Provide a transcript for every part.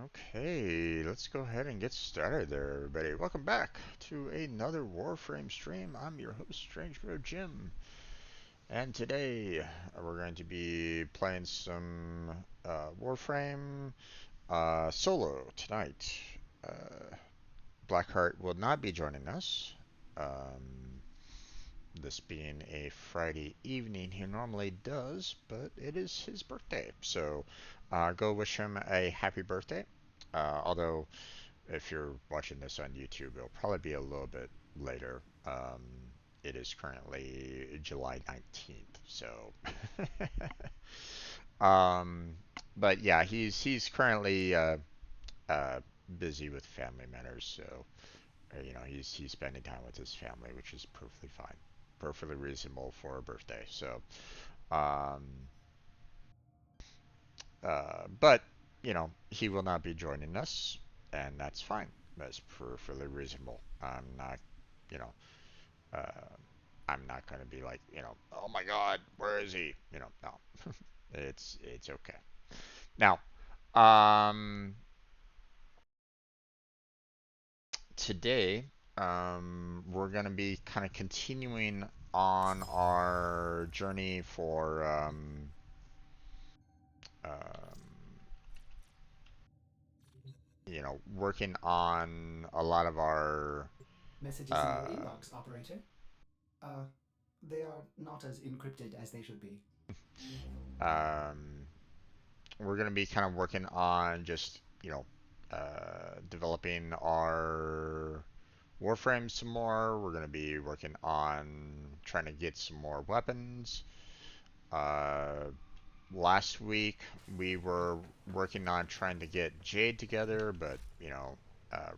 Okay, let's go ahead and get started there, everybody. Welcome back to another Warframe stream. I'm your host, Strange Bro Jim, and today we're going to be playing some Warframe solo tonight. Blackheart will not be joining us. This being a Friday evening, he normally does, but it is his birthday, so go wish him a happy birthday. Although if you're watching this on YouTube, it'll probably be a little bit later. It is currently July 19th, so. um, but yeah, he's currently uh, busy with family matters, so he's spending time with his family, which is perfectly fine, perfectly reasonable for a birthday. So, um, but he will not be joining us, and that's fine. That's perfectly reasonable. You know, uh, I'm not going to be like, oh my God, where is he? No, it's okay. Now, um, today, we're going to be kind of continuing on our journey for um, working on a lot of our Messages in your uh, inbox, operator. Uh, they are not as encrypted as they should be. um, we're going to be kind of working on just developing our Warframe some more. We're going to be working on trying to get some more weapons. Uh, Last week we were working on trying to get Jade together, but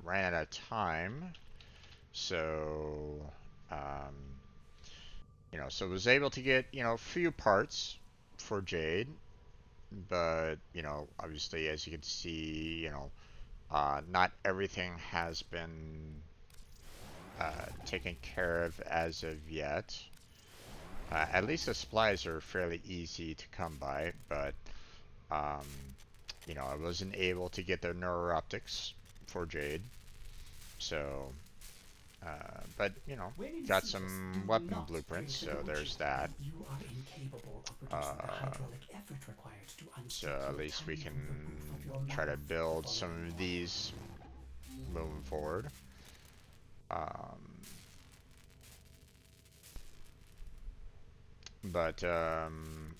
ran out of time. So um, so was able to get a few parts for Jade, but obviously as you can see, not everything has been taken care of as of yet. At least the supplies are fairly easy to come by, but um, I wasn't able to get the neurooptics for Jade, so but When in got Cetus, do some weapon not blueprints, drink the so Gucci. there's that. You are incapable of producing the Uh, hydraulic effort required to so unstick at your least we tongue can from the roof of your try to mouth the build some following of morning. these moving forward. Um, but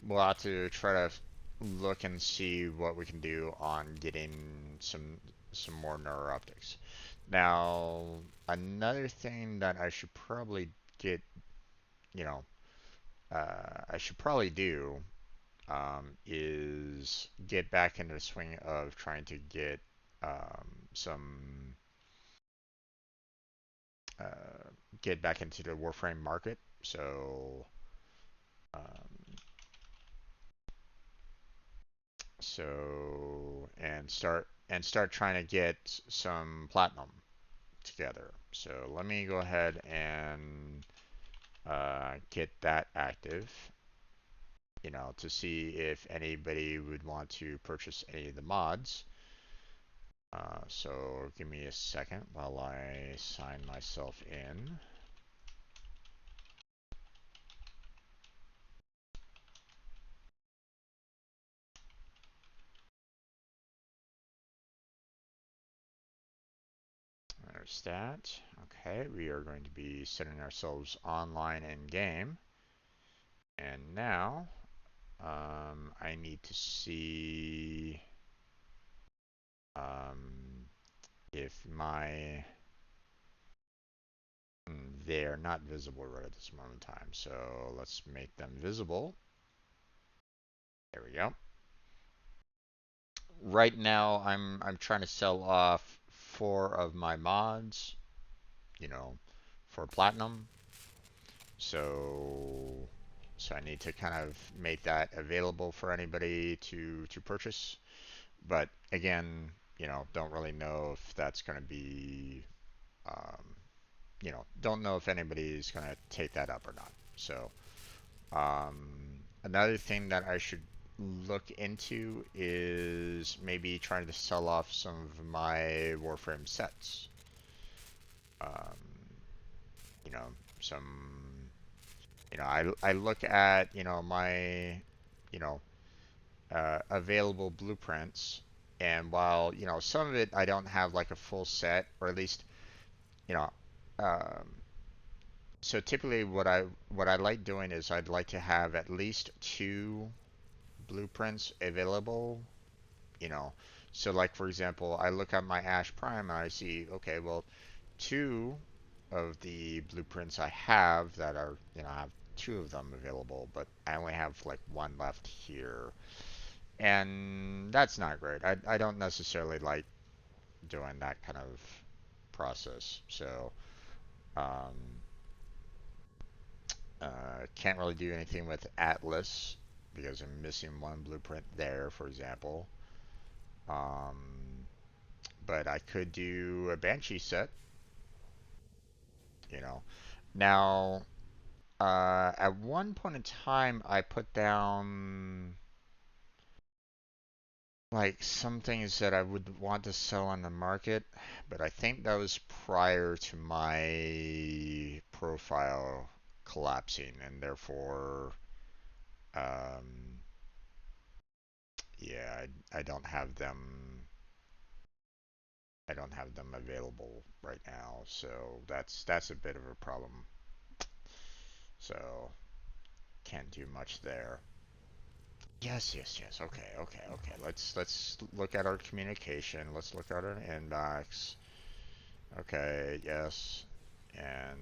we'll have to try to look and see what we can do on getting some more neuroptics. Now, another thing that I should probably get, you know, I should probably do is get back into the swing of trying to get some uh, get back into the Warframe market. So um, start trying to get some platinum together. So let me go ahead and get that active, to see if anybody would want to purchase any of the mods. So give me a second while I sign myself in. There's that. Okay, we are going to be setting ourselves online in game. And now I need to see if my they're not visible right at this moment in time. So let's make them visible. There we go. Right now I'm trying to sell off 4 of my mods, you know, for platinum. So I need to kind of make that available for anybody to purchase. But again, don't really know if that's going to be, um, don't know if anybody's going to take that up or not. So another thing that I should look into is maybe trying to sell off some of my Warframe sets. Um, you know, some, I look at, my, you know, available blueprints, and while, some of it I don't have like a full set, or at least, you know, um, so typically what I like doing is I'd like to have at least 2 blueprints available, you know. So like for example, I look at my Ash Prime and I see, okay, well, 2 of the blueprints I have that are, I have 2 of them available, but I only have like 1 left here. And that's not great. I don't necessarily like doing that kind of process. So, um, can't really do anything with Atlas because I'm missing 1 blueprint there, for example. Um, but I could do a Banshee set, you know. Now, at one point in time, I put down like some things that I would want to sell on the market, but I think that was prior to my profile collapsing, and therefore, um, yeah, I don't have them. I don't have them available right now, so that's a bit of a problem. So can't do much there. Yes, yes, yes. Okay, okay, okay. Let's look at our communication. Let's look at our inbox. Okay, yes. And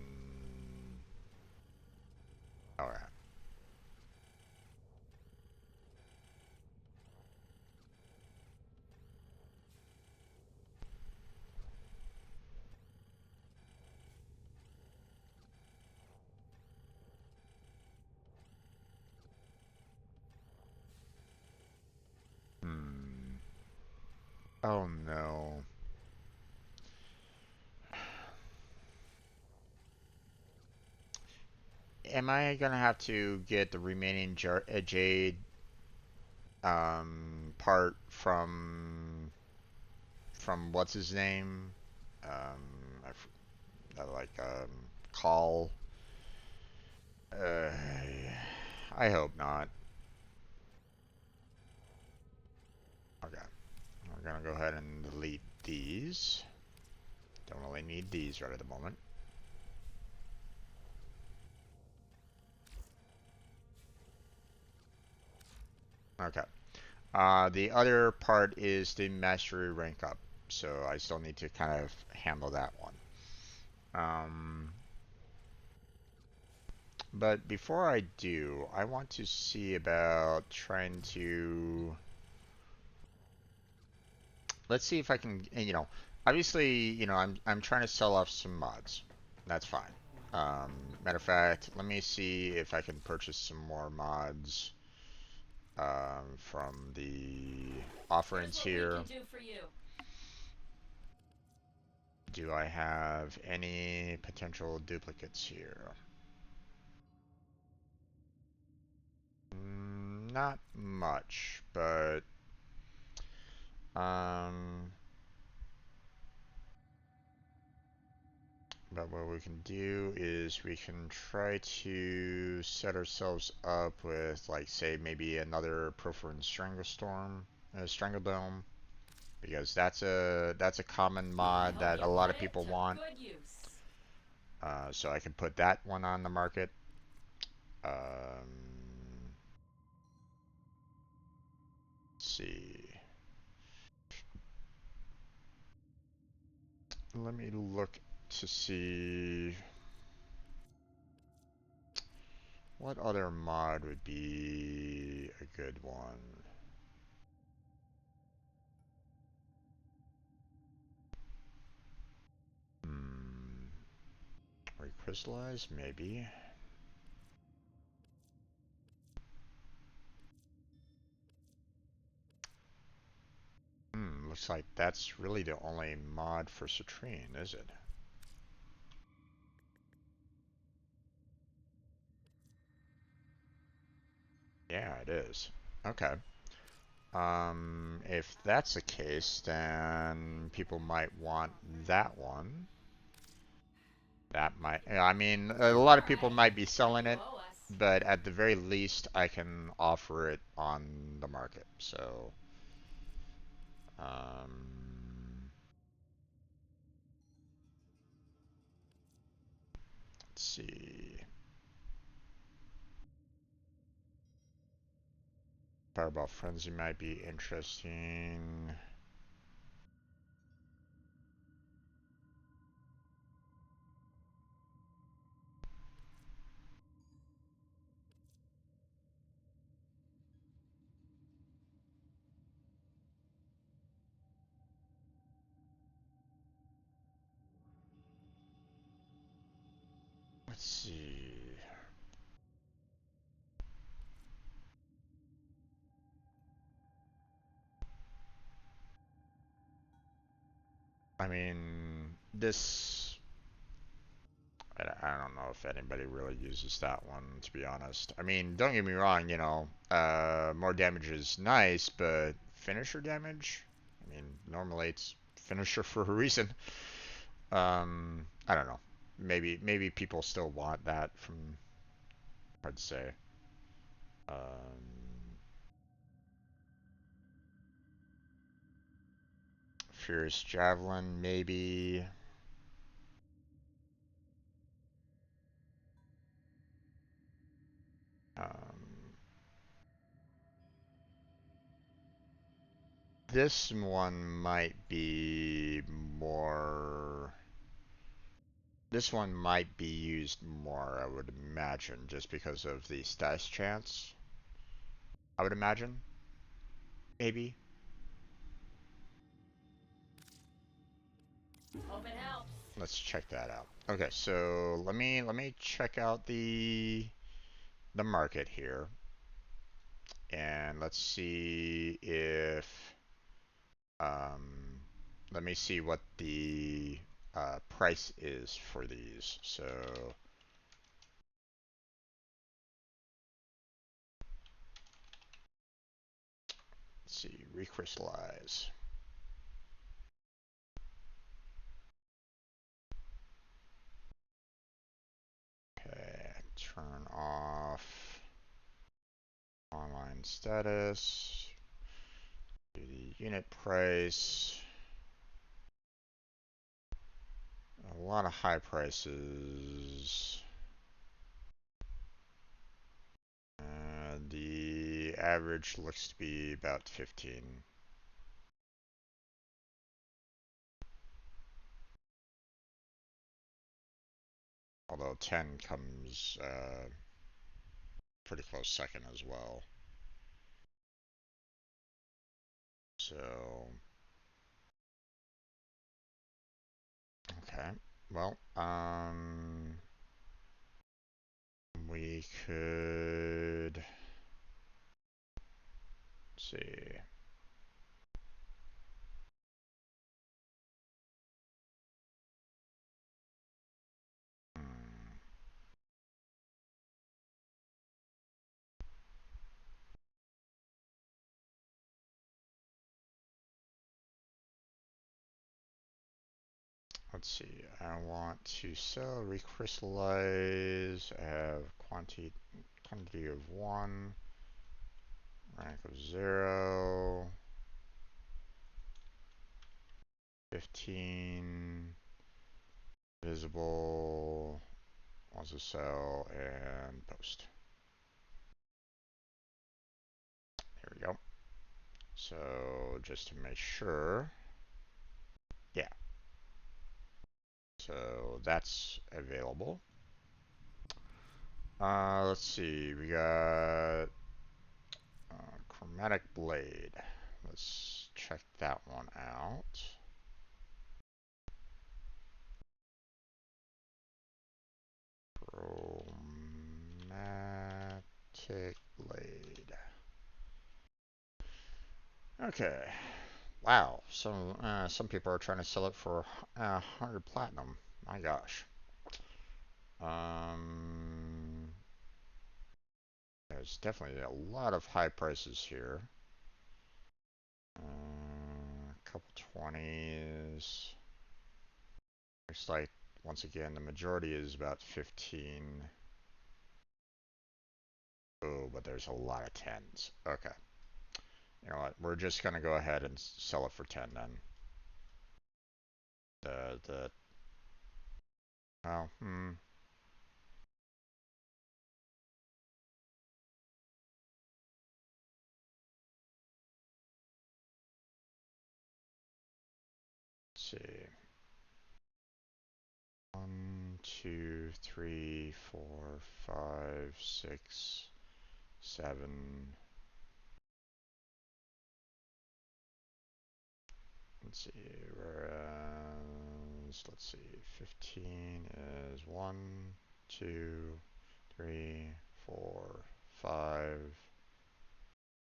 all right. Hmm. Oh no. Am I gonna have to get the remaining jade part from what's his name? I like call. Uh, I hope not. Okay, we're gonna go ahead and delete these. Don't really need these right at the moment. Okay. The other part is the mastery rank up, so I still need to kind of handle that one. Um, but before I do, I want to see about trying to... Let's see if I can, obviously, I'm trying to sell off some mods. That's fine. Matter of fact, let me see if I can purchase some more mods from the offerings here. Do I have any potential duplicates here? Not much, um, but what we can do is we can try to set ourselves up with, like, say, maybe another Perforin Strangledome, because that's a common mod that a lot of people want. So I can put that one on the market. Let's see. Let me look to see what other mod would be a good one. Recrystallize, maybe. Looks like that's really the only mod for Citrine, is it? Yeah, it is. Okay. If that's the case, then people might want that one. That might, I mean, a lot of people might be selling it, but at the very least, I can offer it on the market. So, let's see. Fireball Frenzy might be interesting. Let's see. I mean, this... I don't know if anybody really uses that one, to be honest. I mean, don't get me wrong, more damage is nice, but finisher damage? I mean, normally it's finisher for a reason. I don't know. Maybe people still want that from... Hard to say. Fierce Javelin, maybe. This one might be more... This one might be used more, I would imagine, just because of the status chance. I would imagine. Maybe. Let's check that out. Okay, so let me check out the market here. And let's see if let me see what the price is for these. So let's see, recrystallize. Okay, turn off online status. Do the unit price. A lot of high prices. The average looks to be about 15. Although 10 comes pretty close second as well. So, okay. Well, we could see. Hmm. Let's see. I want to sell, recrystallize, have quantity of 1, rank of 0, 15, visible, wants to sell, and post. There we go. So just to make sure, yeah. So that's available. Let's see, we got chromatic blade. Let's check that one out. Chromatic blade. Okay. Wow. Some people are trying to sell it for 100 platinum. My gosh. Um, there's definitely a lot of high prices here. A couple 20s. Looks like once again the majority is about 15. Oh, but there's a lot of 10s. Okay. You know what? We're just gonna go ahead and sell it for 10 then. The oh let's see. 1, 2, 3, 4, 5, 6, 7. Let's see. Whereas let's see. 15 is 1, 2, 3, 4, 5.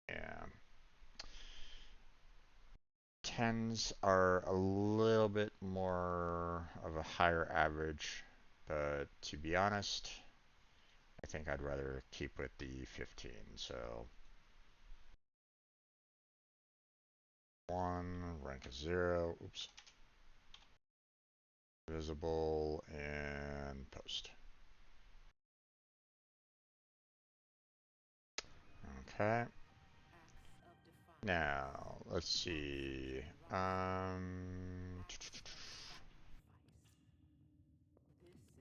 Yeah. 10s are a little bit more of a higher average, but to be honest, I think I'd rather keep with the 15. So 1, rank is 0, oops, visible, and post. Okay. Now, let's see.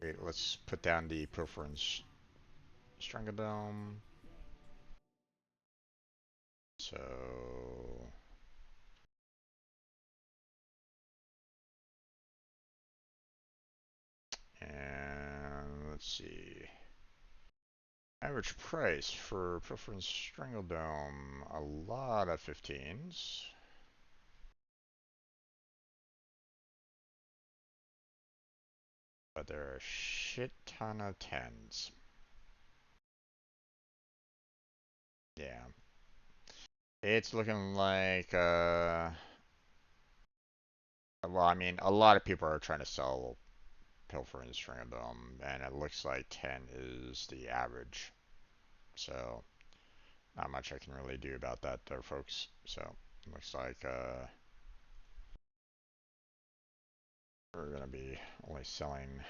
Wait, let's put down the Pilfer's Strangledome. So, and let's see. Average price for Pilfer's Strangledome, a lot of 15s. But there are a shit ton of 10s. Yeah. It's looking like, well, I mean, a lot of people are trying to sell Pilfer and Stringabone, and it looks like 10 is the average. So, not much I can really do about that there, folks. So, it looks like, we're going to be only selling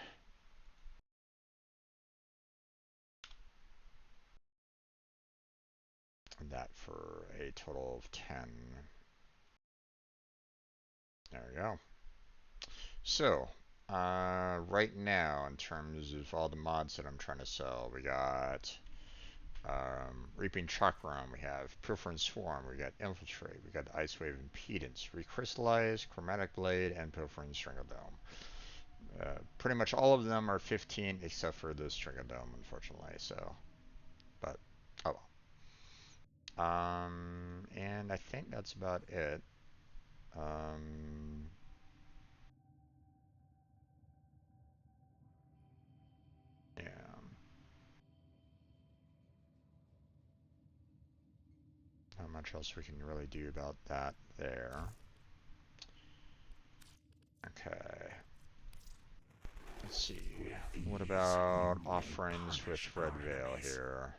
that for a total of 10. There we go. So, right now, in terms of all the mods that I'm trying to sell, we got Reaping Chakram, we have Pilfer Swarm, we got Infiltrate, we got Ice Wave Impedance, Recrystallize, Chromatic Blade, and Pilfer Stringadome. Pretty much all of them are 15 except for the Stringadome, unfortunately, so, but, oh well. And I think that's about it. Um, yeah. Not much else we can really do about that there. Okay. Let's see. What about offerings with Red Veil here?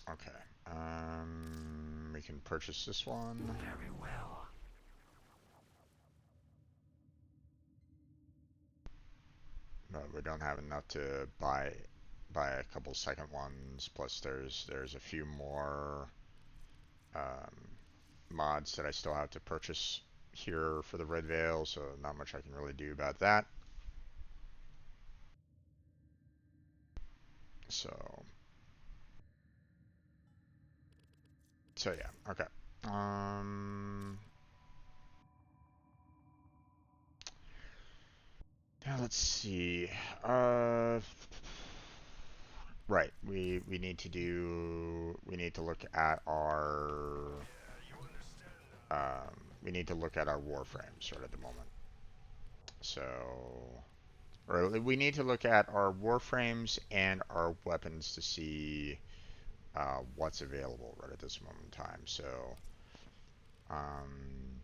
Okay. We can purchase this one. Very well. But we don't have enough to buy a couple second ones. Plus, there's a few more um, mods that I still have to purchase here for the Red Veil, so not much I can really do about that. So yeah, okay. Now let's see. Uh, right. We need to look at our we need to look at our Warframes right at the moment. So, or we need to look at our Warframes and our weapons to see what's available right at this moment in time. Um,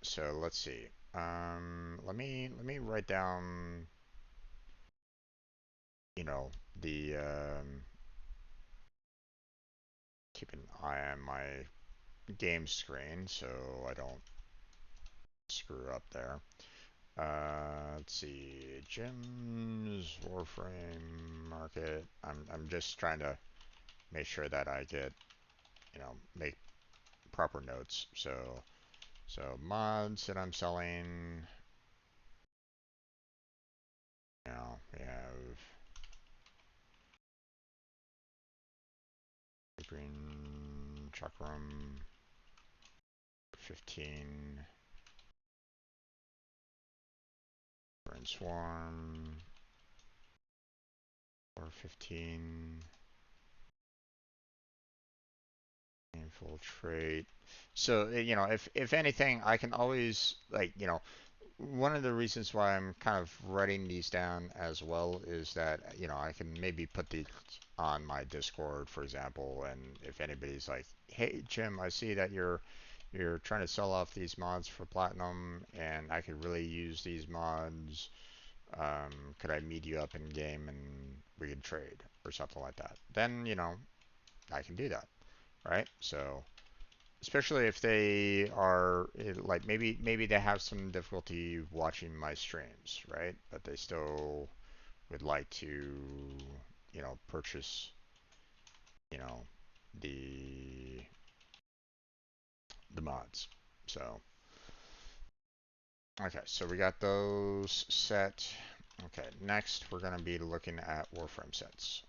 so let's see. Let me write down, you know, the keep an eye on my game screen so I don't screw up there. Let's see, gyms, Warframe, market. I'm just trying to make sure that I get, make proper notes. So mods that I'm selling, we have Green Chakram 15, Burn Swarm, or 15. Infiltrate. So, if anything, I can always, like, one of the reasons why I'm kind of writing these down as well is that, I can maybe put these on my Discord, for example, and if anybody's like, "Hey, Jim, I see that you're trying to sell off these mods for platinum, and I could really use these mods. Could I meet you up in game and we could trade or something like that?" Then, I can do that, right? So, especially if they are like, maybe they have some difficulty watching my streams, right? But they still would like to, purchase, you know, the the mods. So, okay, so we got those set. Okay, next we're going to be looking at Warframe sets.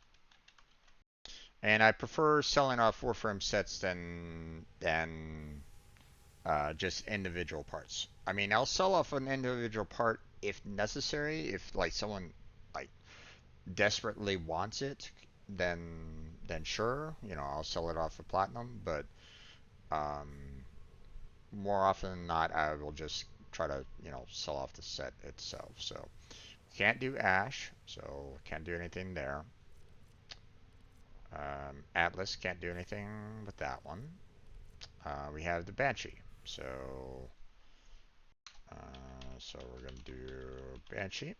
And I prefer selling off Warframe sets than just individual parts. I mean, I'll sell off an individual part if necessary. If like someone like desperately wants it, then sure, I'll sell it off for platinum. But um, more often than not, I will just try to sell off the set itself. So can't do Ash, so can't do anything there. Atlas can't do anything with that one. We have the Banshee, so we're gonna do Banshee.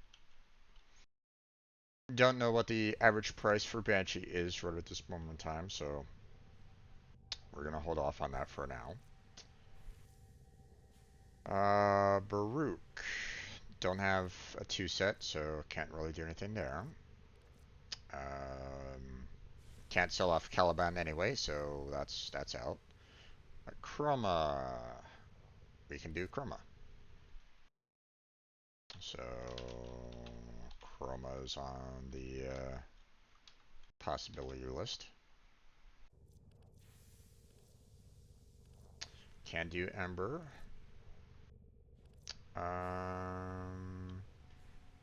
Don't know what the average price for Banshee is right at this moment in time, so we're gonna hold off on that for now. Baruch. Don't have a 2 set, so can't really do anything there. Can't sell off Caliban anyway, so that's out. Chroma. We can do Chroma. So Chroma's on the possibility list. Can do Ember.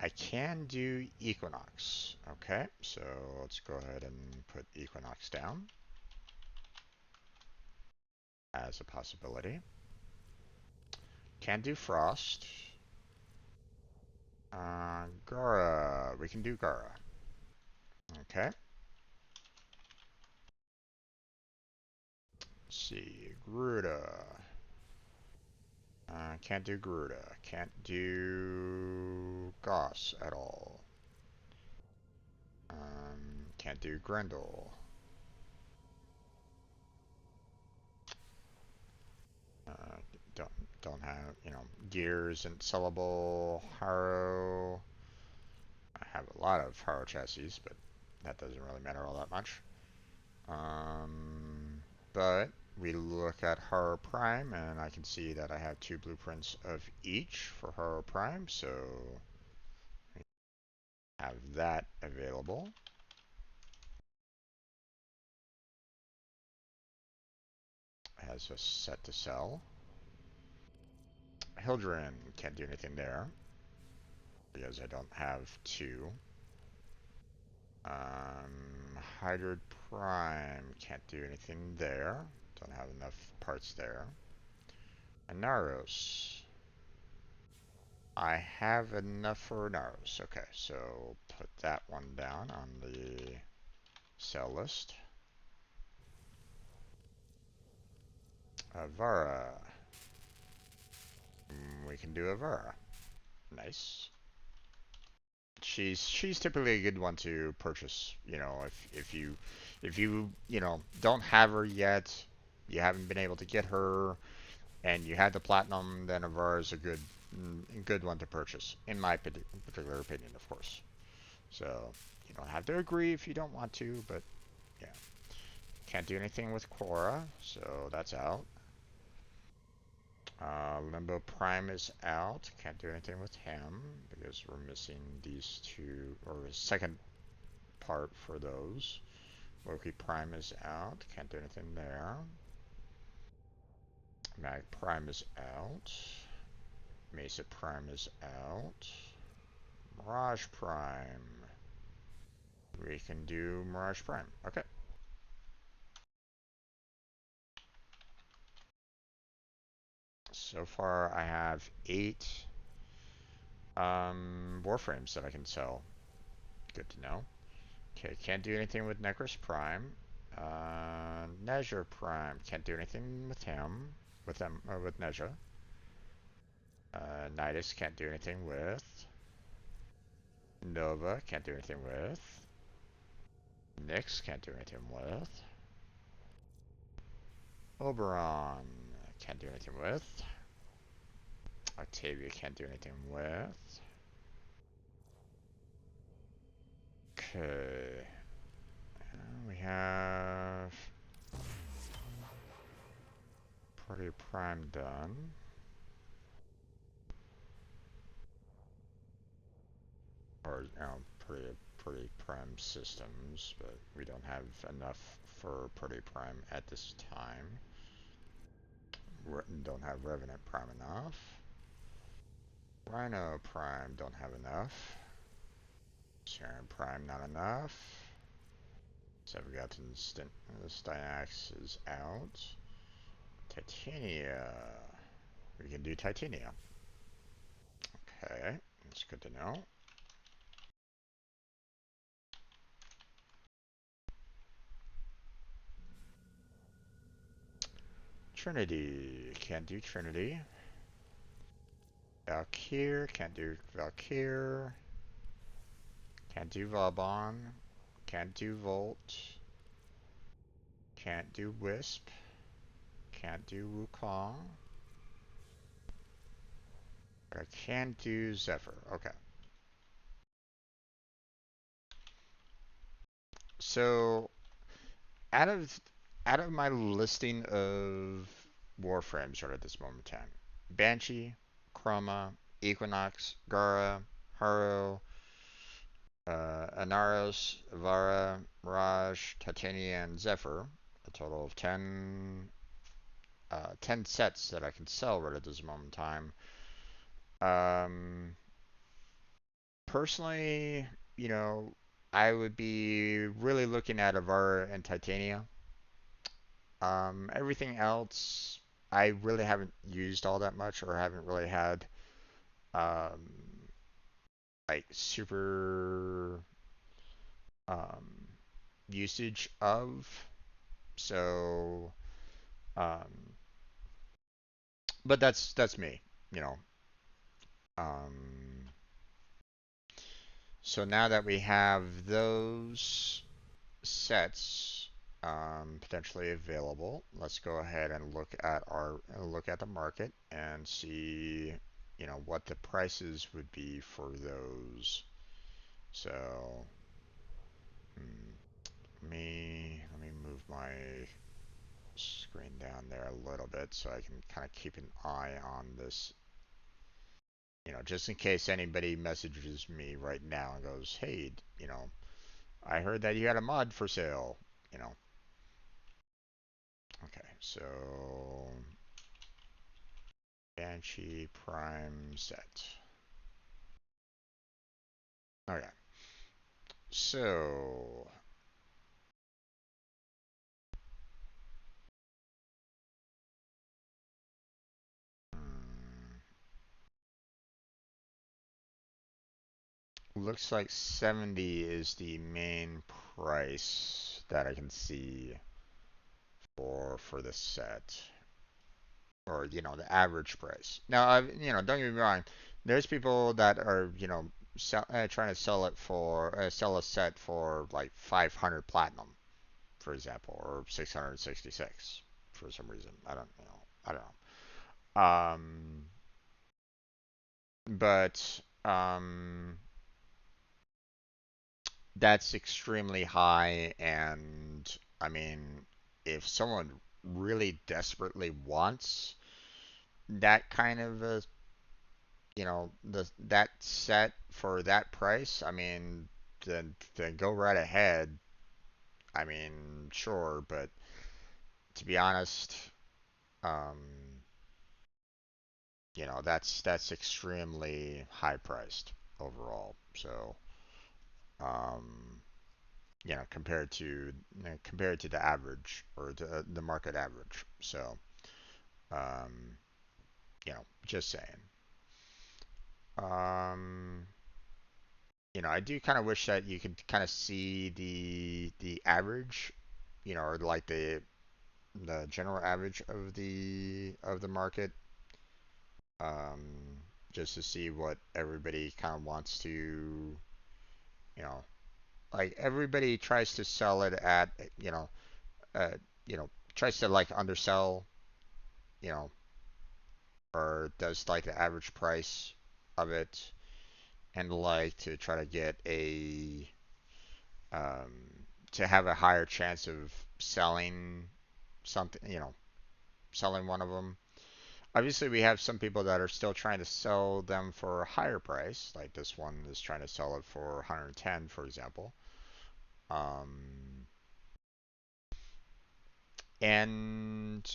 I can do Equinox. Okay, so let's go ahead and put Equinox down as a possibility. Can do Frost. Gara. We can do Gara. Okay. Let's see. Gruda. Can't do Gruda. Can't do Goss at all. Can't do Grendel. Don't don't have, you know, Gears and Sellable, Harrow. I have a lot of Harrow chassis, but that doesn't really matter all that much. But we look at Harrow Prime, and I can see that I have 2 blueprints of each for Harrow Prime, so I have that available. Has a set to sell. Hildren, can't do anything there because I don't have 2. Hydrid Prime, can't do anything there. Don't have enough parts there. Anaros. I have enough for Anaros. Okay, so put that one down on the sell list. Avara. We can do Avara. Nice. She's typically a good one to purchase. You know, if you don't have her yet, you haven't been able to get her, and you had the platinum, then Avara is a good one to purchase, in my particular opinion, of course. So you don't have to agree if you don't want to, but yeah. Can't do anything with Quora, so that's out. Limbo Prime is out. Can't do anything with him because we're missing these 2, or a second part for those. Loki Prime is out. Can't do anything there. Mag Prime is out. Mesa Prime is out. Mirage Prime. We can do Mirage Prime. Okay. So far I have 8 Warframes that I can sell. Good to know. Okay, can't do anything with Necros Prime. Nezha Prime, can't do anything with him. With Nezha. Nidus can't do anything with. Nova can't do anything with. Nyx can't do anything with. Oberon can't do anything with. Octavia can't do anything with. Okay. We have Party Prime done. Or, you know, pretty prime systems, but we don't have enough for pretty prime at this time. Don't have Revenant Prime enough. Rhino Prime don't have enough. Sharon Prime not enough. So we got Stynax is out. Titania. We can do Titania. Okay, that's good to know. Trinity. Can't do Trinity. Valkyr. Can't do Valkyr. Can't do Vauban. Can't do Volt. Can't do Wisp. Can't do Wukong. I can do Zephyr. Okay. So out of my listing of Warframes right at this moment in time, Banshee, Chroma, Equinox, Gara, Haru, Anaros, Vara, Mirage, Titania, and Zephyr. A total of 10 sets that I can sell right at this moment in time. Personally, you know, I would be really looking at Avara and Titania. Everything else, I really haven't used all that much, or haven't really had um, like super um, usage of. So, um, but that's me, you know. Um, so now that we have those sets potentially available, let's go ahead and look at the market and see, you know, what the prices would be for those. So, let me move my screen down there a little bit so I can kind of keep an eye on this. You know, just in case anybody messages me right now and goes, "Hey, you know, I heard that you had a mod for sale." You know, okay, so Banshee Prime set. Okay, so hmm, looks like 70 is the main price that I can see for the set, or you know, the average price. Now, you know, don't get me wrong. There's people that are, you know, trying to sell a set for like 500 platinum, for example, or 666 for some reason. I don't know. But that's extremely high, and I mean, if someone really desperately wants that kind of a, you know, that set for that price, I mean, then go right ahead. I mean, sure, but to be honest, um, you know, that's extremely high priced overall. So, um, you know, compared to the average, or the market average. So, um, you know, just saying. Um, you know, I do kind of wish that you could kind of see the average, you know, or like the general average of the market, um, just to see what everybody kind of wants to, you know, like everybody tries to sell it at, uh, you know, tries to like undersell, you know, or does like the average price of it, and like to try to get um, to have a higher chance of selling something, you know, selling one of them. Obviously, we have some people that are still trying to sell them for a higher price. Like this one is trying to sell it for 110, for example. Um, and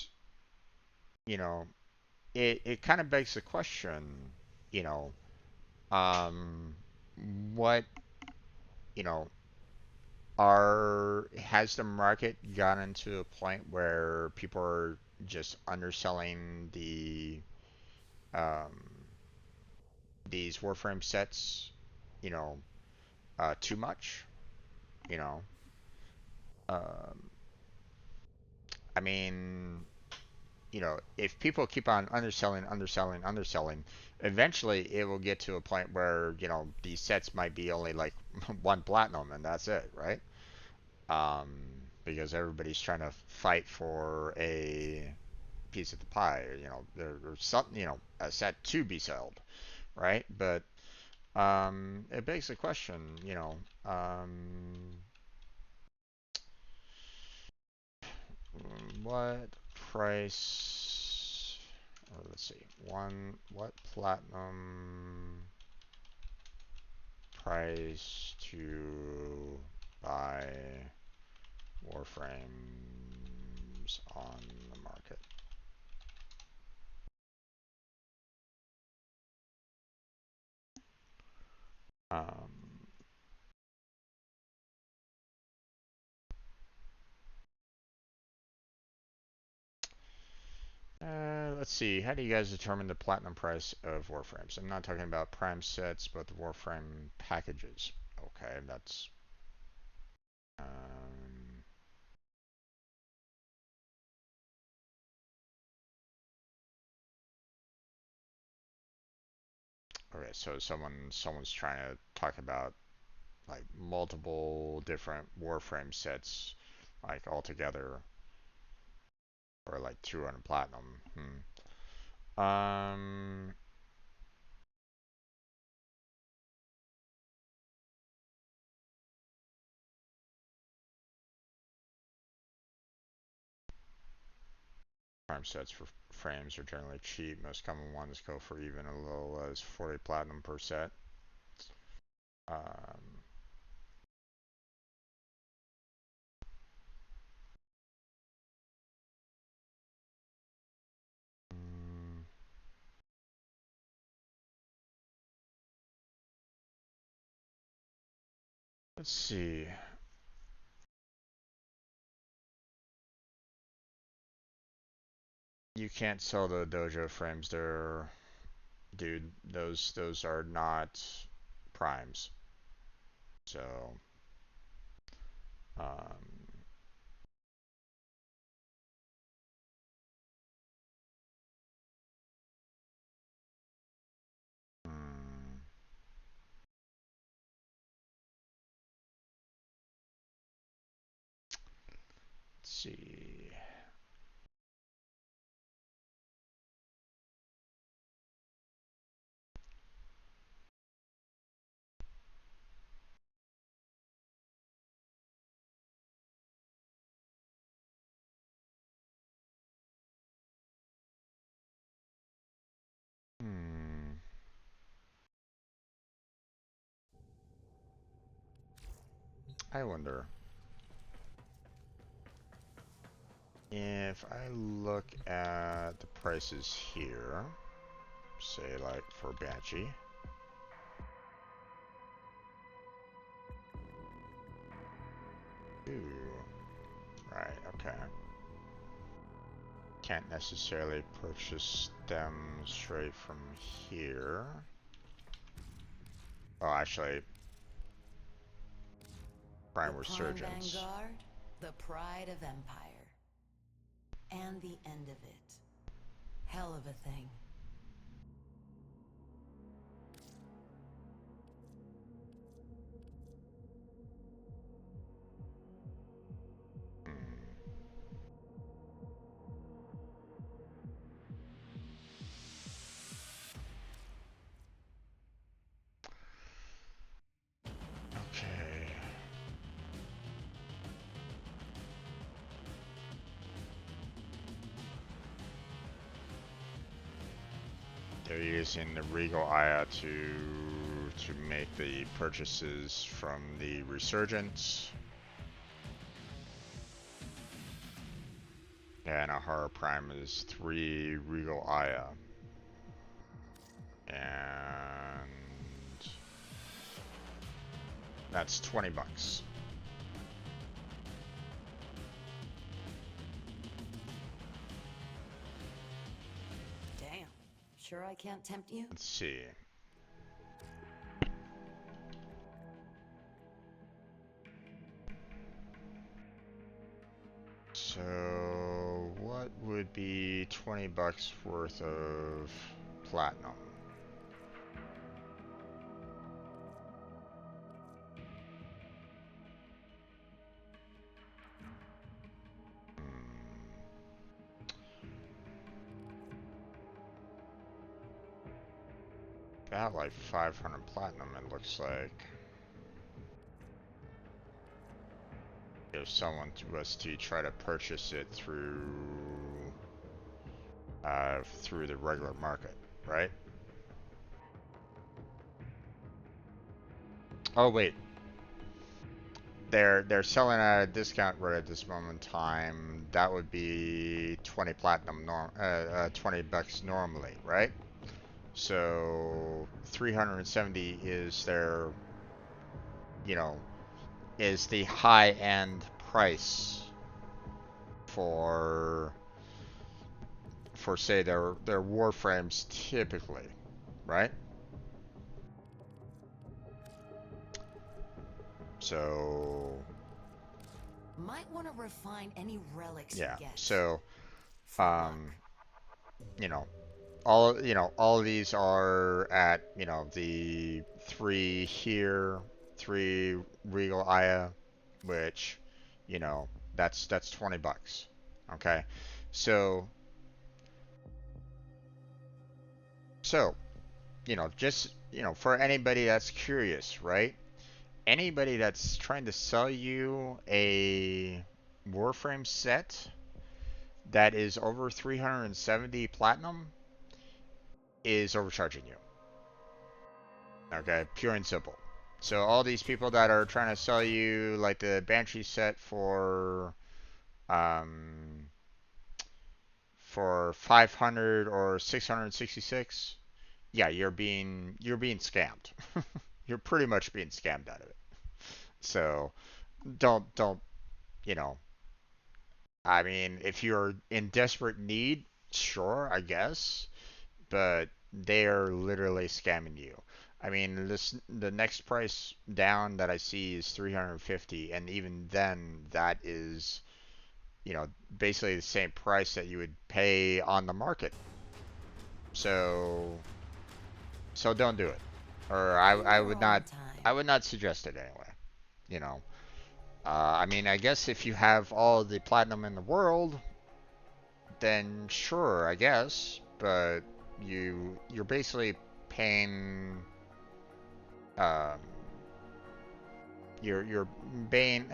you know, it kind of begs the question, you know, um, what, you know, has the market gotten to a point where people are just underselling um, these Warframe sets, you know, too much? You know, um, I mean, you know, if people keep on underselling, eventually it will get to a point where, you know, these sets might be only like one platinum and that's it, right? Because everybody's trying to fight for a piece of the pie, you know, there's something, you know, a set to be sold, right? But it begs the question, you know, what price or let's see, what platinum price to buy Warframes on the market? Let's see. How do you guys determine the platinum price of Warframes? I'm not talking about Prime sets, but the Warframe packages. Okay, that's. Okay, so someone's trying to talk about like multiple different Warframe sets, like all together, or like 200 platinum. Um, Prime sets for frames are generally cheap. Most common ones go for even as low as 40 platinum per set. Um, mm, let's see. You can't sell the dojo frames. They're, dude. Those are not primes. So, um, hmm, let's see. Hmm. I wonder if I look at the prices here, say like for Banshee. Ooh, right, okay. Can't necessarily purchase them straight from here. Oh, actually, Prime The Prime Resurgence. Vanguard, the pride of Empire. And the end of it. Hell of a thing. Hmm. Okay. They're using the Regal Aya to make the purchases from the Resurgence. And a Horror Prime is 3 Regal Aya. And that's 20 bucks. Damn. Sure I can't tempt you? Let's see. So, what would be 20 bucks worth of platinum? About like 500 platinum, it looks like. If someone was to try to purchase it through through the regular market, right? Oh wait, they're selling at a discount rate at this moment in time. That would be 20 platinum, 20 bucks normally, right? So 370 is their, you know, is the high end price for say their Warframes typically, right? So Might want to refine any relics yeah, you get. so For luck. you know, all of these are at, the 3 here, 3 Regal Aya, which, you know, that's 20 bucks. Okay. So so, just, for anybody that's curious, right? Anybody that's trying to sell you a Warframe set that is over 370 platinum is overcharging you. Okay, pure and simple. So all these people that are trying to sell you like the Banshee set um for 500 or 666, yeah, you're being scammed. You're pretty much being scammed out of it. So don't, you know, I mean, if you're in desperate need, sure, I guess, but they are literally scamming you. I mean, the next price down that I see is 350, and even then, that is, basically the same price that you would pay on the market. So, don't do it, or In your own time. I would not suggest it anyway. You know, I mean, I guess if you have all the platinum in the world, then sure, I guess, but you're basically paying um you're paying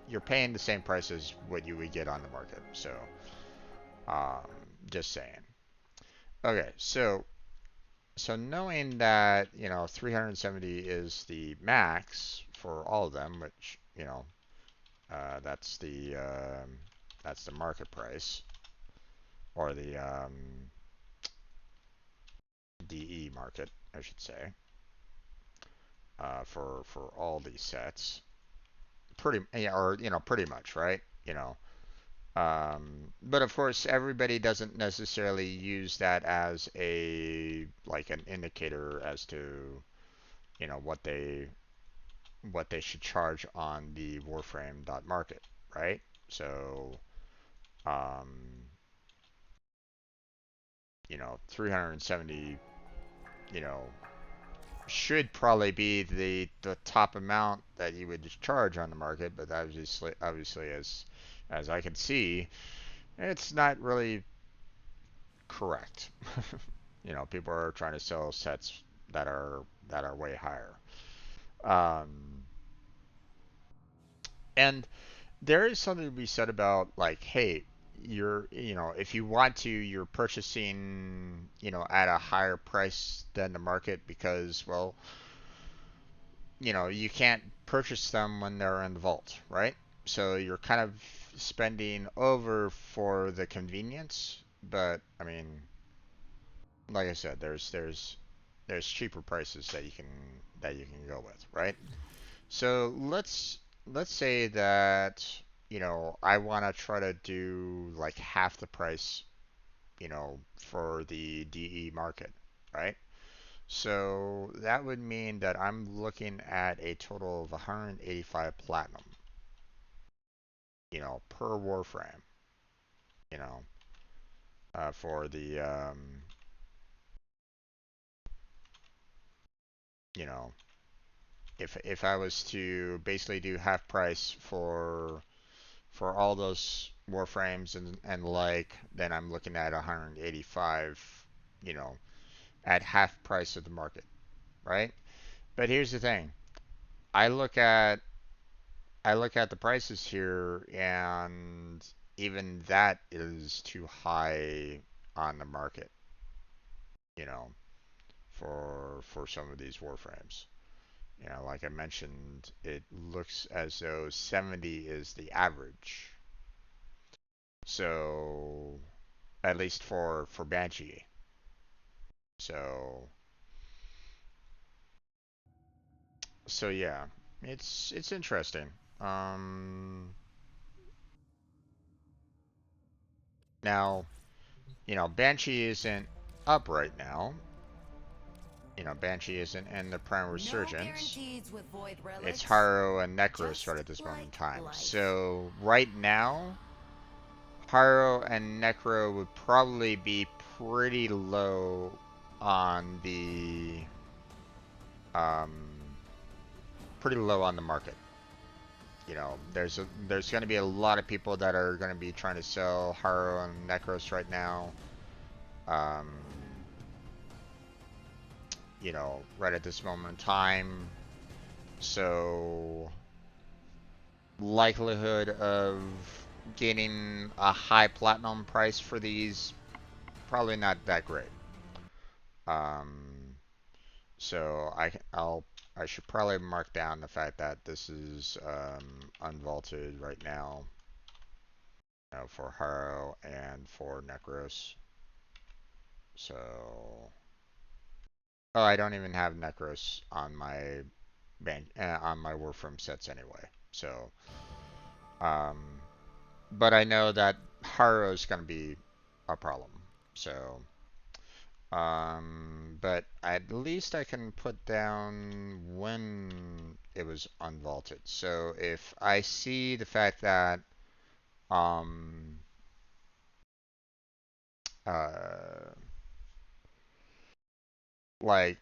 you're paying the same price as what you would get on the market. So um just saying. Okay, so knowing that, 370 is the max for all of them, which, that's the market price, or the DE market, I should say, for all these sets. Pretty, yeah, or pretty much, right? But of course, everybody doesn't necessarily use that as a like an indicator as to, what they should charge on the Warframe market, right? So, um, 370, you know, should probably be the top amount that you would charge on the market, but obviously as I can see, it's not really correct. People are trying to sell sets that are way higher. Um, and there is something to be said about, like, hey, if you want to, you're purchasing, at a higher price than the market because, well, you can't purchase them when they're in the vault, right? So you're kind of spending over for the convenience, but I mean, like I said, there's cheaper prices that you can go with, right? So let's say that, I want to try to do like half the price, for the DE market, right? So that would mean that I'm looking at a total of 185 platinum, per Warframe, you know, for the, you know, if I was to basically do half price for all those Warframes and like, then I'm looking at 185, you know, at half price of the market, right? But here's the thing. I look at the prices here, and even that is too high on the market, you know, for some of these Warframes. You know, like I mentioned, it looks as though 70 is the average. So, at least for Banshee. So, yeah, it's interesting. Um, Now, you know, Banshee isn't up right now. You know, Banshee isn't in the Prime No Resurgence. guarantees with void It's relics. Haro and Necros Just right at this moment in like time. life. So right now, Haro and Necro would probably be pretty low on the um market. You know, there's going to be a lot of people that are going to be trying to sell Haro and Necros right now. Um, you know, right at this moment in time. So likelihood of getting a high platinum price for these probably not that great. Um, so I should probably mark down the fact that this is unvaulted right now, you know, for Haro and for Necros. So oh, I don't even have Necros on my on my Warframe sets anyway. So um, but I know that Haro is going to be a problem. So, but at least I can put down when it was unvaulted. So if I see the fact that, um, uh, like,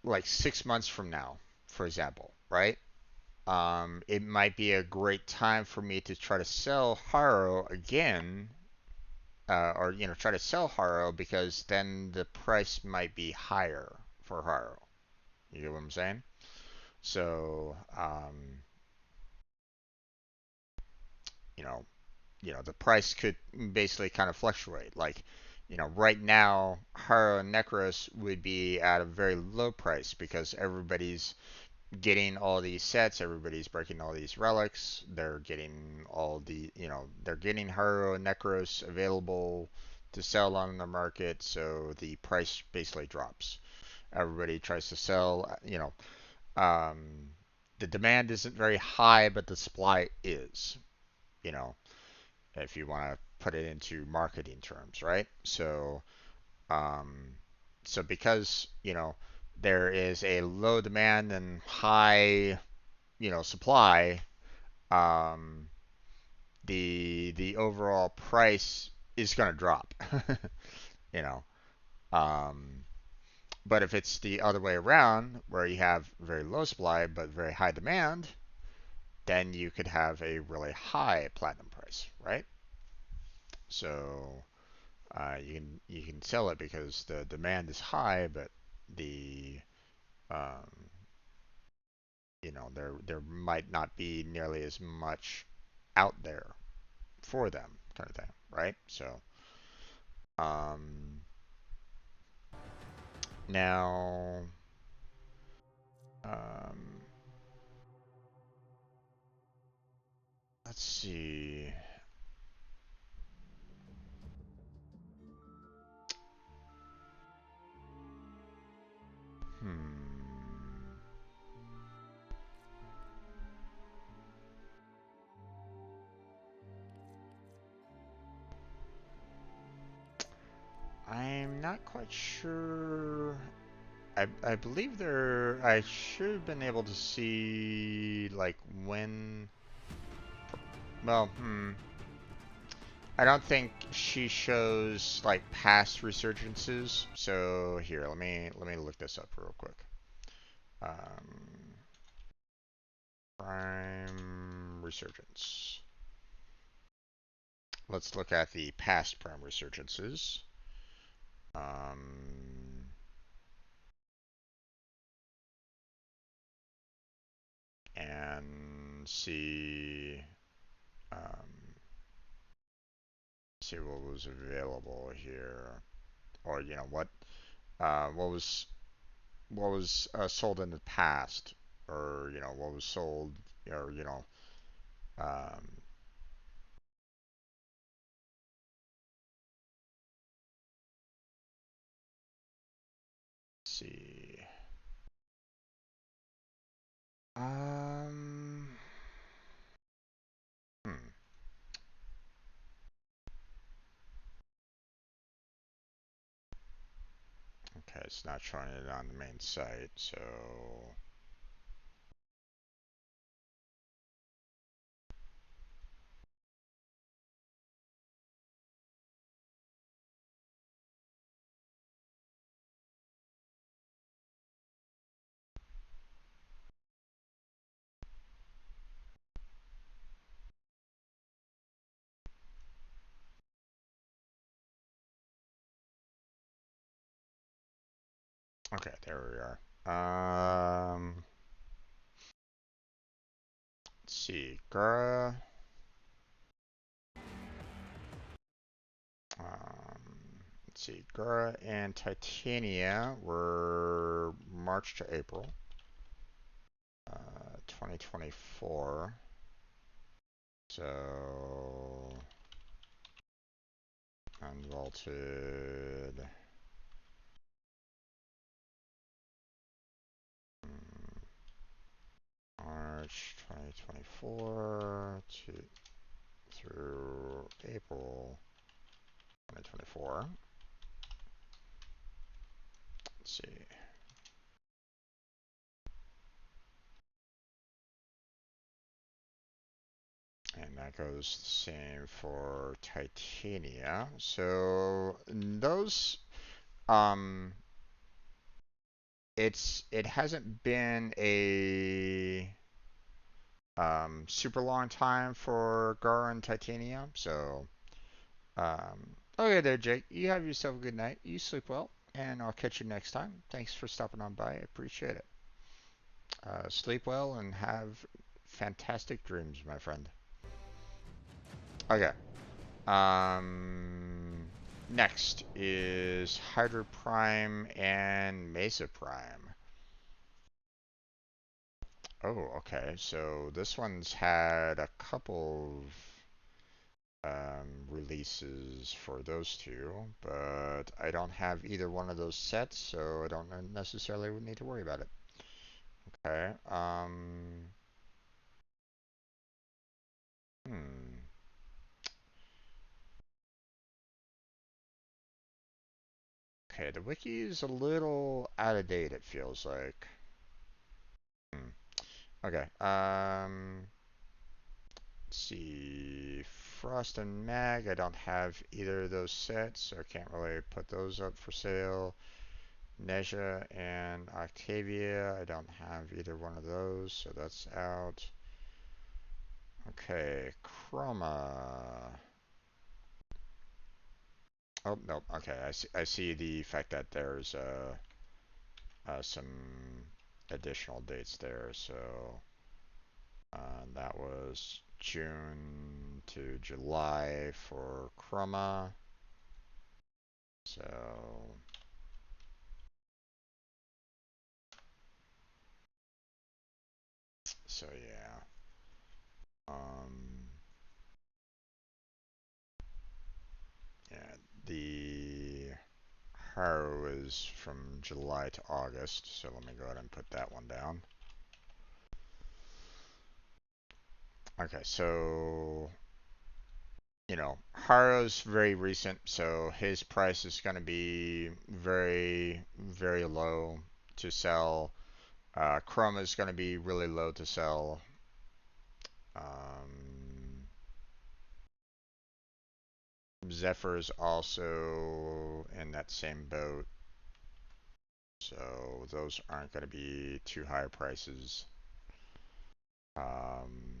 like 6 months from now, for example, right? It might be a great time for me to try to sell Haro again, or you know, try to sell Haro because then the price might be higher for Haro. You get what I'm saying? So, you know, the price could basically kind of fluctuate. Like, you know, right now, Haro and Necros would be at a very low price because everybody's getting all these sets, everybody's breaking all these relics, they're getting all the, you know, they're getting Haro and Necros available to sell on the market, so the price basically drops. Everybody tries to sell, you know, the demand isn't very high, but the supply is, you know, if you want to put it into marketing terms, right? So, um, so because, you know, there is a low demand and high, you know, supply, um, the overall price is going to drop, you know. Um, but if it's the other way around, where you have very low supply but very high demand, then you could have a really high platinum price, right? So you can sell it because the demand is high, but the um, you know, there might not be nearly as much out there for them, kind of thing, right? So um, now um, let's see. Hmm. I'm not quite sure. I believe there. I should have been able to see like when. Well, I don't think she shows like past resurgences. So here, let me look this up real quick. Um, Prime resurgence. Let's look at the past prime resurgences. Um, and see see what was available here, or you know what was sold in the past, or you know what was sold, or you know, let's see. Um, hmm. Okay, it's not showing it on the main site, so okay, there we are. Let's see, Gura. Let's see, Gura and Titania were March to April, 2024. So unvaulted. March 2024 through April 2024. Let's see. And that goes the same for Titania. So those, um, it hasn't been a super long time for Gar and Titania. So okay there, Jake. You have yourself a good night. You sleep well, and I'll catch you next time. Thanks for stopping on by. I appreciate it. Sleep well and have fantastic dreams, my friend. Okay. Next is Hydra Prime and Mesa Prime. Oh, okay. So this one's had a couple of releases for those two, but I don't have either one of those sets, so I don't necessarily need to worry about it. Okay. Hmm. Okay, the wiki is a little out of date, it feels like. Hmm. Okay. Let's see. Frost and Mag, I don't have either of those sets, so I can't really put those up for sale. Neja and Octavia, I don't have either one of those, so that's out. Okay, Chroma. Oh, no, okay, I see the fact that there's some additional dates there, so that was June to July for Chroma. So yeah. Um yeah, the Harrow is from July to August, so let me go ahead and put that one down. Okay, so you know, Harrow's very recent, so his price is going to be very, very low to sell. Chroma is going to be really low to sell. Zephyr is also in that same boat, so those aren't going to be too high prices. Um,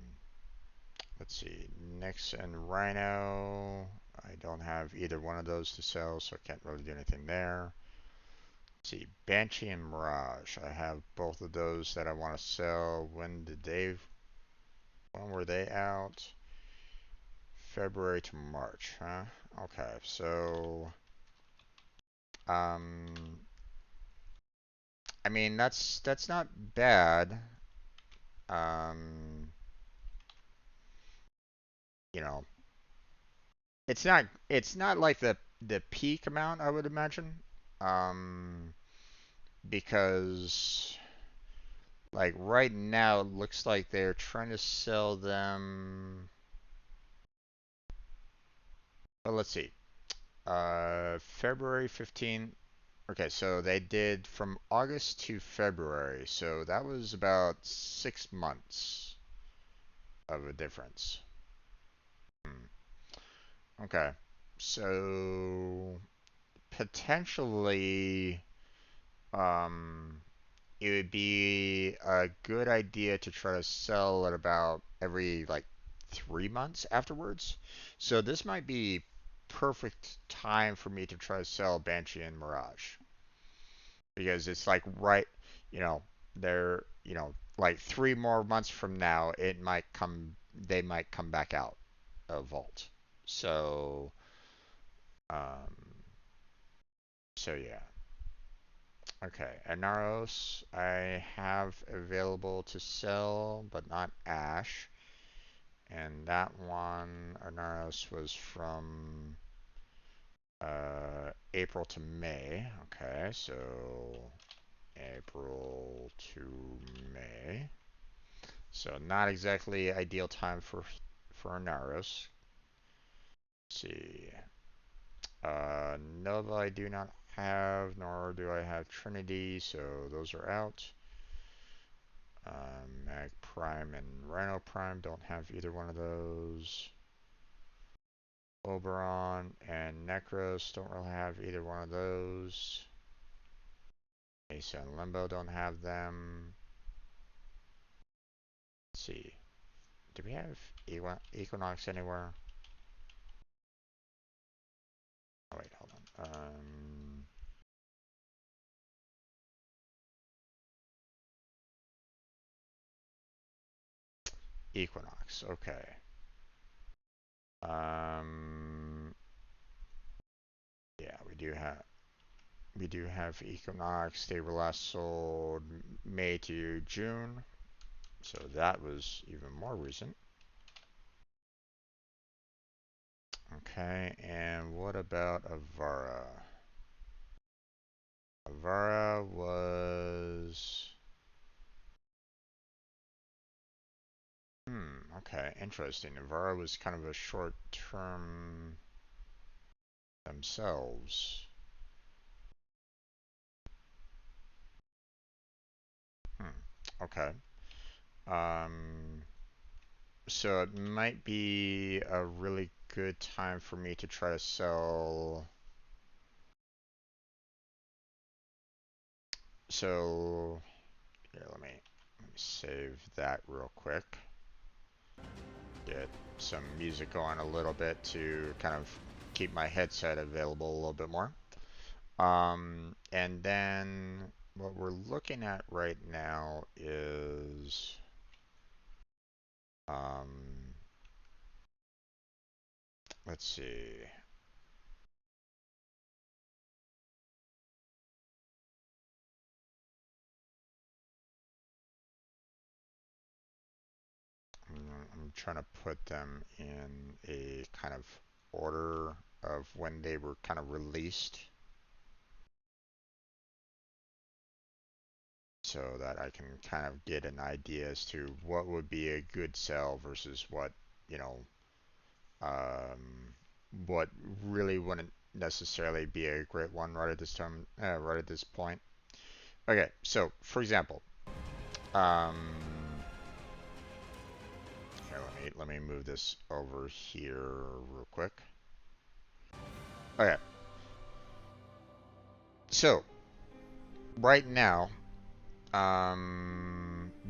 let's see, Nyx and Rhino, I don't have either one of those to sell, so I can't really do anything there. Let's see, Banshee and Mirage, I have both of those that I want to sell. When were they out? February to March, huh? Okay, so I mean that's not bad. Um, you know, it's not like the peak amount I would imagine. Um, because like right now it looks like they're trying to sell them. Well, let's see. February 15th. Okay, so they did from August to February, so that was about 6 months of a difference. Hmm. Okay, so potentially, um, it would be a good idea to try to sell at about every like 3 months afterwards. So this might be perfect time for me to try to sell Banshee and Mirage because it's like right, you know, they're, like 3 more months from now, they might come back out of Vault. So, um, so yeah. Okay, Anaros I have available to sell, but not Ash. And that one, Anaros was from April to May. Okay, so April to May. So not exactly ideal time for Anaros. Let's see. Nova I do not have, nor do I have Trinity, so those are out. Mag Prime and Rhino Prime don't have either one of those. Oberon and Necros don't really have either one of those. Mesa and Limbo don't have them. Let's see. Do we have Equinox anywhere? Oh wait, hold on. Equinox, okay. Yeah, we do have Equinox. They were last sold May to June, so that was even more recent. Okay, and what about Avara? Avara was... okay, interesting. Avara was kind of a short term themselves. Okay. Um, so it might be a really good time for me to try to sell. So, here, let me save that real quick. Get some music going a little bit to kind of keep my headset available a little bit more. And then what we're looking at right now is, let's see. I'm trying to put them in a kind of order of when they were kind of released so that I can kind of get an idea as to what would be a good sell versus what, you know, what really wouldn't necessarily be a great one right at this time, right at this point. Okay, so for example, um, here, let me move this over here real quick. Okay, so right now,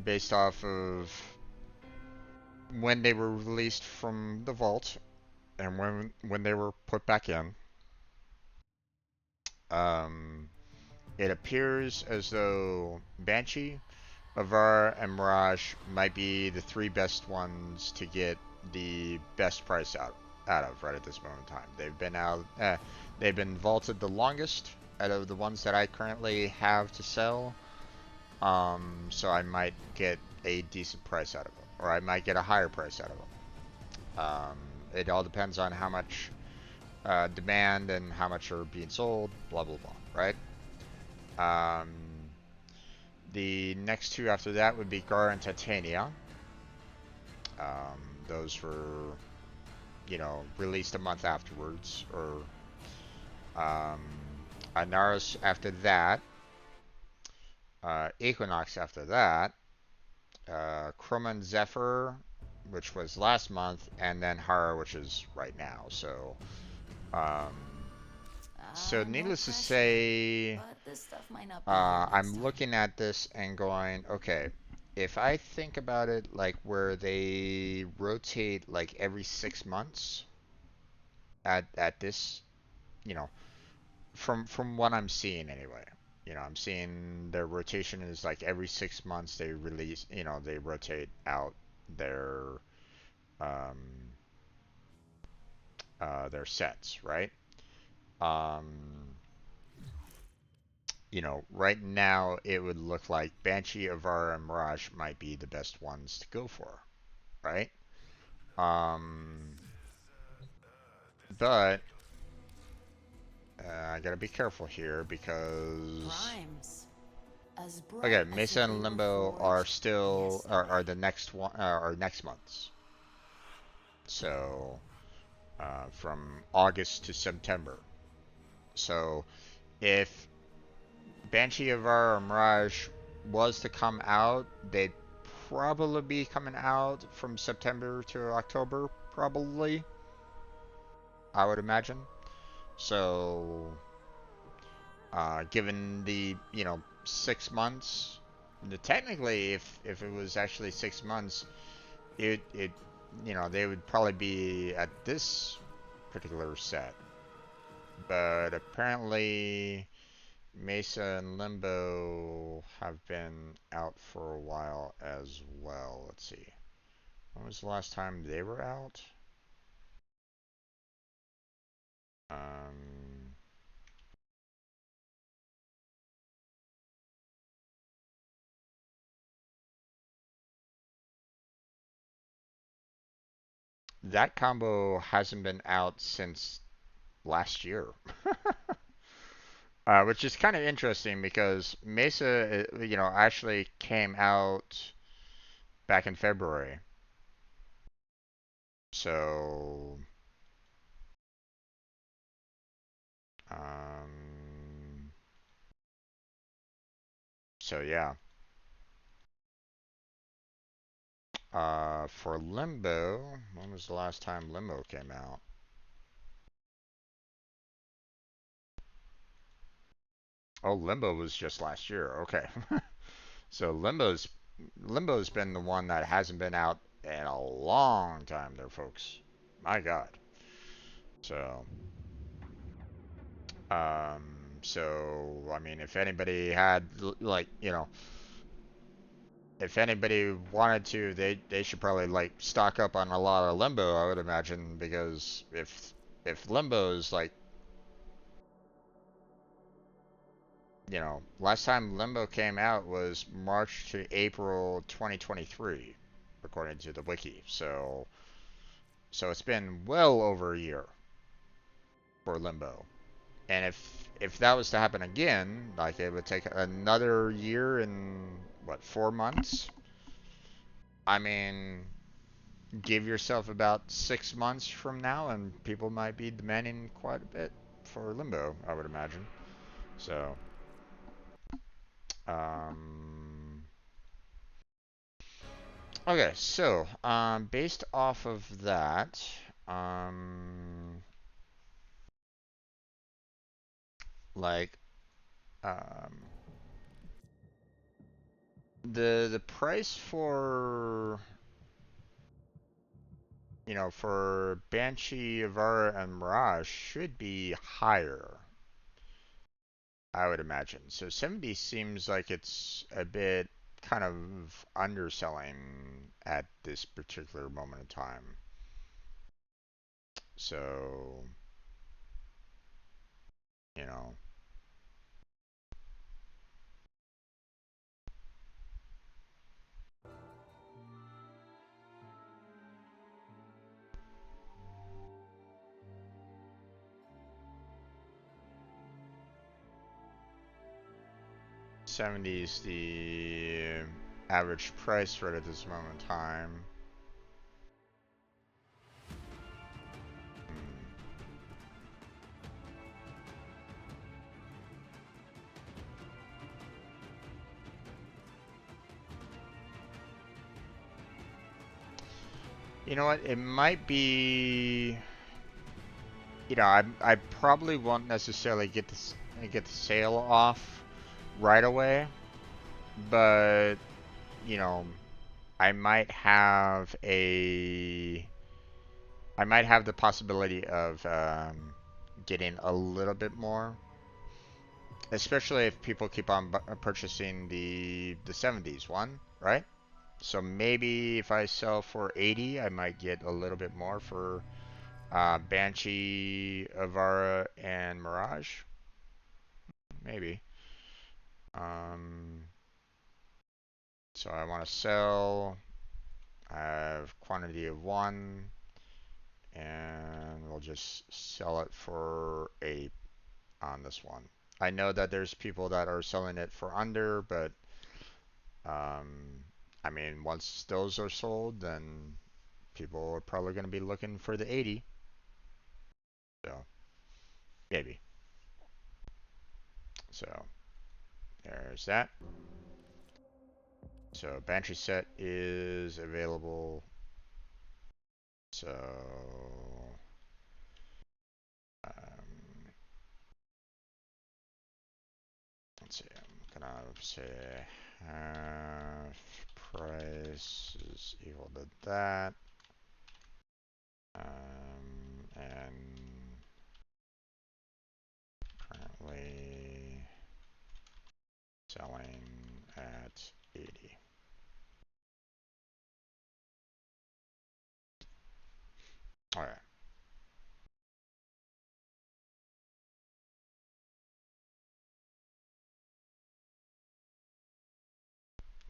based off of when they were released from the vault and when they were put back in, um, it appears as though Banshee, Avar, and Mirage might be the three best ones to get the best price out out of right at this moment in time. They've been they've been vaulted the longest out of the ones that I currently have to sell. So I might get a decent price out of them, or I might get a higher price out of them. It all depends on how much demand and how much are being sold, blah blah blah, right? Um, the next two after that would be Gar and Titania. Those were, released a month afterwards, or um, Anaris after that, Equinox after that, Chroma and Zephyr, which was last month, and then Hara, which is right now. Um, so No needless to pressure, say, but this stuff might not be here next I'm time. looking at this and going, okay, if I think about it like where they rotate like every 6 months at this, you know, from what I'm seeing anyway. I'm seeing their rotation is like every 6 months they release, they rotate out their um their sets, right? Um, right now it would look like Banshee, Avara, and Mirage might be the best ones to go for, right? Um, but I gotta be careful here because Rhymes. As bright okay, as Mesa if and they were Limbo are forged still are yesterday. the next one are next months. So from August to September. So if Banshee, Avara, or Mirage was to come out, they'd probably be coming out from September to October, probably. I would imagine. So, given the 6 months, technically, if it was actually 6 months, it they would probably be at this particular set. But apparently, Mesa and Limbo have been out for a while as well. Let's see. When was the last time they were out? Um, that combo hasn't been out since last year. Which is kind of interesting because Mesa, actually came out back in February. So, um, yeah. For Limbo, when was the last time Limbo came out? Oh, Limbo was just last year. Okay. So Limbo's been the one that hasn't been out in a long time there, folks. My God. So, um, I mean, if anybody had like, if anybody wanted to, they should probably like stock up on a lot of Limbo, I would imagine, because if Limbo is like, last time Limbo came out was March to April 2023, according to the wiki. So it's been well over a year for Limbo. And if that was to happen again, like it would take another year and what, 4 months? I mean, give yourself about 6 months from now, and people might be demanding quite a bit for Limbo, I would imagine. So, um, okay, so based off of that, um, like um, the price for for Banshee, Avara, and Mirage should be higher, I would imagine. So 70 seems like it's a bit kind of underselling at this particular moment in time. So, you know, $70 is the average price right at this moment in time. You know what? It might be. You know, I probably won't necessarily get the sale off right away, but you know, I might have a. I might have the possibility of getting a little bit more, especially if people keep on purchasing the 70s one, right? So maybe if I sell for 80, I might get a little bit more for Banshee, Avara, and Mirage. Maybe. Um, so I want to sell. I have quantity of 1, and we'll just sell it for 8 on this one. I know that there's people that are selling it for under, but I mean, once those are sold, then people are probably going to be looking for the 80. So maybe. So there's that. So Banshee set is available. So let's see. I'm gonna say half price is equal to that. And currently selling at 80. All right.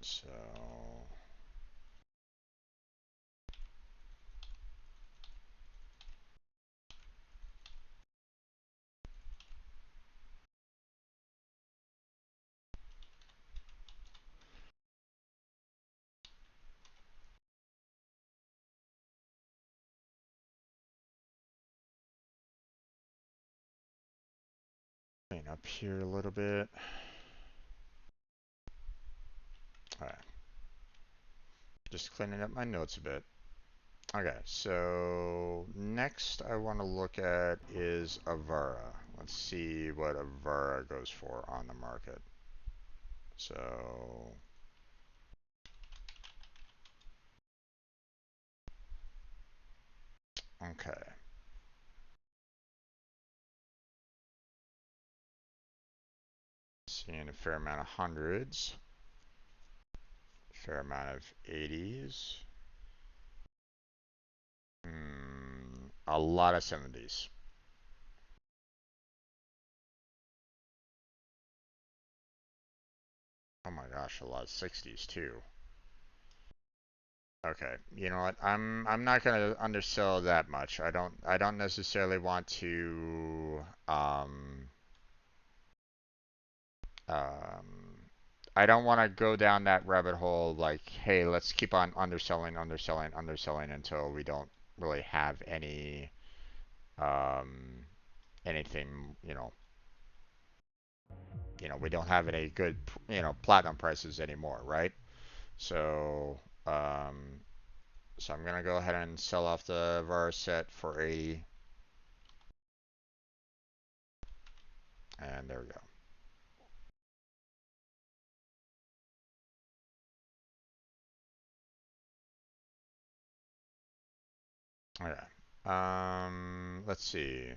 So clean up here a little bit. All right. Just cleaning up my notes a bit. Okay, so next I want to look at is Avara. Let's see what Avara goes for on the market. So okay. Seeing a fair amount of hundreds, fair amount of 80s, a lot of 70s. Oh my gosh, a lot of 60s too. Okay, you know what? I'm not gonna undersell that much. I don't necessarily want to um I don't want to go down that rabbit hole like, hey, let's keep on underselling, underselling, underselling until we don't really have um anything, we don't have any good, platinum prices anymore, right? So, so I'm gonna go ahead and sell off the VAR set for 80, and there we go. Okay. Let's see.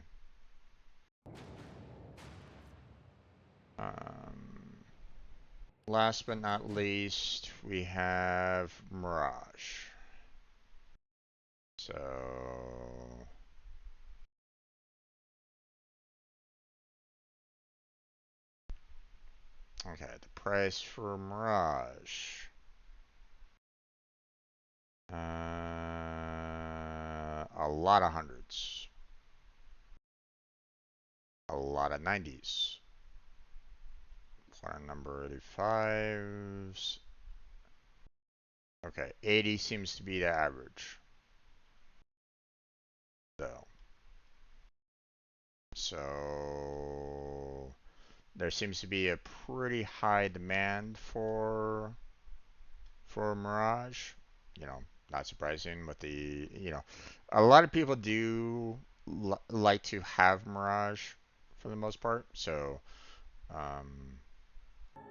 Last but not least, we have Mirage. So Okay, the price for Mirage. A lot of hundreds. A lot of 90s. Plan number 85s. Okay, 80 seems to be the average. So there seems to be a pretty high demand for Mirage. You know, not surprising with the, a lot of people do like to have Mirage for the most part. Um,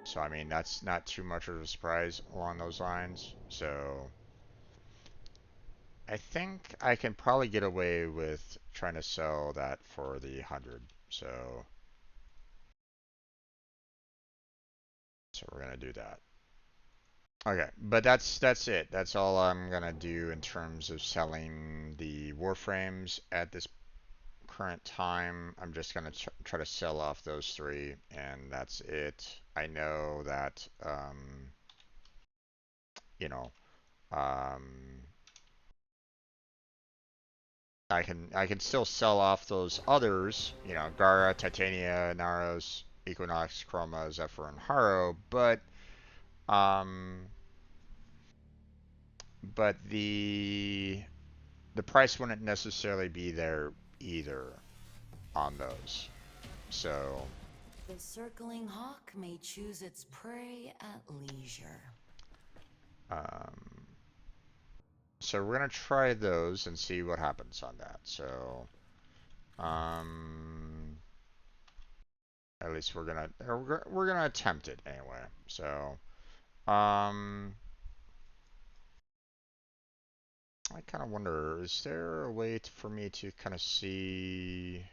so I mean, that's not too much of a surprise along those lines. So I think I can probably get away with trying to sell that for the 100. So we're gonna do that. Okay, but that's it. That's all I'm gonna do in terms of selling the Warframes at this current time. I'm just gonna try to sell off those three, and that's it. I know that, you know, um, I can still sell off those others, Gara, Titania, Naros, Equinox, Chroma, Zephyr, and Haro, um, but the price wouldn't necessarily be there either on those. So, The circling hawk may choose its prey at leisure. um, so we're gonna try those and see what happens on that. So, um, at least we're gonna attempt it anyway. So, um, I kind of wonder, is there a way for me to kind of see,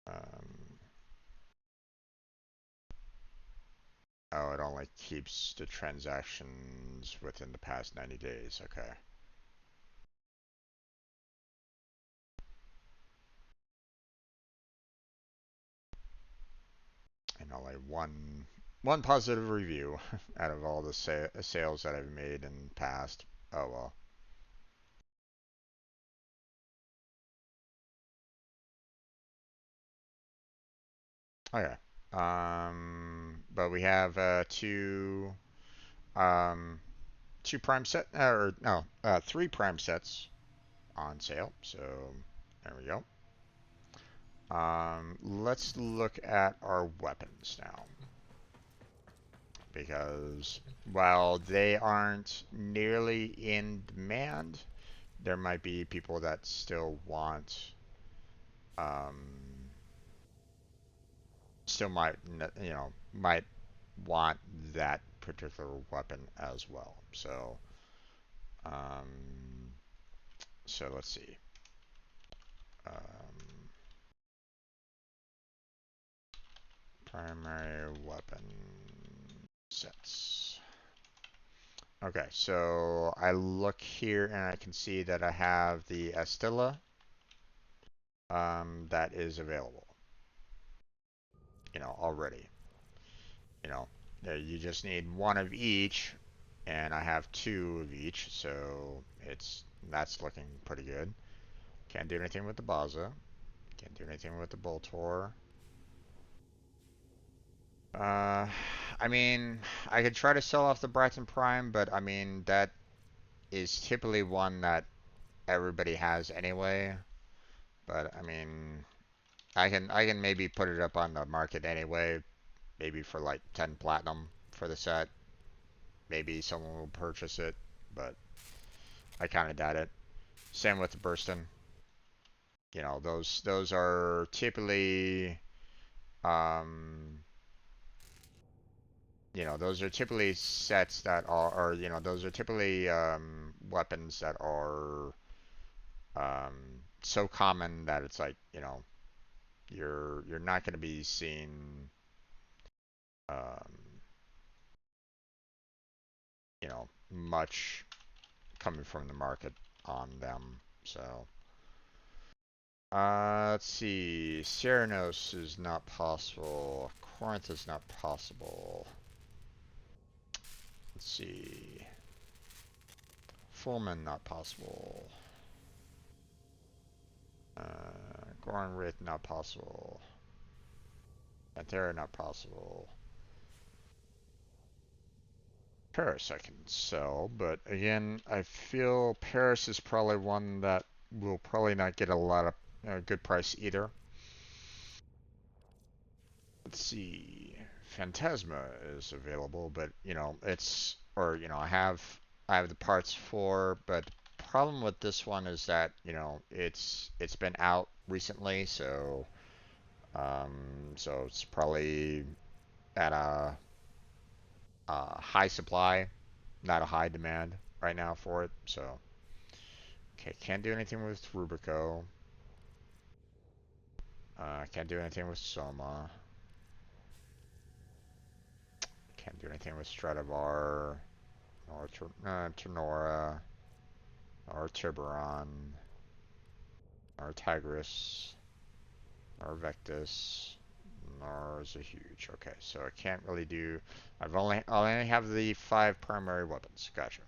um, oh, it only keeps the transactions within the past 90 days. Okay. And only one positive review out of all the sales that I've made in the past. Oh well. Okay. But we have um, two prime set, or no, three prime sets on sale. So there we go. Let's look at our weapons now, because while they aren't nearly in demand, there might be people that still um, might, might want that particular weapon as well. Um, so let's see. Um, primary weapon sets. Okay, so I look here and I can see that I have the Astilla that is available, already. You know, you just need one of each, and I have two of each, so that's looking pretty good. Can't do anything with the Baza. Can't do anything with the Boltor. I mean, I could try to sell off the Brighton Prime, but I mean that is typically one that everybody has anyway. But I mean, I can maybe put it up on the market anyway, maybe for like 10 platinum for the set. Maybe someone will purchase it, but I kind of doubt it. Same with the Burston. Those are typically um those are typically sets that are, or those are typically weapons that are so common that it's like, you're not going to be seeing um, much coming from the market on them. So, let's see. Ceranos is not possible. Corinth is not possible. Let's see. Fullman, not possible. Gorenrith, not possible. Terraria, not possible. Paris I can sell, but again, I feel Paris is probably one that will probably not get a lot of good price either. Let's see. Phantasma is available, but you know, it's, or you know, I have the parts for, but the problem with this one is that, you know, it's been out recently, so so it's probably at a high supply, not a high demand right now for it. So okay, can't do anything with Rubico. Can't do anything with Soma. Can't do anything with Stradivar, or Tenora, or Tiburon, or Tigris, or Vectus, nor is a huge. Okay, so I can't really do. I only have the 5 primary weapons. Gotcha.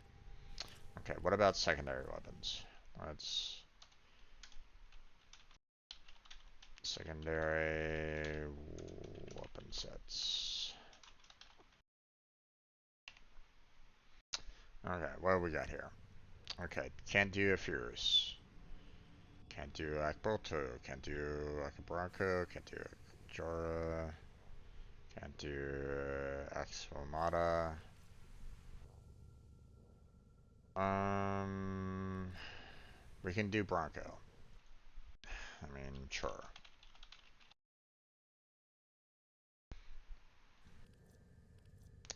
Okay, what about secondary weapons? Let's secondary weapon sets. Okay, what do we got here? Okay, can't do a Fierce. Can't do Akbolto. Can't do Akabronco. Can't do Jora. Can't do Axomata. We can do Bronco. I mean, sure.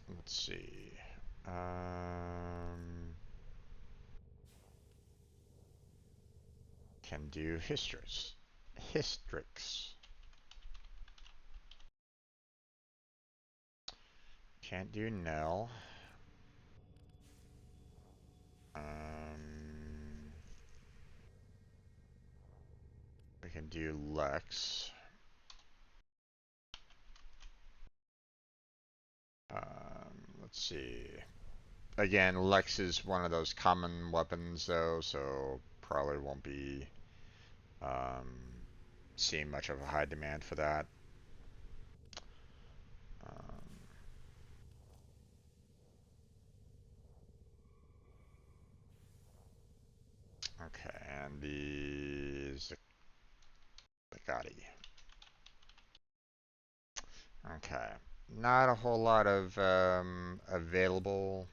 Let's see. Can do Hystrix. Can't do Nell. We can do Lex. Let's see. Again, Lex is one of those common weapons, though, so probably won't be seeing much of a high demand for that. Okay, and the Zagati. Okay, not a whole lot of available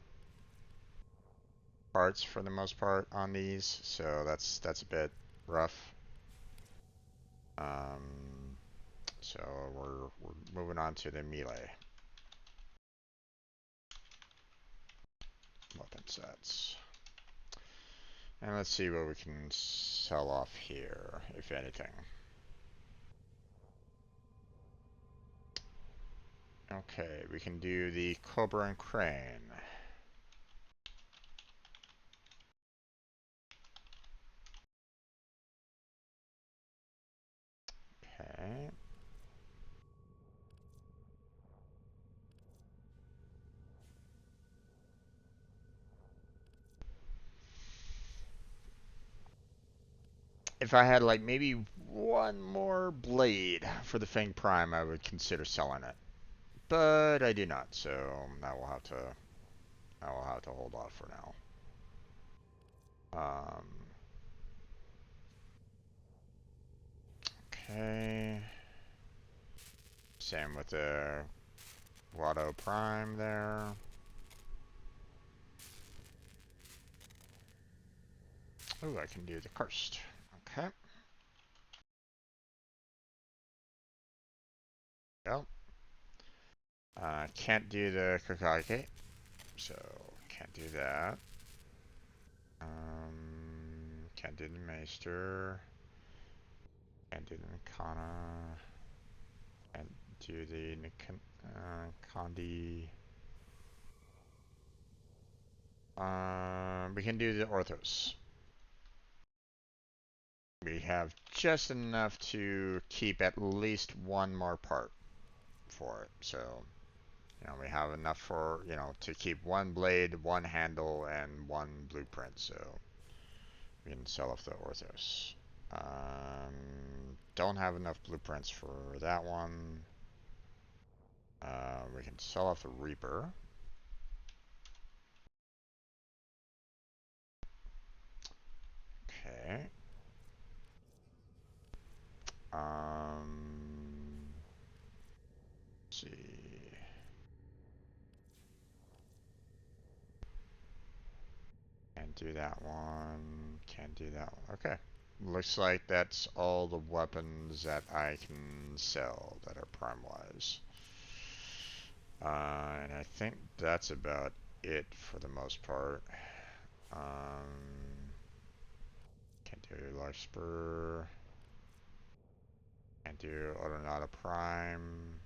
parts for the most part on these, so that's a bit rough. So we're moving on to the melee weapon sets. And let's see what we can sell off here, if anything. Okay, we can do the Cobra and Crane. Okay. If I had like maybe one more blade for the Fang Prime, I would consider selling it. But I do not, so I will have to hold off for now. Okay. Same with the Watto Prime there. Oh, I can do the Cursed. Okay. Yep. Can't do the Kokage, so can't do that. Can't do the Maester. Can't do the Nikana. Can't do the Kandi. We can do the Orthos. We have just enough to keep at least one more part for it. So, you know, we have enough for, you know, to keep one blade, one handle, and one blueprint. So we can sell off the orthos. Don't have enough blueprints for that one. We can sell off the Reaper. Okay. Let's see. Can't do that one. Can't do that one. Okay. Looks like that's all the weapons that I can sell that are prime-wise. And I think that's about it for the most part. Can't do Life Spur. Can't do Autonauta Prime.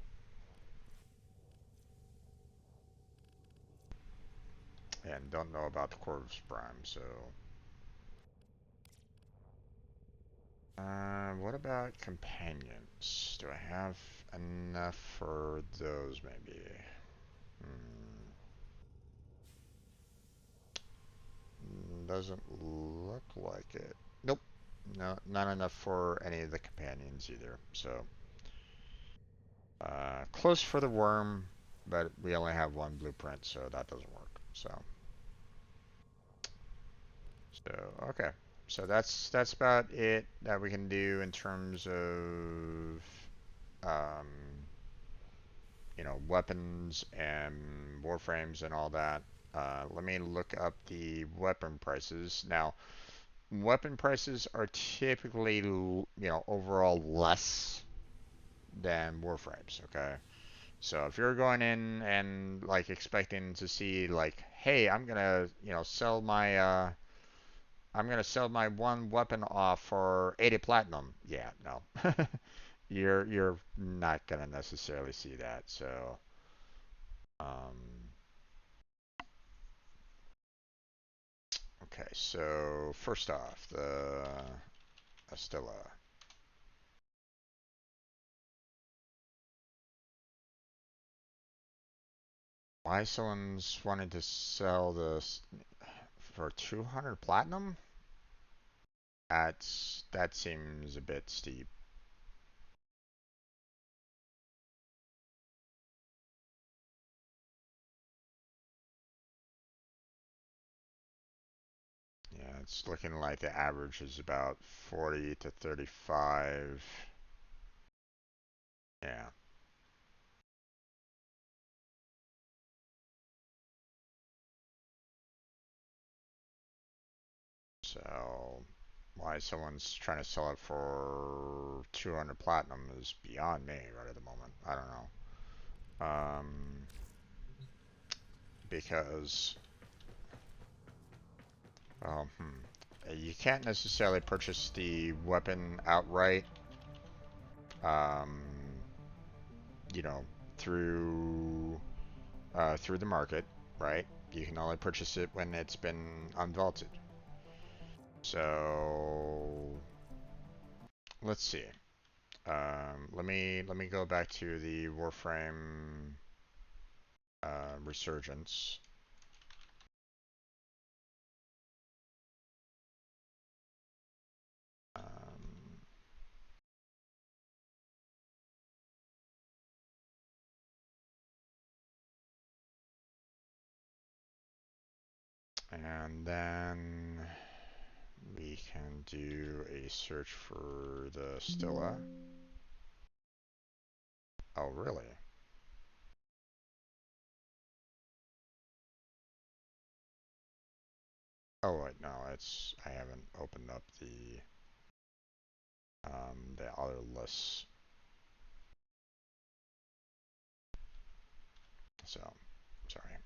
And don't know about the Corvus Prime, so... what about companions? Do I have enough for those, maybe? Doesn't look like it. Nope. No, not enough for any of the companions either, so... close for the worm, but we only have one blueprint, so that doesn't work, so... okay. So that's about it that we can do in terms of um, you know, weapons and warframes and all that. Let me look up the weapon prices. Now, weapon prices are typically, you know, overall less than warframes, okay? So if you're going in and like expecting to see like, hey, I'm gonna, you know, sell my I'm gonna sell my one weapon off for 80 platinum. Yeah, no. You're not gonna necessarily see that. So, um, okay. So first off, the Astilla. Why someone's wanting to sell this for 200 platinum? That seems a bit steep. Yeah, it's looking like the average is about 40 to 35. Yeah. So why someone's trying to sell it for 200 platinum is beyond me right at the moment. I don't know. Because well, you can't necessarily purchase the weapon outright. Um, you know, through through the market, right? You can only purchase it when it's been unvaulted. So let's see. Let me go back to the Warframe Resurgence. Um, and then we can do a search for the Stilla. Oh, really? Oh, wait, no, I haven't opened up the other lists. So, sorry.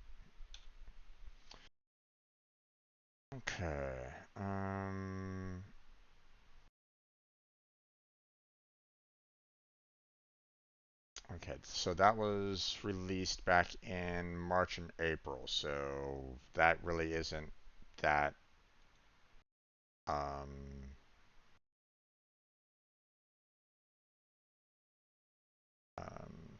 Okay. Okay, so that was released back in March and April, so that really isn't that um um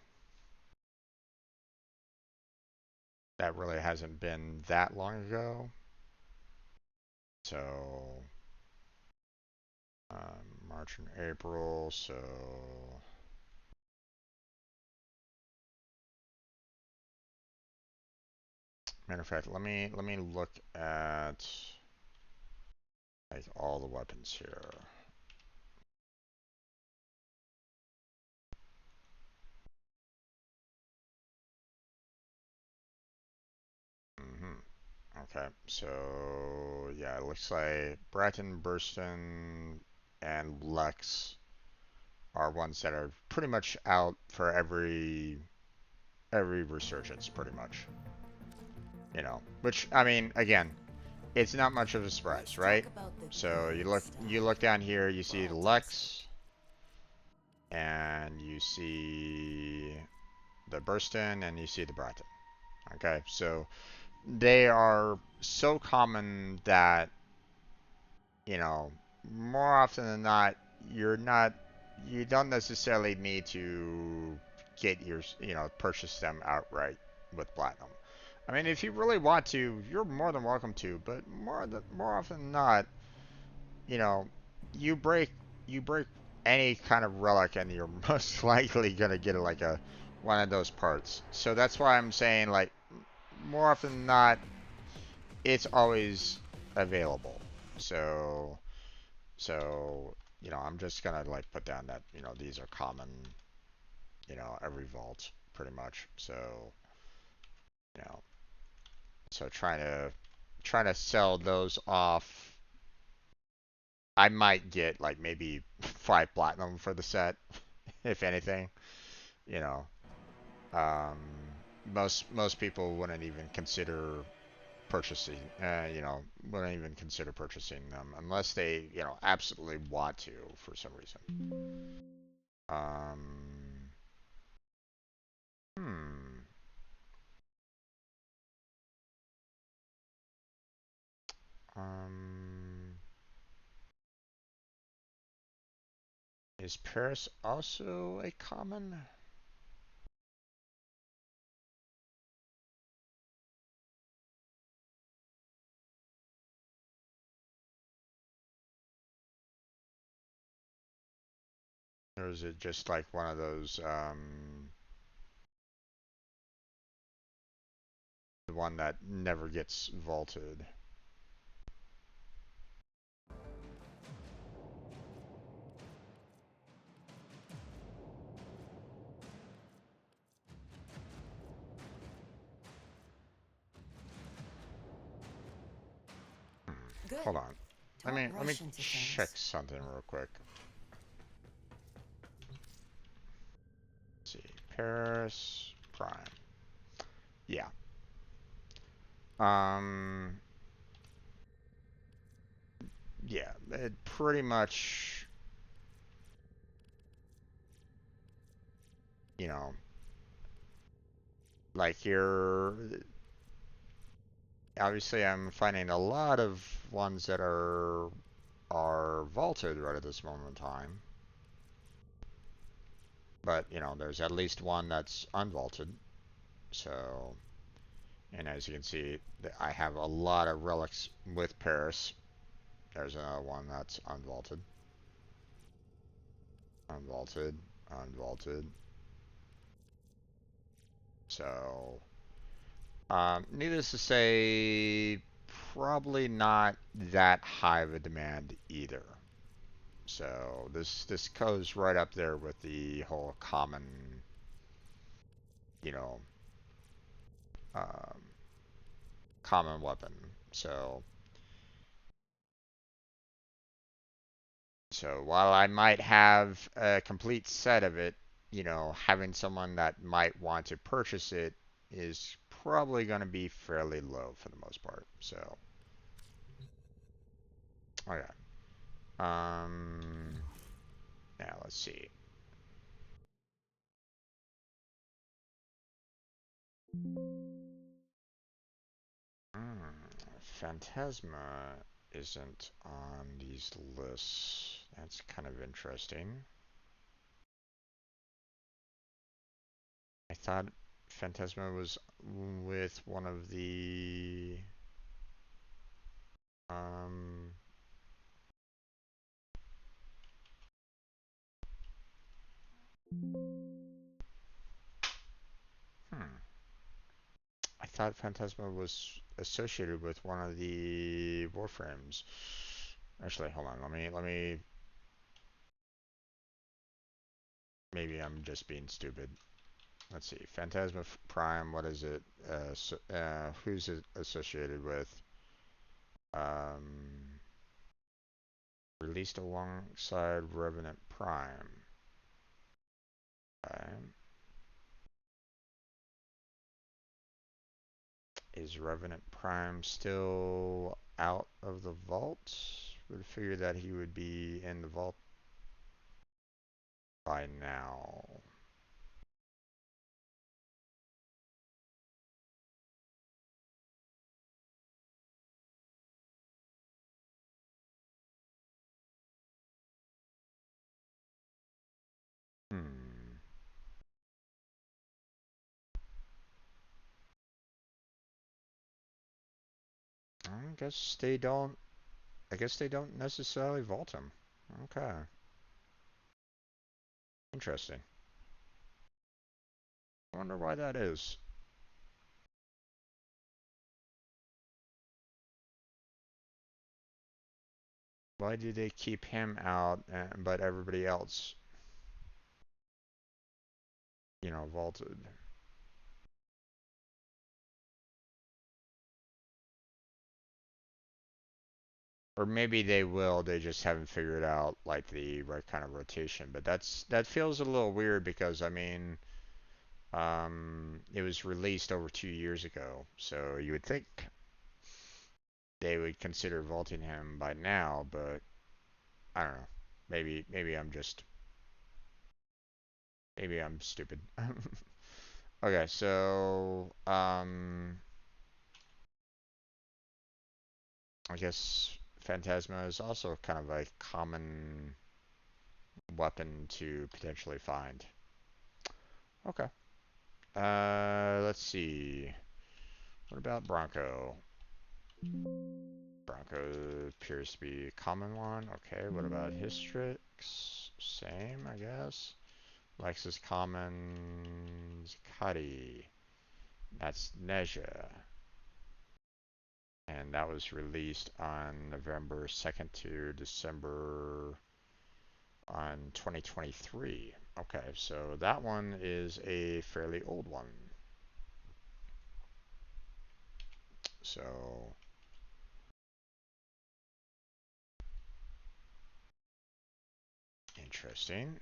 that really hasn't been that long ago. So March and April, so matter of fact, let me look at like all the weapons here. Okay, so yeah, it looks like Bratton, Burston, and Lex are ones that are pretty much out for every resurgence, pretty much. You know, which I mean, again, it's not much of a surprise, right? So you look down here, you see the Lex, and you see the Burston, and you see the Bratton. Okay, so they are so common that, you know, more often than not, you don't necessarily need to get purchase them outright with platinum. I mean, if you really want to, you're more than welcome to, but more often than not, you know, you break you break any kind of relic and you're most likely gonna get like a one of those parts. So that's why I'm saying, like, more often than not, it's always available. So I'm just gonna like put down that, these are common, every vault pretty much. So, you know, so trying to sell those off. I might get like maybe 5 platinum for the set, if anything. You know, um, most people wouldn't even consider purchasing. Wouldn't even consider purchasing them unless they, absolutely want to for some reason. Um, hmm. Um, is Paris also a common? Or is it just like one of those, the one that never gets vaulted? Good. Hold on. Don't Let me rush into check things. something real quick. Let's see. Paris Prime. Yeah. Um yeah, it pretty much, you know, like you're obviously I'm finding a lot of ones that are vaulted right at this moment in time. But, there's at least one that's unvaulted. So, and as you can see, I have a lot of relics with Paris. There's another one that's unvaulted. Unvaulted. Unvaulted. So, needless to say, probably not that high of a demand either. So this goes right up there with the whole common, you know, um, common weapon. So while I might have a complete set of it, having someone that might want to purchase it is probably going to be fairly low for the most part. So, okay. Um, Now let's see. Phantasma isn't on these lists. That's kind of interesting. I thought Phantasma was with one of the um hmm. I thought Phantasma was associated with one of the Warframes. Actually, hold on. Let me. Maybe I'm just being stupid. Let's see. Phantasma Prime. What is it? Who's it associated with? Um, Released alongside Revenant Prime. Okay. Is Revenant Prime still out of the vault? Would figure that he would be in the vault by now. Hmm. I guess they don't. I guess they don't necessarily vault him. Okay. Interesting. I wonder why that is. Why do they keep him out, but everybody else, vaulted? Or maybe they will, they just haven't figured out like the right kind of rotation. But that feels a little weird because I mean, it was released over 2 years ago, so you would think they would consider vaulting him by now, but I don't know. Maybe I'm stupid. Okay, so I guess Phantasma is also kind of a common weapon to potentially find. Okay. Let's see. What about Bronco? Bronco appears to be a common one. Okay, what about Hystrix? Same, I guess. Lexus common. Zakati. That's Neja. And that was released on November 2nd to December on 2023. Okay, so that one is a fairly old one. So interesting.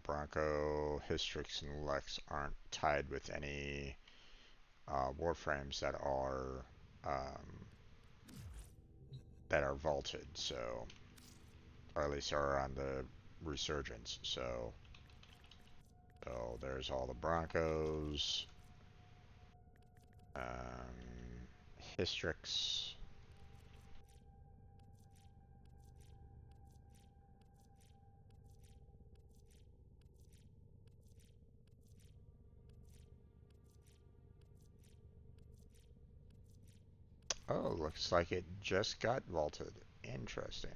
Bronco, Hystrix, and Lex aren't tied with any Warframes um, that are vaulted, so or at least are on the resurgence. So there's all the Broncos, Hystrix. Oh, looks like it just got vaulted. Interesting.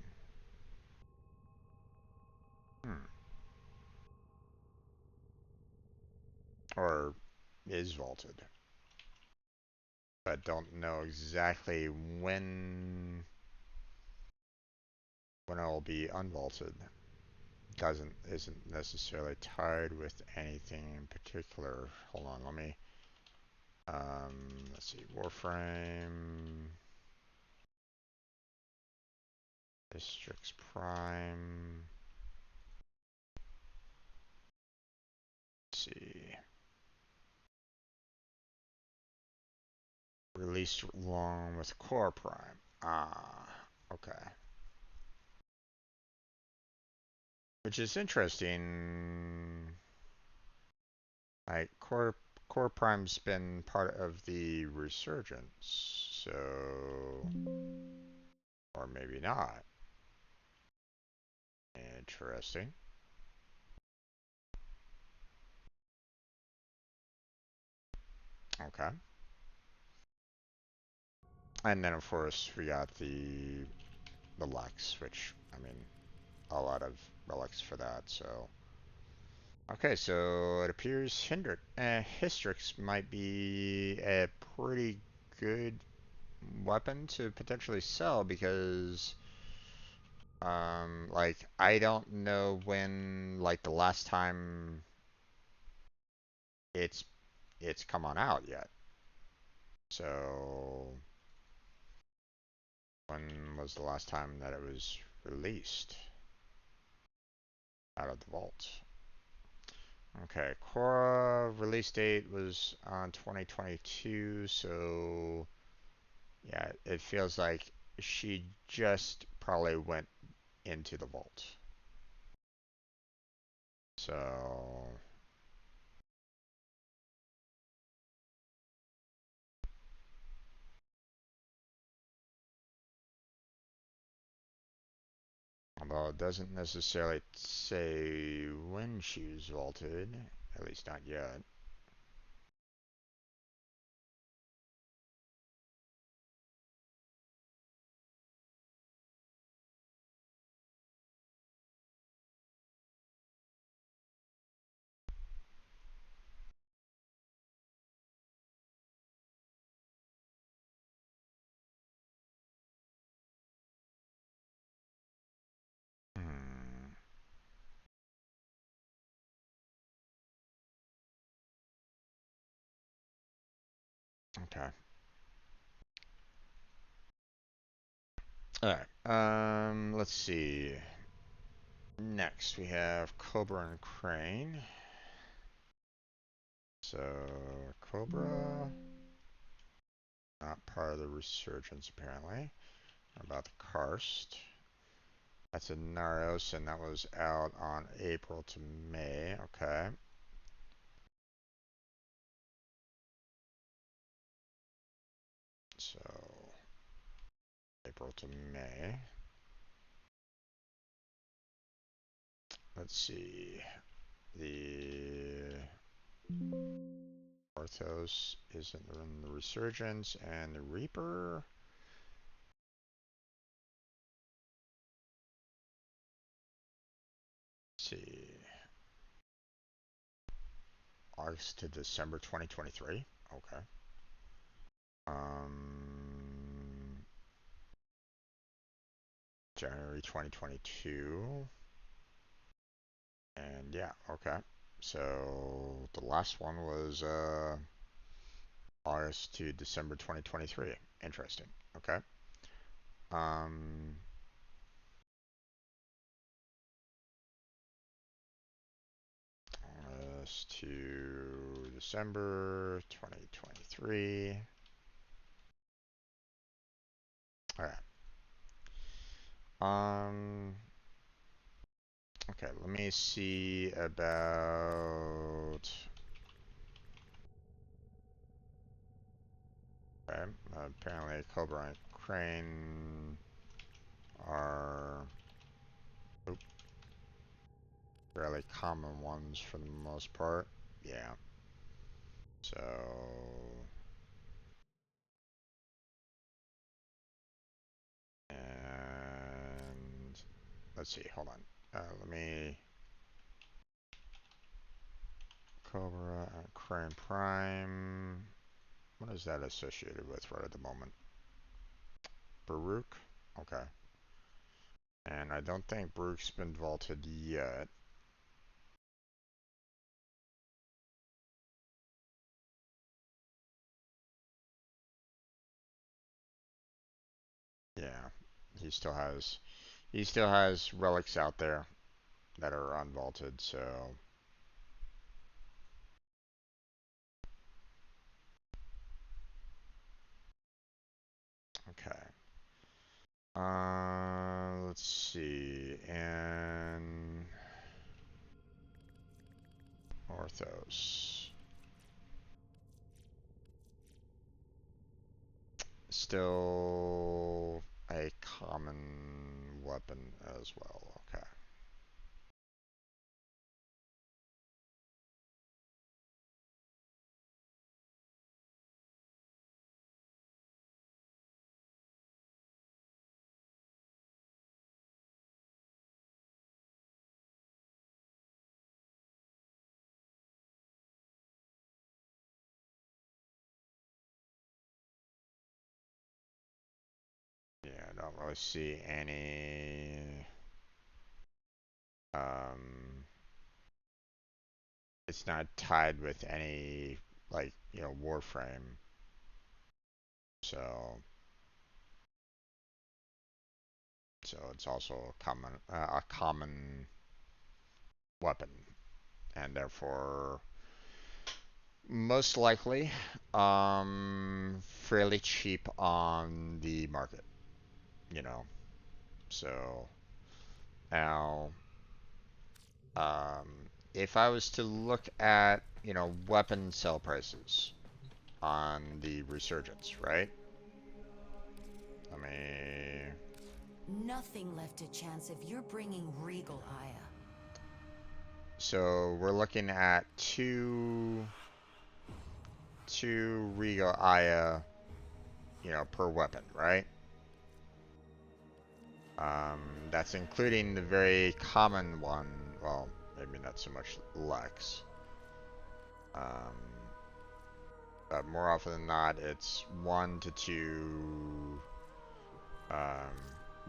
Hmm. Or is vaulted, but don't know exactly when it'll be unvaulted. Isn't necessarily tied with anything in particular. Hold on, let's see, Warframe, Districts Prime. Let's see, released along with Core Prime. Ah, okay. Which is interesting. Like Core Prime's been part of the resurgence, so... Or maybe not. Interesting. Okay. And then of course we got the Lex, which, I mean, a lot of relics for that, so... Okay, so it appears Hystrix might be a pretty good weapon to potentially sell because, like, I don't know when, like, the last time it's come on out yet. So, when was the last time that it was released out of the vault? Okay, Korra release date was on 2022, so yeah, it feels like she just probably went into the vault. So, although it doesn't necessarily say when she was vaulted, at least not yet. Hmm. Okay. Alright. Let's see. Next, we have Cobra and Crane. So, Cobra, not part of the resurgence apparently. What about the Karst? That's a Naros, and that was out on April to May. Okay. So, April to May. Let's see. The Orthos isn't in the resurgence, and the Reaper. Let's see. August to December 2023. Okay. January 2022. And yeah, okay. So the last one was August to December 2023. Interesting. Okay. Um, August to December 2023. All right. Okay, let me see about. Okay, apparently Cobra and Crane are fairly common ones for the most part. Yeah. So, and let's see, hold on. Let me Cobra and Crane Prime. What is that associated with right at the moment? Baruch? Okay. And I don't think Baruch's been vaulted yet. Yeah. He still has relics out there that are unvaulted, so okay. Let's see. And Orthos. still a common weapon as well. Okay. Yeah, I don't really see any. It's not tied with any, like, Warframe. So it's also a common weapon, and therefore most likely fairly cheap on the market. You know, so now if I was to look at weapon sell prices on the Resurgence, right? I mean, Nothing left to chance if you're bringing Regal Aya. so we're looking at two Regal Aya, per weapon, right? That's including the very common one. Well, maybe not so much Lex. But more often than not, it's 1 to 2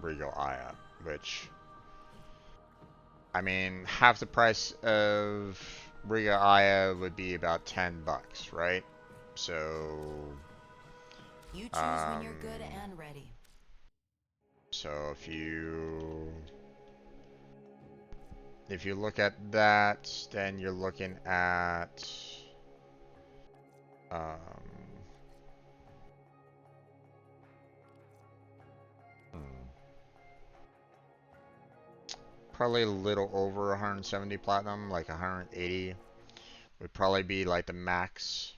Regal Aya, which, I mean, half the price of Regal Aya would be about $10, right? So, You choose when you're good and ready. so if you look at that, then you're looking at um, hmm, probably a little over 170 platinum, like 180 would probably be like the max.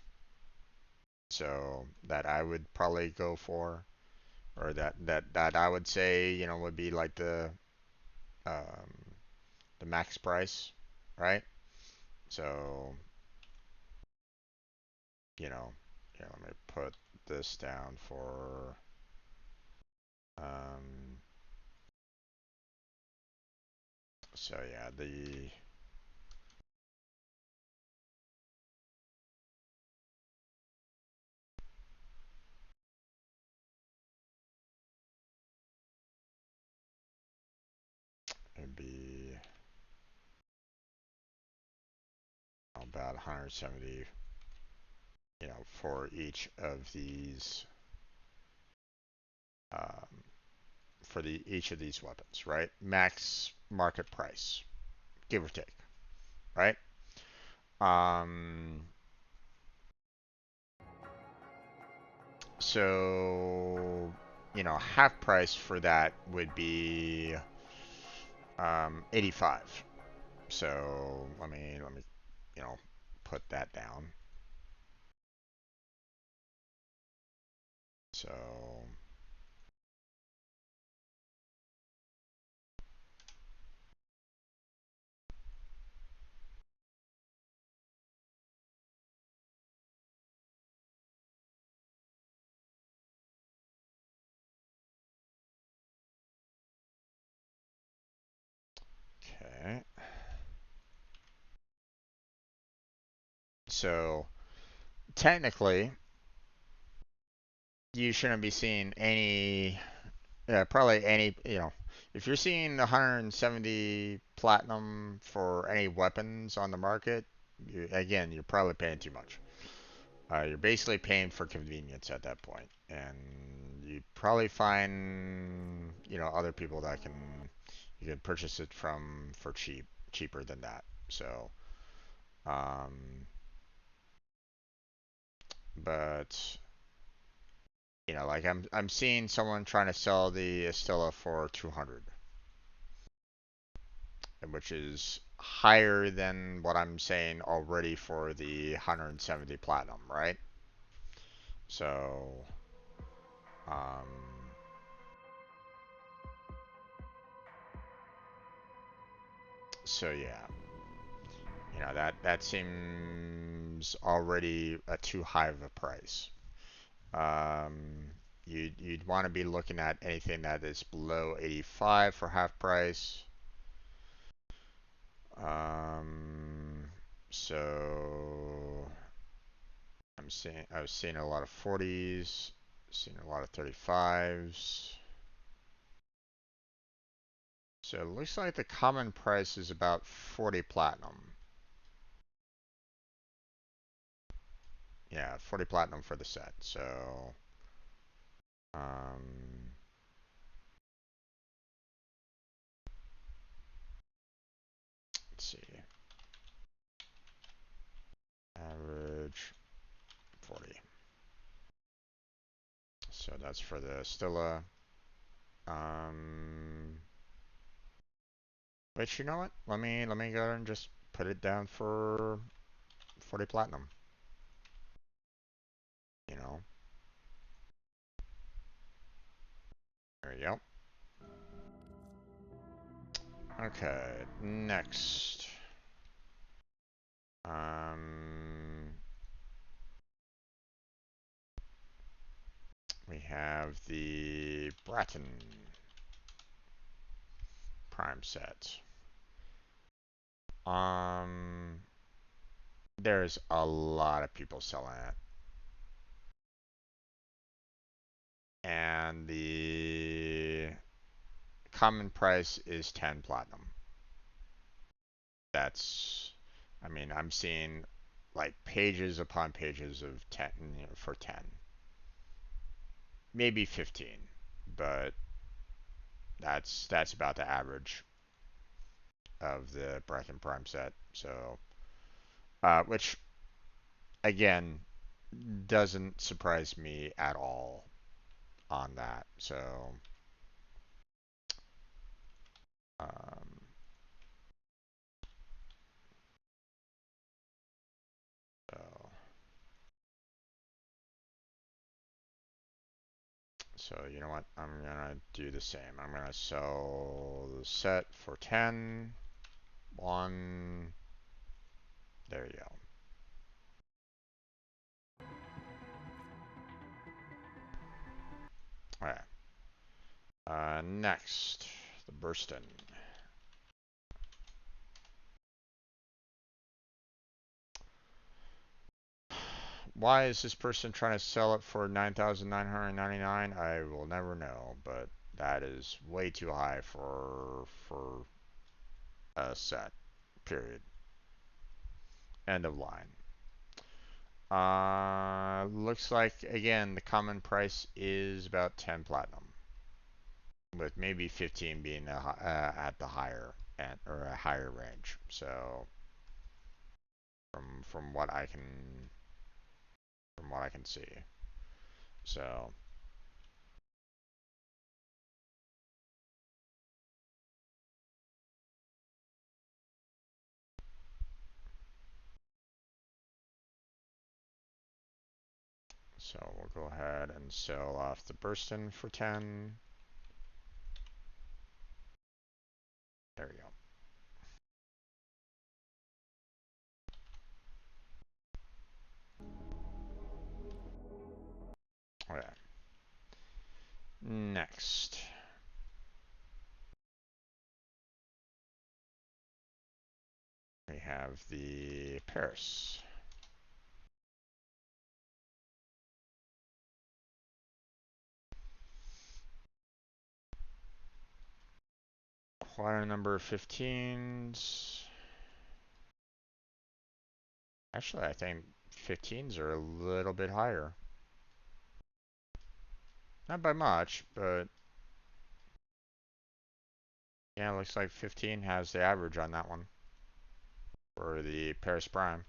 So that I would probably go for, or that I would say, would be like um, the max price, right? So, yeah, let me put this down for um, so yeah, it'd be about 170, for each of these, um, for each of these weapons, right? Max market price, give or take, right? Um, so, half price for that would be 85. So let me, you know, put that down. So, okay. So, technically, you shouldn't be seeing any, probably any, if you're seeing 170 platinum for any weapons on the market, again, you're probably paying too much. You're basically paying for convenience at that point, and you probably find, other people that you can purchase it from for cheaper than that. So, um, but like I'm seeing someone trying to sell the Estella for 200, which is higher than what I'm saying already for the 170 platinum, right? So, Um, so yeah, you know, that seems already a too high of a price. Um, you'd want to be looking at anything that is below 85 for half price. Um, so I was seeing a lot of 40s, seeing a lot of 35s. So it looks like the common price is about 40 platinum. Yeah, 40 platinum for the set. So, um, let's see. Average 40. So that's for the Stilla. Um, but you know what? Let me go and just put it down for 40 platinum. You know. There you go. Okay, next. Um, we have the Bratton Prime set. Um, there's a lot of people selling it. And the common price is 10 platinum. That's, I mean, I'm seeing like pages upon pages of 10, you know, for 10. Maybe 15, but that's about the average of the Breath and Prime set. So, which again doesn't surprise me at all on that. Um, so, so you know what? I'm gonna do the same. I'm gonna sell the set for 10. One. There you go. All right. Next, the Burston. Why is this person trying to sell it for 9,999? I will never know, but that is way too high for a set. Period. End of line. Looks like again the common price is about 10 platinum, with maybe 15 being at the higher end or a higher range. So from what I can see. So we'll go ahead and sell off the Burston for 10. There we go. Okay. Next. We have the Paris. Quadrant number 15s. Actually, I think 15s are a little bit higher. Not by much, but yeah, it looks like 15 has the average on that one for the Paris Prime.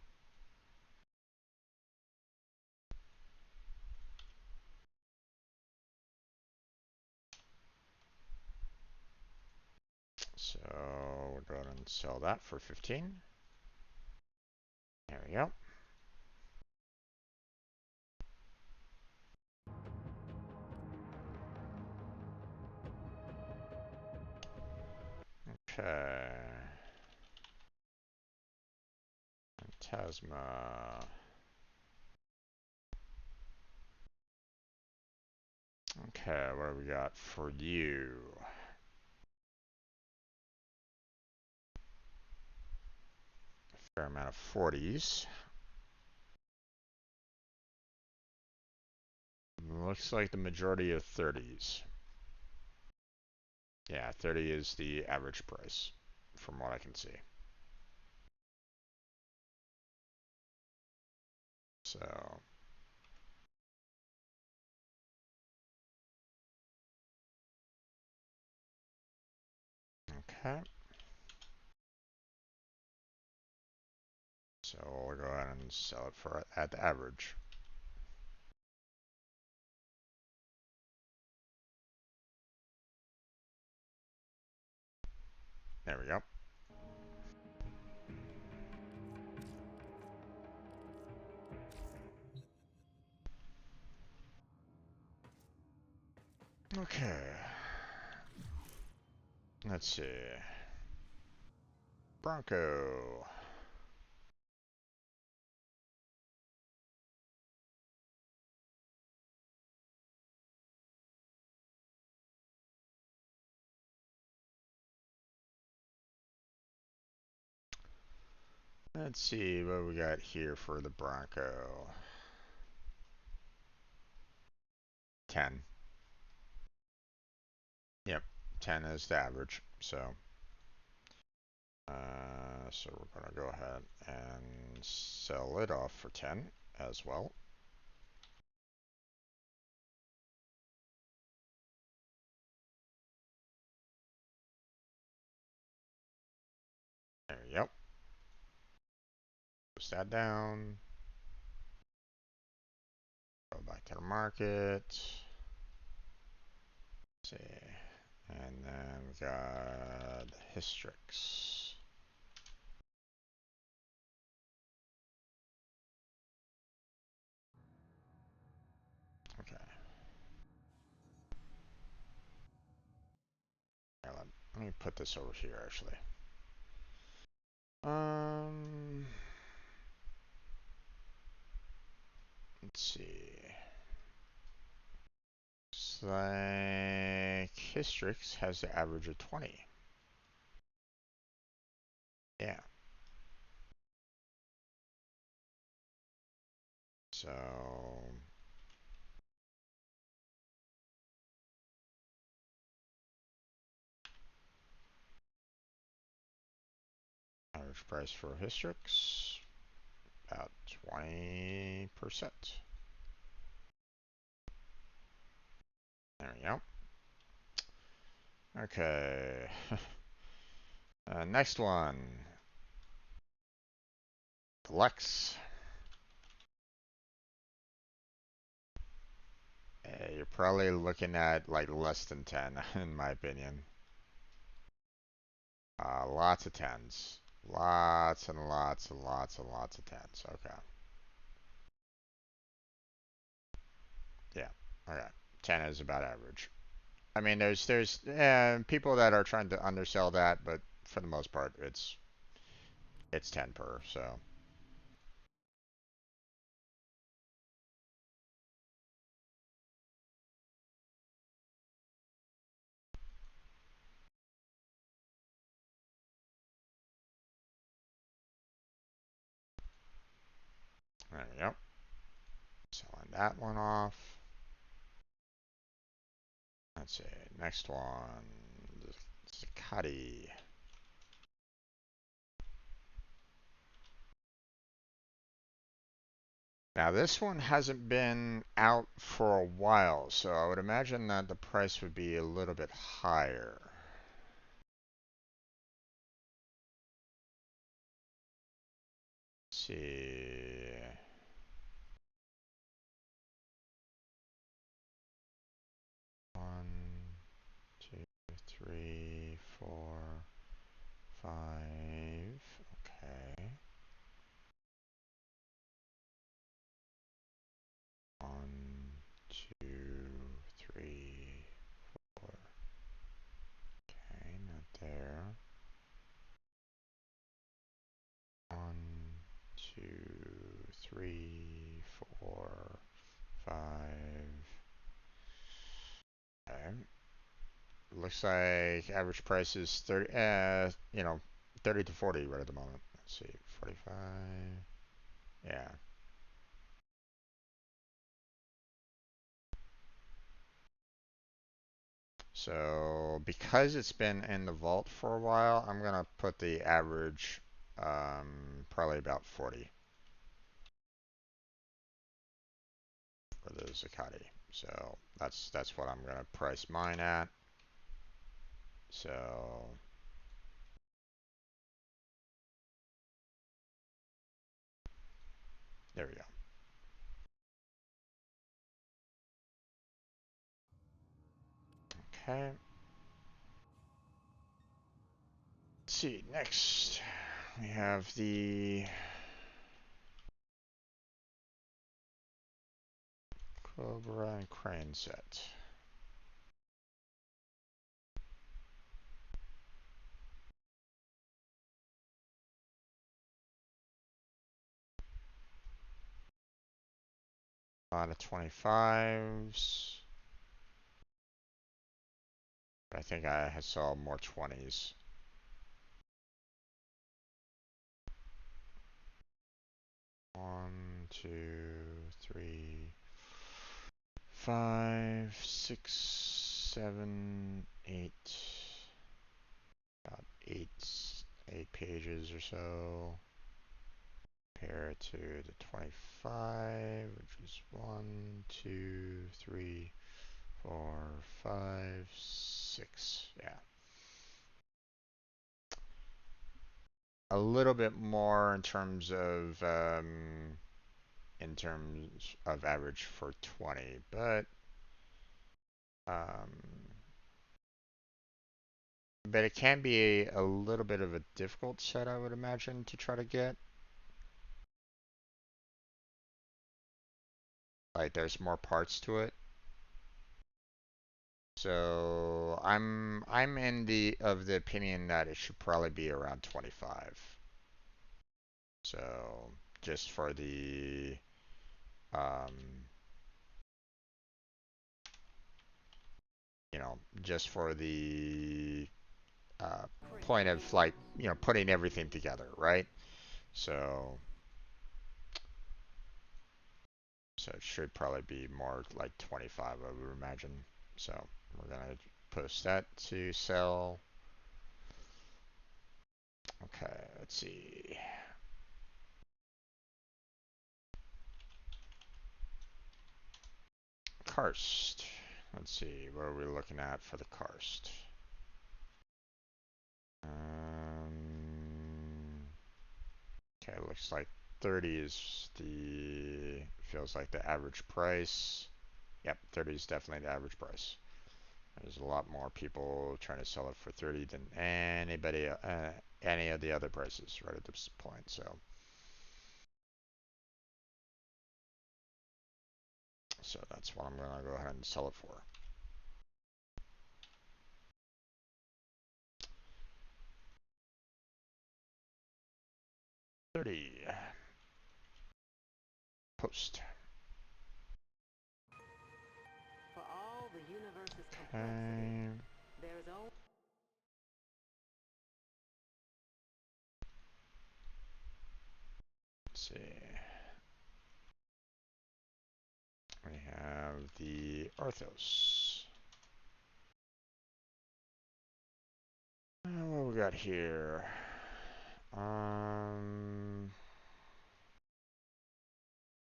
So we'll go ahead and sell that for 15. There we go. Okay. Phantasma. Okay, what do we got for you? Fair amount of 40s. Looks like the majority of 30s. Yeah, 30 is the average price, from what I can see. So, okay. So we'll go ahead and sell it for at the average. There we go. Okay. Let's see. Bronco. Let's see what we got here for the Bronco. 10. Yep, 10 is the average. So we're gonna go ahead and sell it off for 10 as well. There you go. Push that down. Go back to the market. Let's see. And then we got Hystrix. Okay. Here, let me put this over here actually. Let's see. Looks like Hystrix has the average of 20. Yeah. So average price for Hystrix about 20%. There we go. Okay. Next one. Lex. You're probably looking at like less than 10 in my opinion. Lots of 10s. Lots and lots and lots and lots of 10s. Okay. Yeah. Okay. 10 is about average. I mean, there's people that are trying to undersell that, but for the most part, it's 10 per. So there we go. Selling that one off. Let's see. Next one. Zacati. Now this one hasn't been out for a while, so I would imagine that the price would be a little bit higher. Let's see. One, two, three, four, 5. Okay. 1, 2, 3, 4. Okay, not there. Looks like average price is 30, 30 to 40 right at the moment. Let's see, 45. Yeah. So because it's been in the vault for a while, I'm gonna put the average probably about 40 for the Zakati. So that's what I'm gonna price mine at. So there we go. Okay. Let's see, next we have the Cobra and Crane set. A lot of 25s. I think I saw more 20s. One, two, three, 5, 6, 7, 8. About eight pages or so. Compare it to the 25, which is 1, 2, 3, 4, 5, 6. Yeah. A little bit more in terms of average for 20, um, but it can be a little bit of a difficult set, I would imagine, to try to get. Like there's more parts to it. So I'm in the opinion that it should probably be around 25. So just for the um just for the point of like, putting everything together, right? So so it should probably be more like 25, I would imagine. So we're gonna post that to sell. Okay, let's see. Karst. Let's see, what are we looking at for the Karst? Okay, looks like 30 is feels like the average price. Yep, 30 is definitely the average price. There's a lot more people trying to sell it for 30 than any of the other prices right at this point. So that's what I'm gonna go ahead and sell it for. 30. Post. For all the universe's Okay. complexity, there's only Let's see. We have the Arthos. What we got here?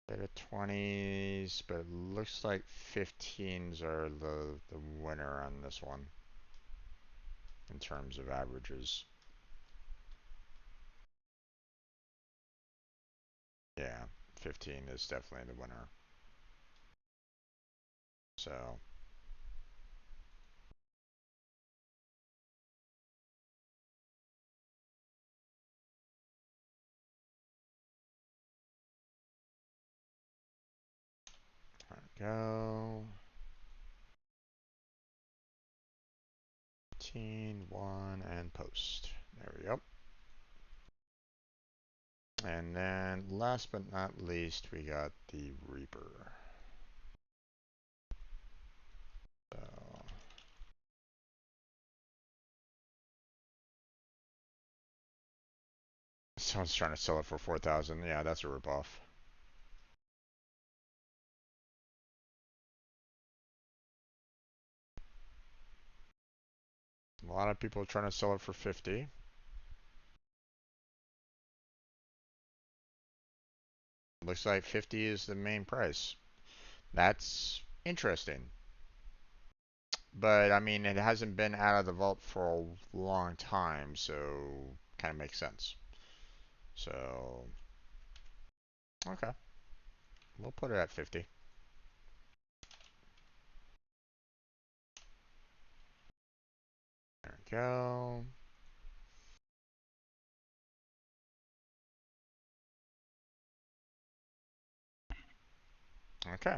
Bit of 20s, but it looks like 15s are the winner on this one in terms of averages. Yeah, 15 is definitely the winner. So there we go. 15, 1, and post. There we go. And then last but not least, we got the Reaper. So Someone's trying to sell it for 4,000. Yeah, that's a ripoff. A lot of people are trying to sell it for 50. Looks like 50 is the main price. That's interesting. But I mean, it hasn't been out of the vault for a long time, so kind of makes sense. So, okay. We'll put it at 50. There we go. Okay.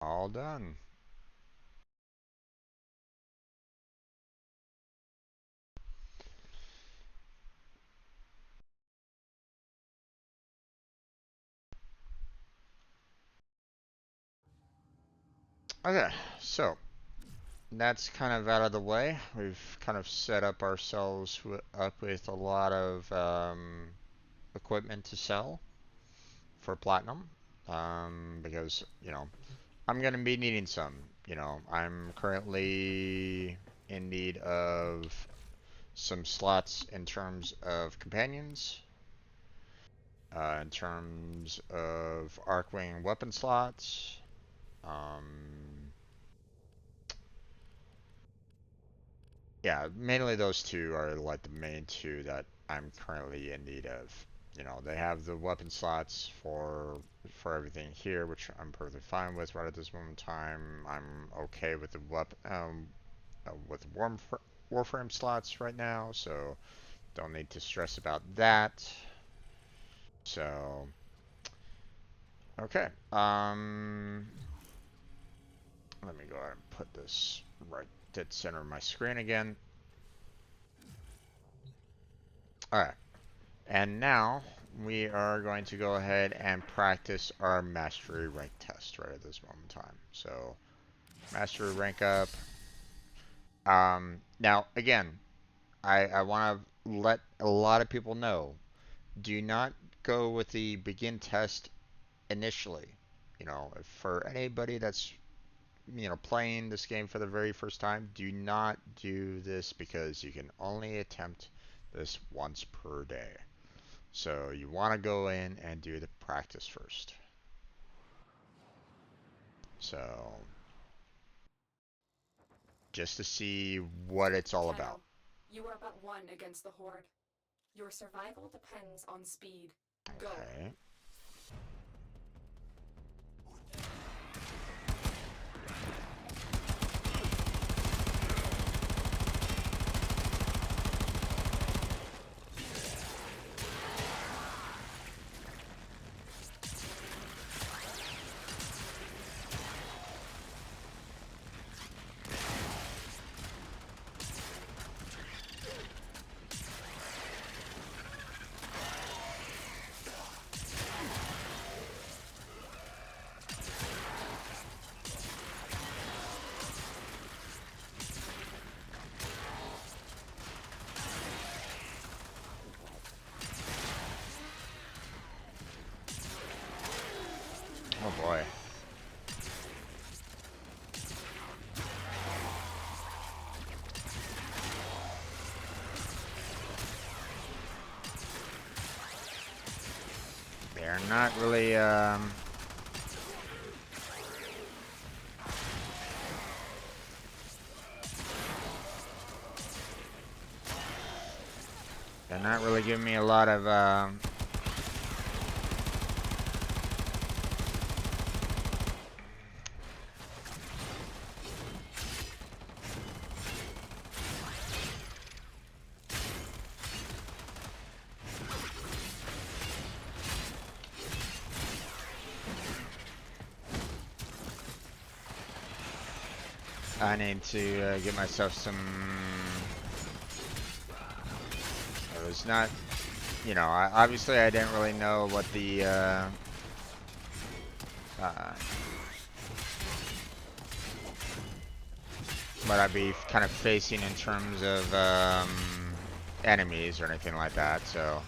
All done. Okay, so that's kind of out of the way. We've kind of set up ourselves up with a lot of equipment to sell for platinum, because I'm gonna be needing some. I'm currently in need of some slots in terms of companions, in terms of Arcwing weapon slots. Yeah, mainly those two are like the main two that I'm currently in need of. They have the weapon slots for everything here, which I'm perfectly fine with right at this moment in time. I'm okay with the weapon with Warframe slots right now, so don't need to stress about that. So, okay. Let me go ahead and put this right dead center of my screen again. Alright. And now we are going to go ahead and practice our mastery rank test right at this moment in time. So, mastery rank up. Now, again, I want to let a lot of people know, do not go with the begin test initially. For anybody that's playing this game for the very first time, do not do this because you can only attempt this once per day. So you want to go in and do the practice first. So just to see what it's all about. You are but one against the Horde. Your survival depends on speed. Go. Okay. Oh boy. They're not really, they're not really giving me a lot of, I need to get myself some. It was not, obviously I didn't really know what the what I'd be kind of facing in terms of enemies or anything like that, so.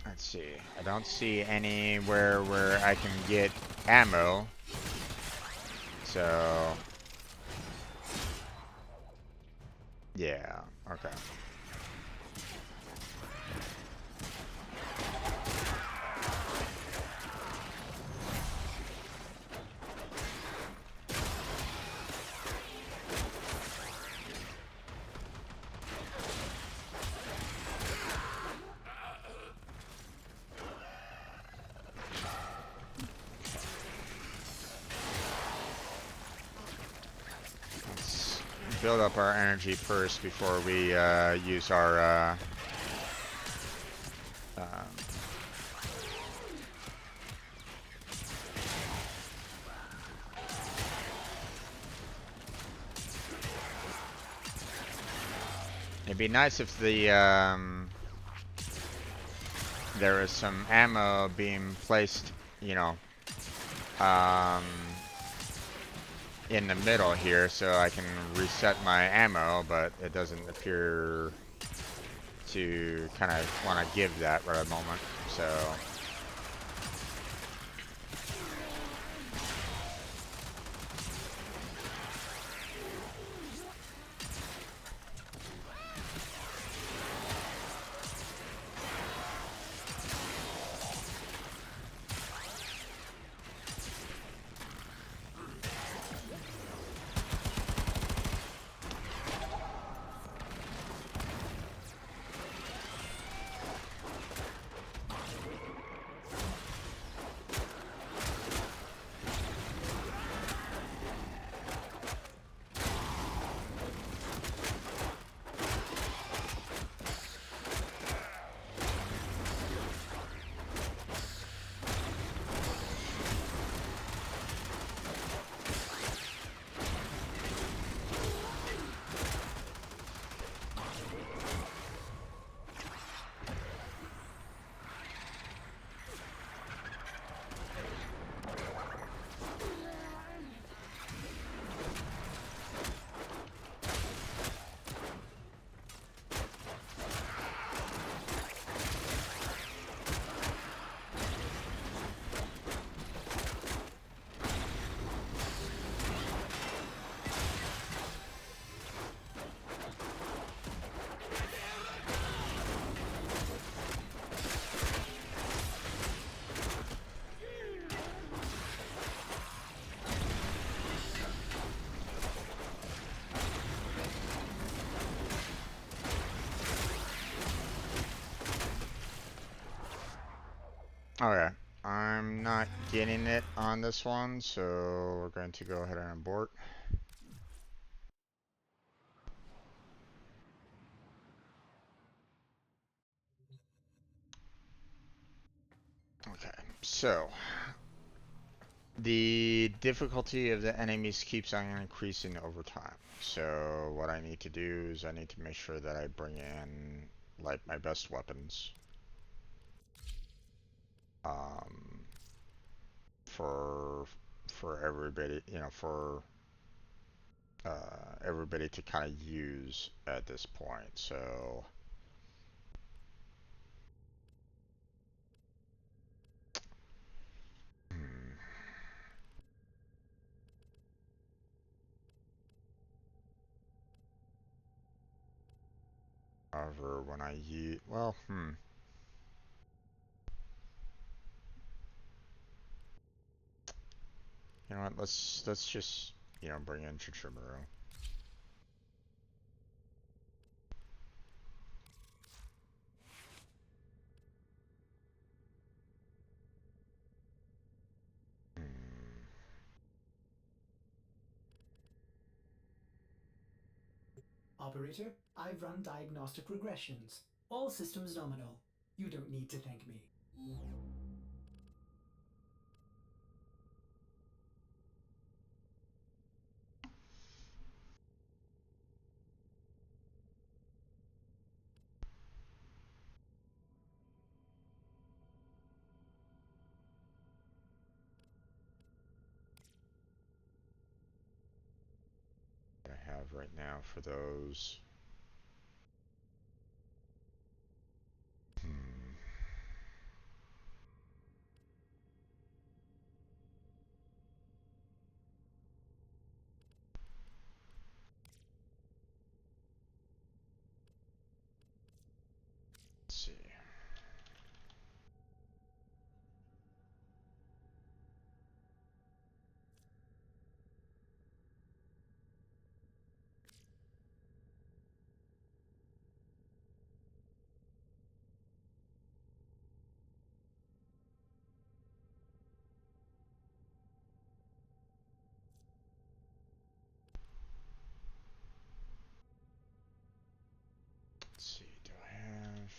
Let's see. I don't see anywhere where I can get ammo. So. Yeah, okay. Let's build up our energy first before we use our it'd be nice if the there is some ammo being placed, you know, in the middle here so I can reset my ammo, but it doesn't appear to kind of want to give that right at the moment, so. Okay, I'm not getting it on this one, so we're going to go ahead and abort. Okay, so the difficulty of the enemies keeps on increasing over time. So what I need to do is I need to make sure that I bring in like my best weapons. Um, for everybody, you know, for everybody to kind of use at this point. So hmm. However, when I use, well, you know what? Let's just, you know, bring in Chichimuru. Operator, I've run diagnostic regressions. All systems nominal. You don't need to thank me. right now for those. Let's see. Let's see, do I have...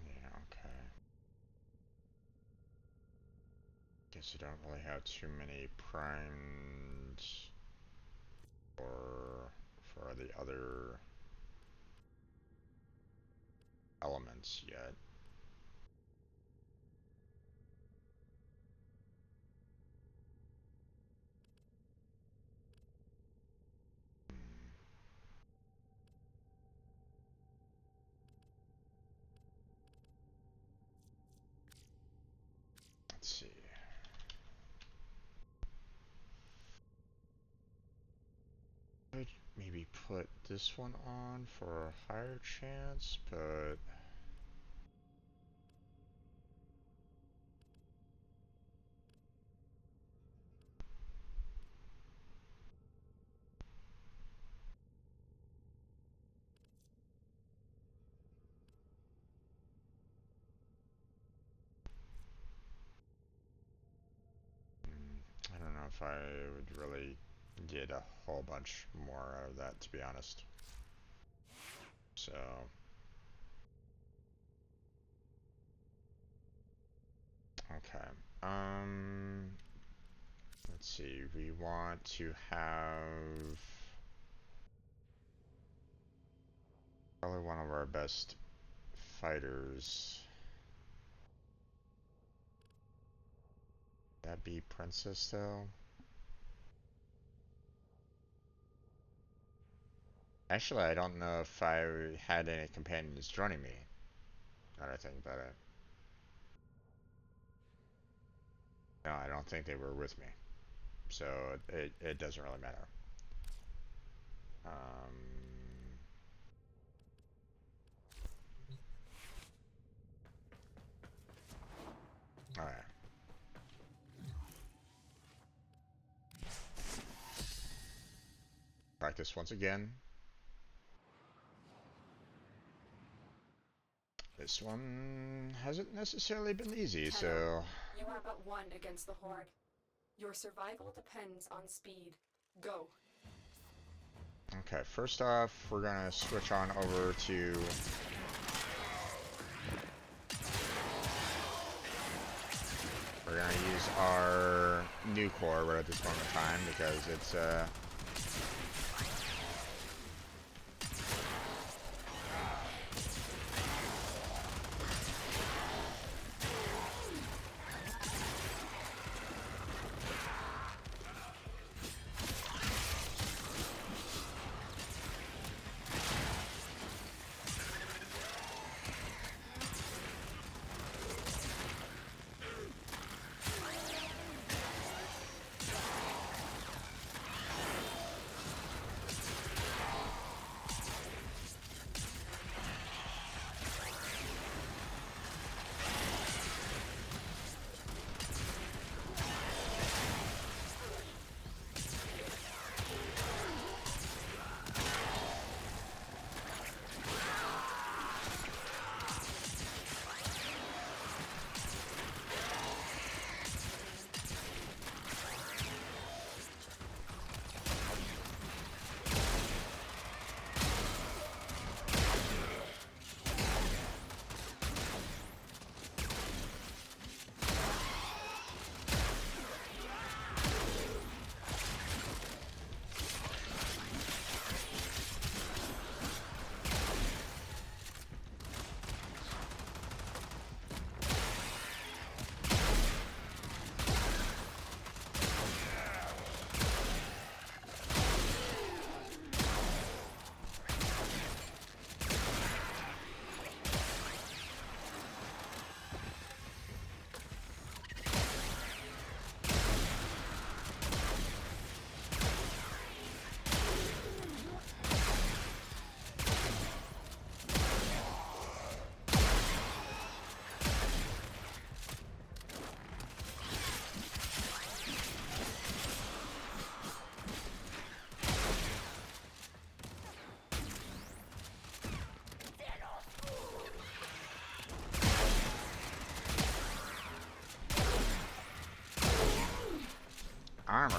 Yeah, okay. Guess I don't really have too many primed for the other elements yet. Let's see. Could maybe put this one on for a higher chance, but I don't know if I would really get a whole bunch more out of that, to be honest. So okay. Let's see. We want to have probably one of our best fighters. That be Princess though? Actually, I don't know if I had any companions joining me. Now that I think about it. No, I don't think they were with me. So it doesn't really matter. Alright. Practice once again. This one hasn't necessarily been easy, so... You are but one against the Horde. Your survival depends on speed. Go. Okay, first off, we're gonna switch on over to... We're gonna use our new core right at this moment in time, because it's, armor.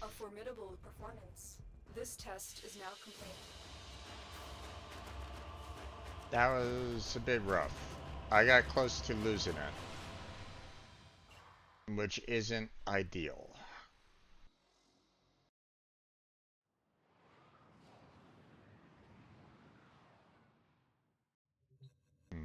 A formidable performance. This test is now complete. That was a bit rough. I got close to losing it, which isn't ideal. Hmm.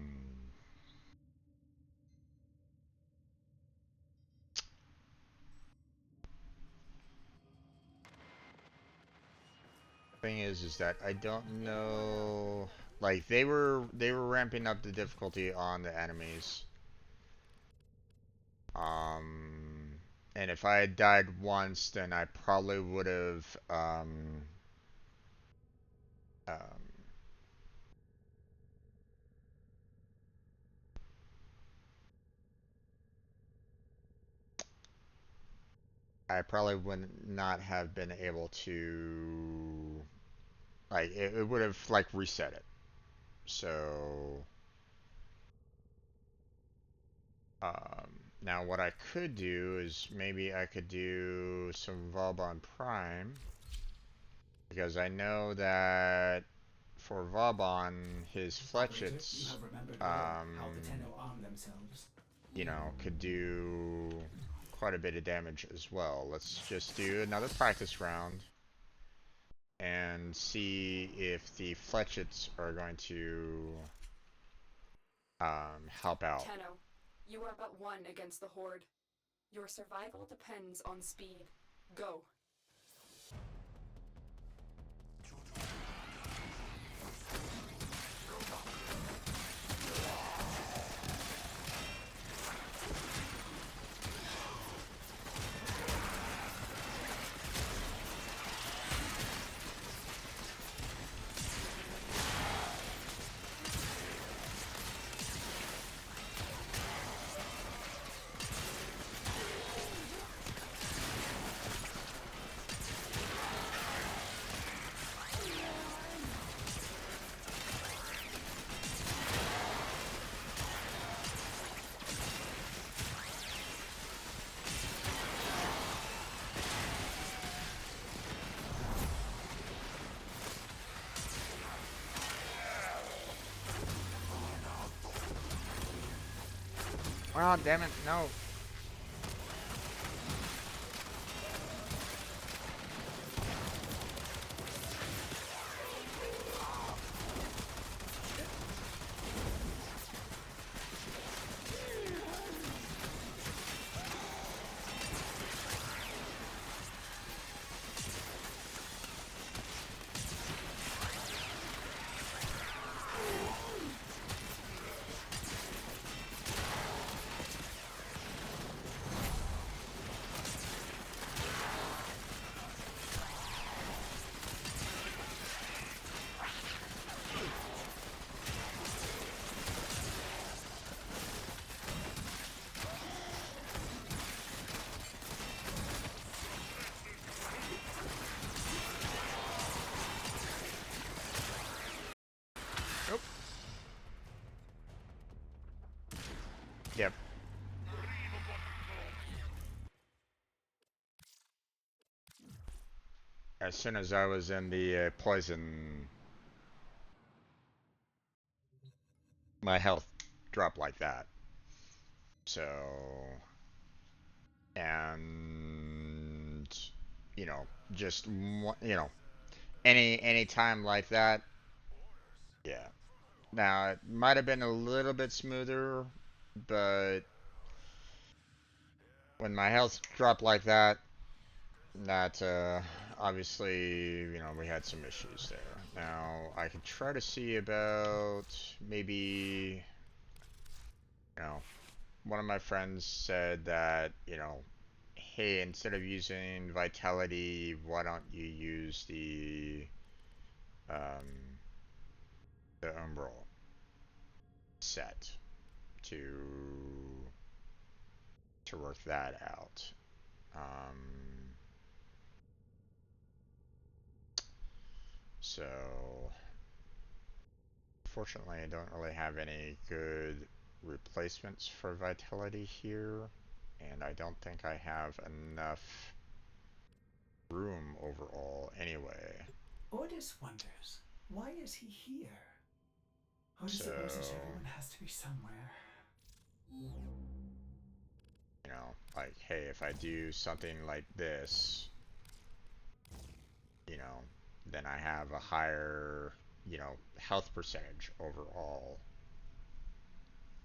Thing is that I don't know. Like they were ramping up the difficulty on the enemies. And if I had died once, then I probably would have um, I probably would not have been able to, like, it would have like reset it. So now what I could do is maybe I could do some Vauban Prime, because I know that for Vauban his Operator, you fletchets have remembered well how the Tenno arm themselves. you know, could do quite a bit of damage as well. Let's just do another practice round and see if the fletchets are going to help out. Tenno, you are but one against the Horde. Your survival depends on speed. Go. Oh, damn it, no. Yep. As soon as I was in the poison, my health dropped like that. So, and you know, just any time like that, yeah. Now it might have been a little bit smoother, but when my health dropped like that, that obviously, we had some issues there. Now I could try to see about maybe, you know, one of my friends said that, hey, instead of using vitality, why don't you use um, the umbral set to work that out. Um, so fortunately, I don't really have any good replacements for vitality here, and I don't think I have enough room overall anyway. Ordis wonders, why is he here? Otis So, supposes everyone has to be somewhere. like, hey, if I do something like this, you know, then I have a higher, health percentage overall.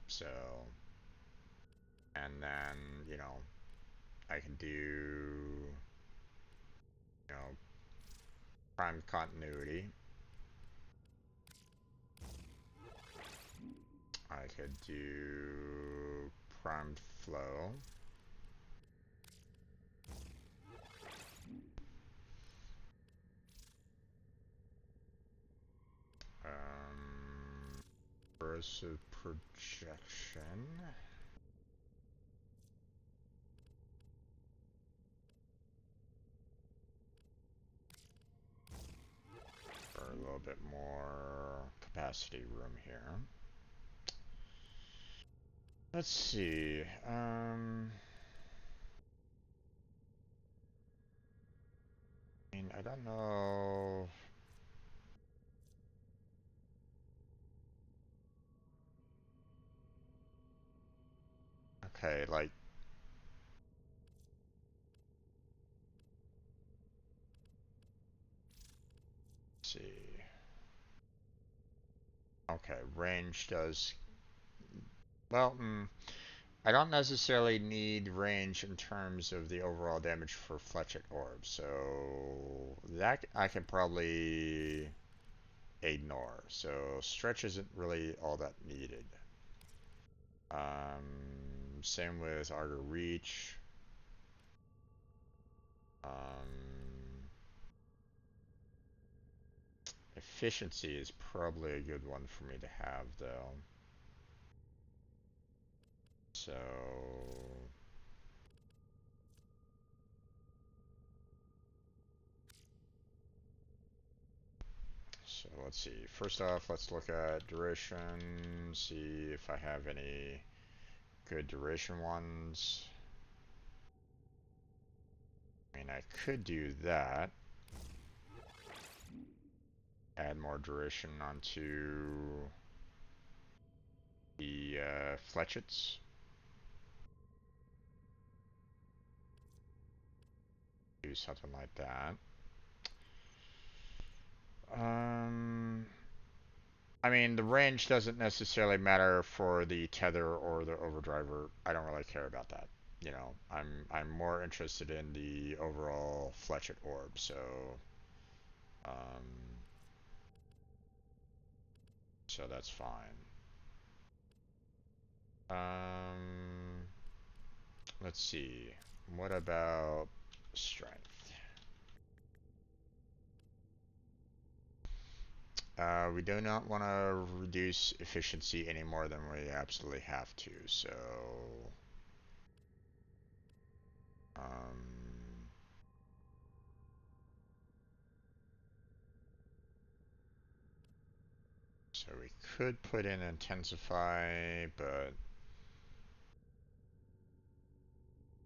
So, and then, I can do, prime continuity. I could do primed flow. Corrosive projection. For a little bit more capacity room here. Let's see. I mean, I don't know. Okay, like. Let's see. Okay, range does. Well, I don't necessarily need range in terms of the overall damage for Fletchet Orbs, so that I can probably ignore. So stretch isn't really all that needed. Same with Auger Reach. Efficiency is probably a good one for me to have, though. So let's see. First off, let's look at duration, see if I have any good duration ones. I mean, I could do that. Add more duration onto the fletchets. Do something like that. I mean, the range doesn't necessarily matter for the tether or the overdriver. I don't really care about that. I'm more interested in the overall Fletchet orb. Um, so that's fine. Um, let's see. What about strength? We do not want to reduce efficiency any more than we absolutely have to. Um, so we could put in intensify, but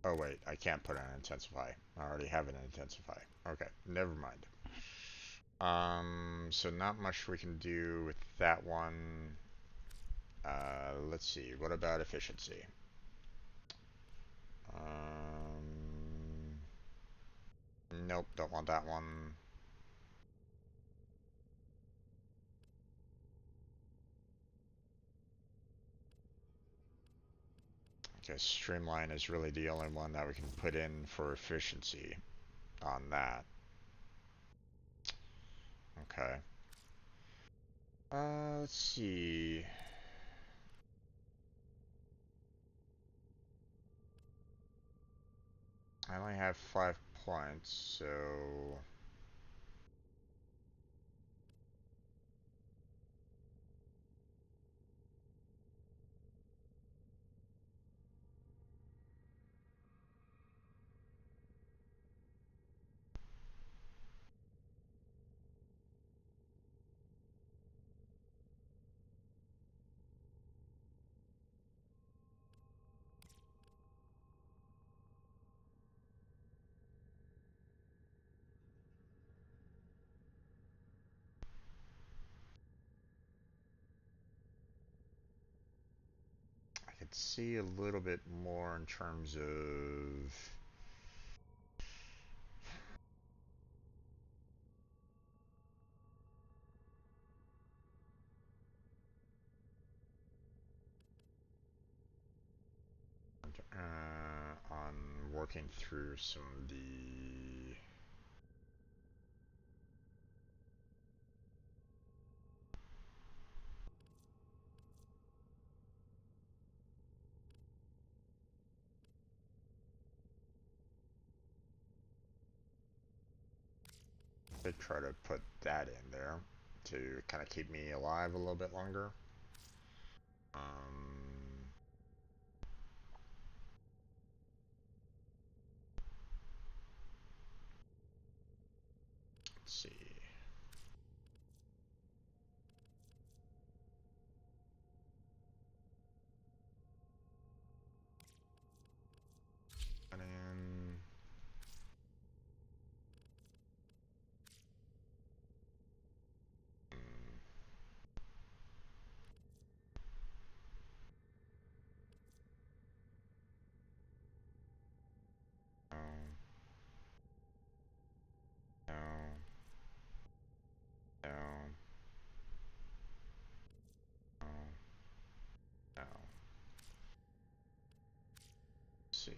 Oh wait, I can't put an intensify. I already have an intensify. Okay, never mind. So not much we can do with that one. Let's see. What about efficiency? Nope, don't want that one. Okay, streamline is really the only one that we can put in for efficiency on that. Okay. Let's see. I only have 5 points, so I could see a little bit more in terms of on working through some of the could try to put that in there to kind of keep me alive a little bit longer. Let's see. And then no, no, no, no, no. Let's see.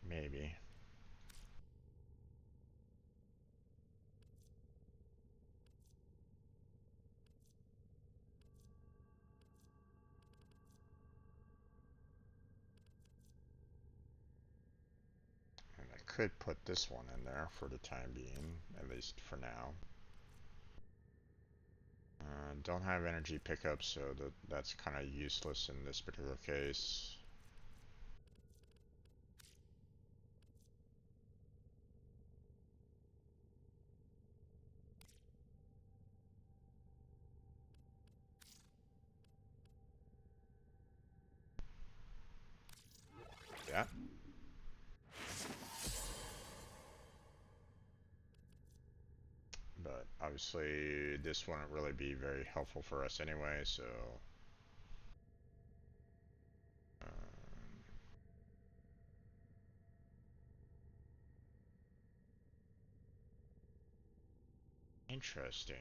Maybe. And I could put this one in there for the time being, at least for now. Don't have energy pickup, so that's kind of useless in this particular case. Yeah. But obviously this wouldn't really be very helpful for us anyway, so interesting.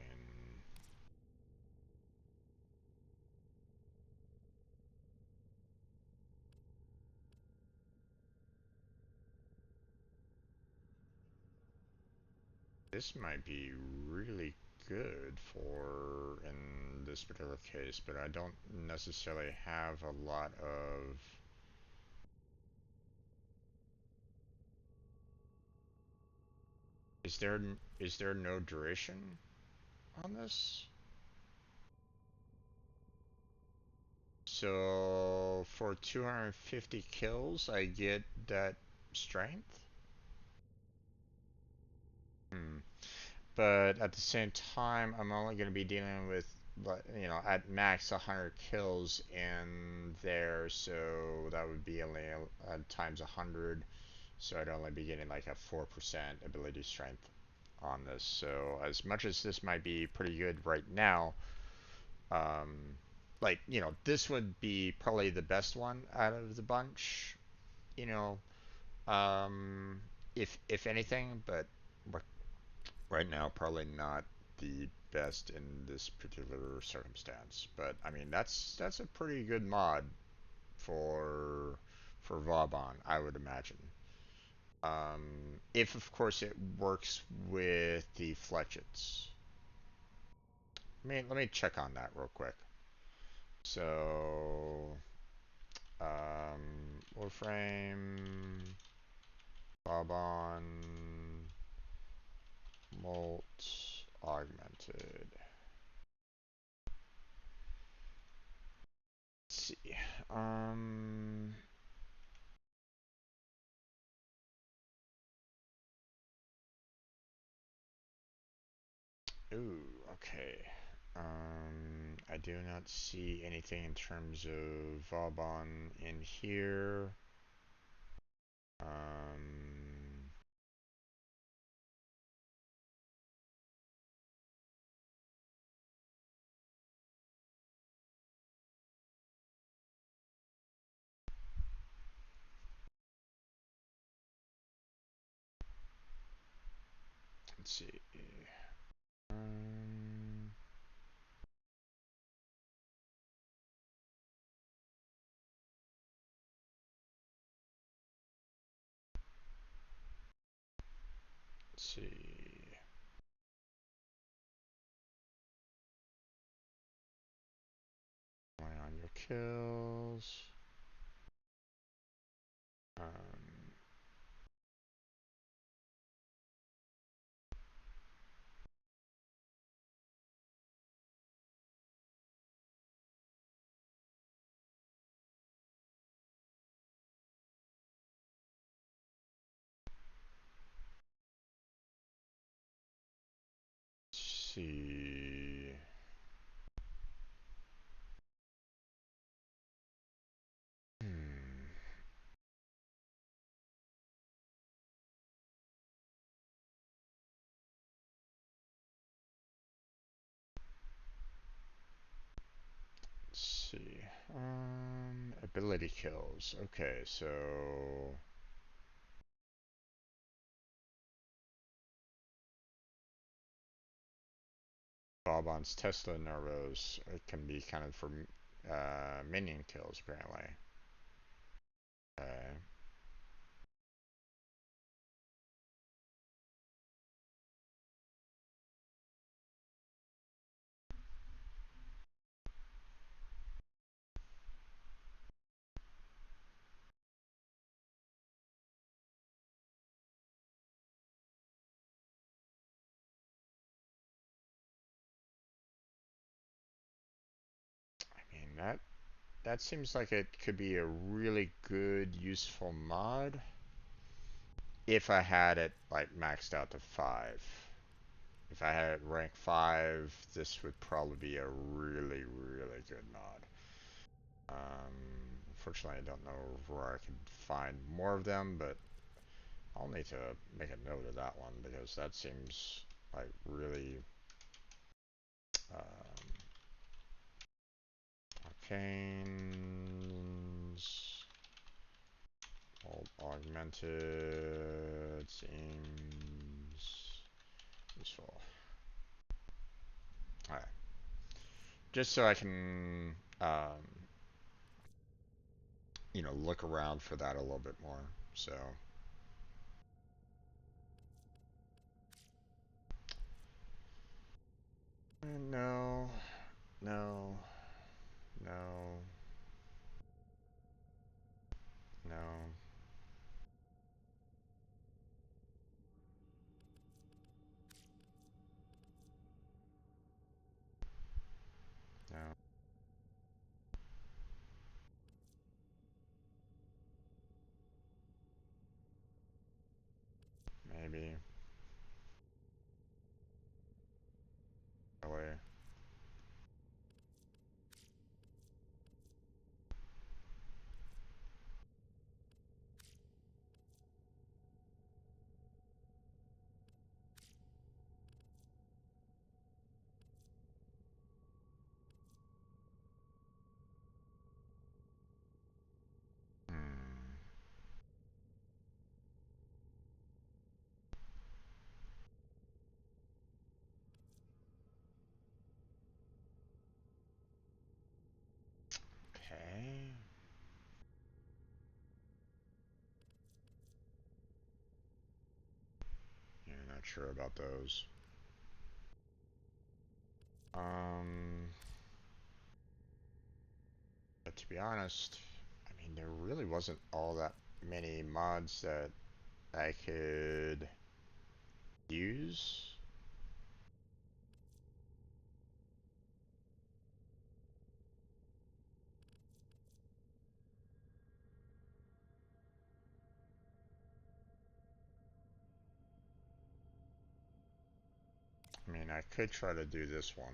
This might be really good for in this particular case, but I don't necessarily have a lot of. Is there no duration on this? So for 250 kills, I get that strength. Hmm. But at the same time, I'm only going to be dealing with but you know, at max 100 kills in there, so that would be only times 100, so I'd only be getting like a 4% ability strength on this. So as much as this might be pretty good right now, um, like, you know, this would be probably the best one out of the bunch, you know, if anything, but right now probably not the best in this particular circumstance. But I mean, that's a pretty good mod for Vauban, I would imagine. If of course it works with the fletchets. Let me check on that real quick. So, Warframe, Vauban, Molt, Augmented. Let's see. Ooh, okay. I do not see anything in terms of Vauban in here. Um, let's see. Um, let's see. Going on your kills. Um, let's see. Hmm. Let's see. Ability kills. Okay, so Vauban's Tesla Nervos, it can be kind of for minion kills apparently. Okay. I mean that seems like it could be a really good useful mod if I had it like maxed out to 5. If I had it rank 5, this would probably be a really, really good mod. Unfortunately, I don't know where I could find more of them, but I'll need to make a note of that one because that seems like really arcanes, augmented seems useful. All right, just so I can you know, look around for that a little bit more. So no, no, no, no, no. Maybe. Really. sure about those. But to be honest, I mean, there really wasn't all that many mods that I could use. I mean, I could try to do this one.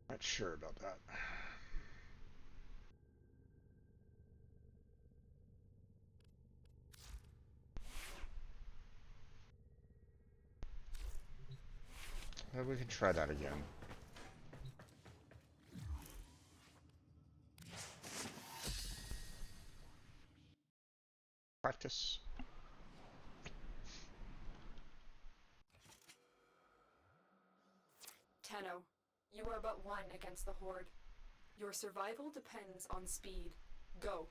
Not sure about that. Maybe we can try that again. Practice. Tenno, you are but one against the Horde. Your survival depends on speed. Go.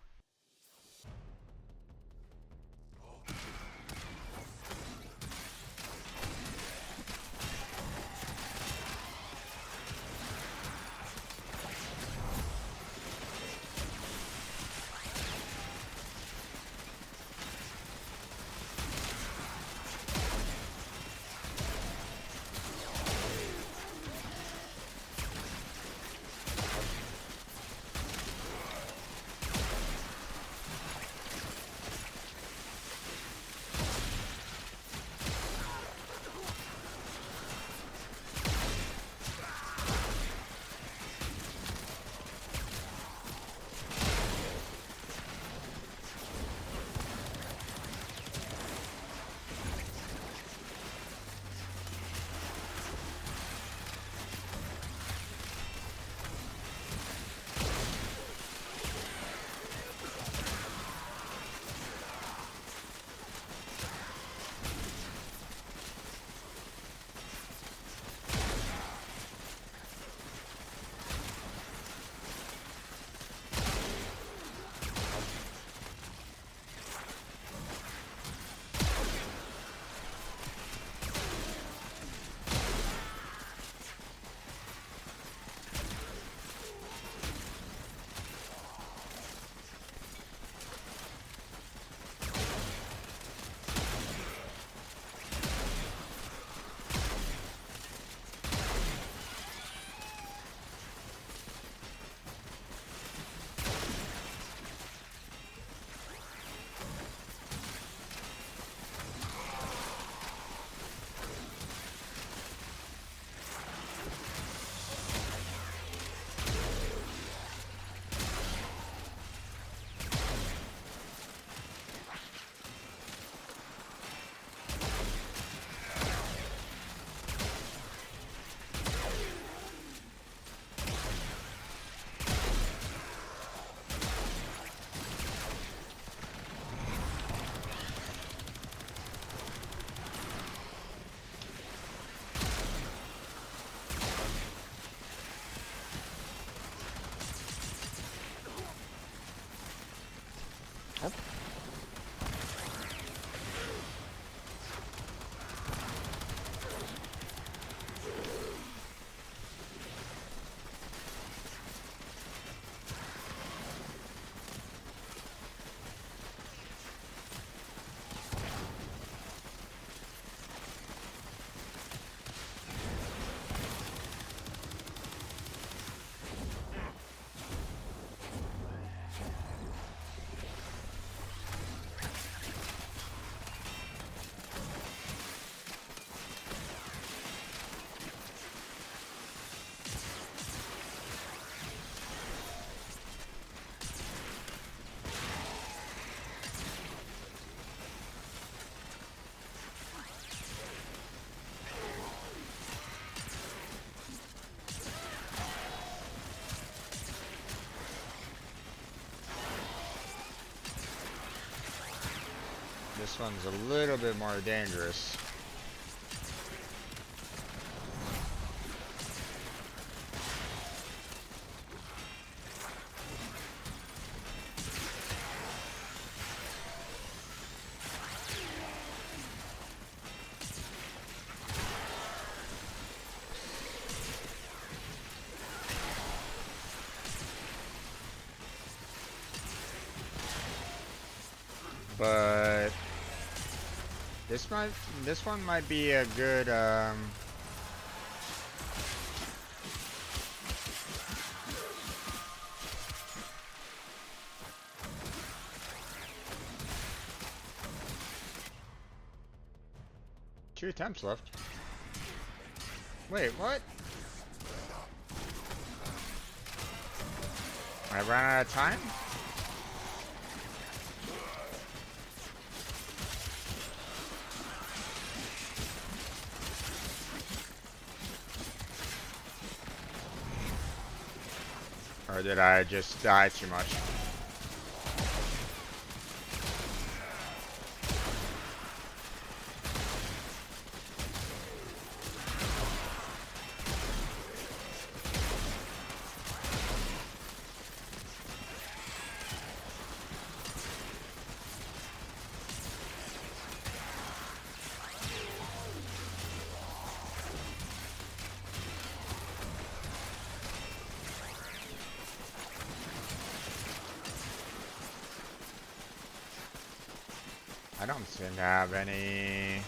This one's a little bit more dangerous. But this one might be a good two attempts left. Wait, what? I ran out of time? Or did I just die too much? I don't seem to have any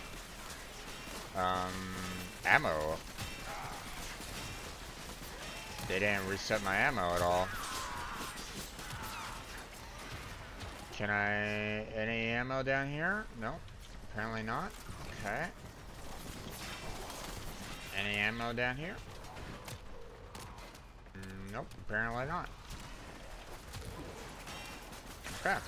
ammo. They didn't reset my ammo at all. Can I... any ammo down here? No, apparently not. Okay. Any ammo down here? Nope, apparently not. Okay.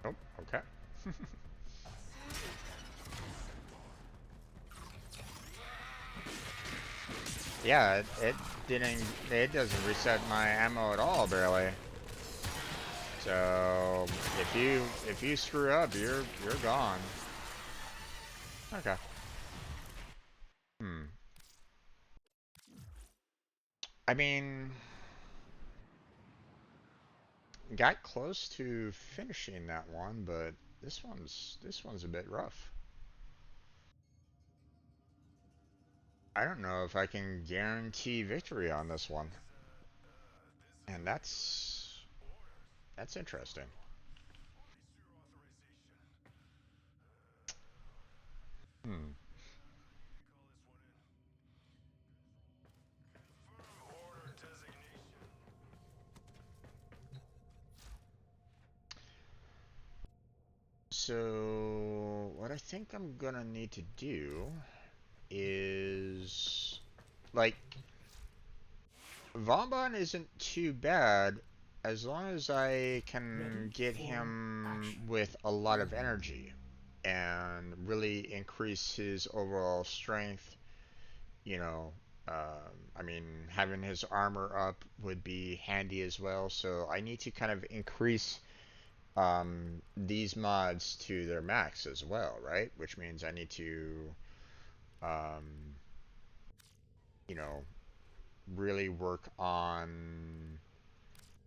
Oh, okay. Yeah, it didn't... it doesn't reset my ammo at all, barely. So if you screw up, you're gone. Okay. I mean, got close to finishing that one, but this one's a bit rough. I don't know if I can guarantee victory on this one. And that's interesting. Hmm. So what I think I'm gonna need to do is like Vauban isn't too bad as long as I can get him with a lot of energy and really increase his overall strength. You know, I mean, having his armor up would be handy as well. So I need to kind of increase these mods to their max as well, right? Which means I need to, um, you know, really work on,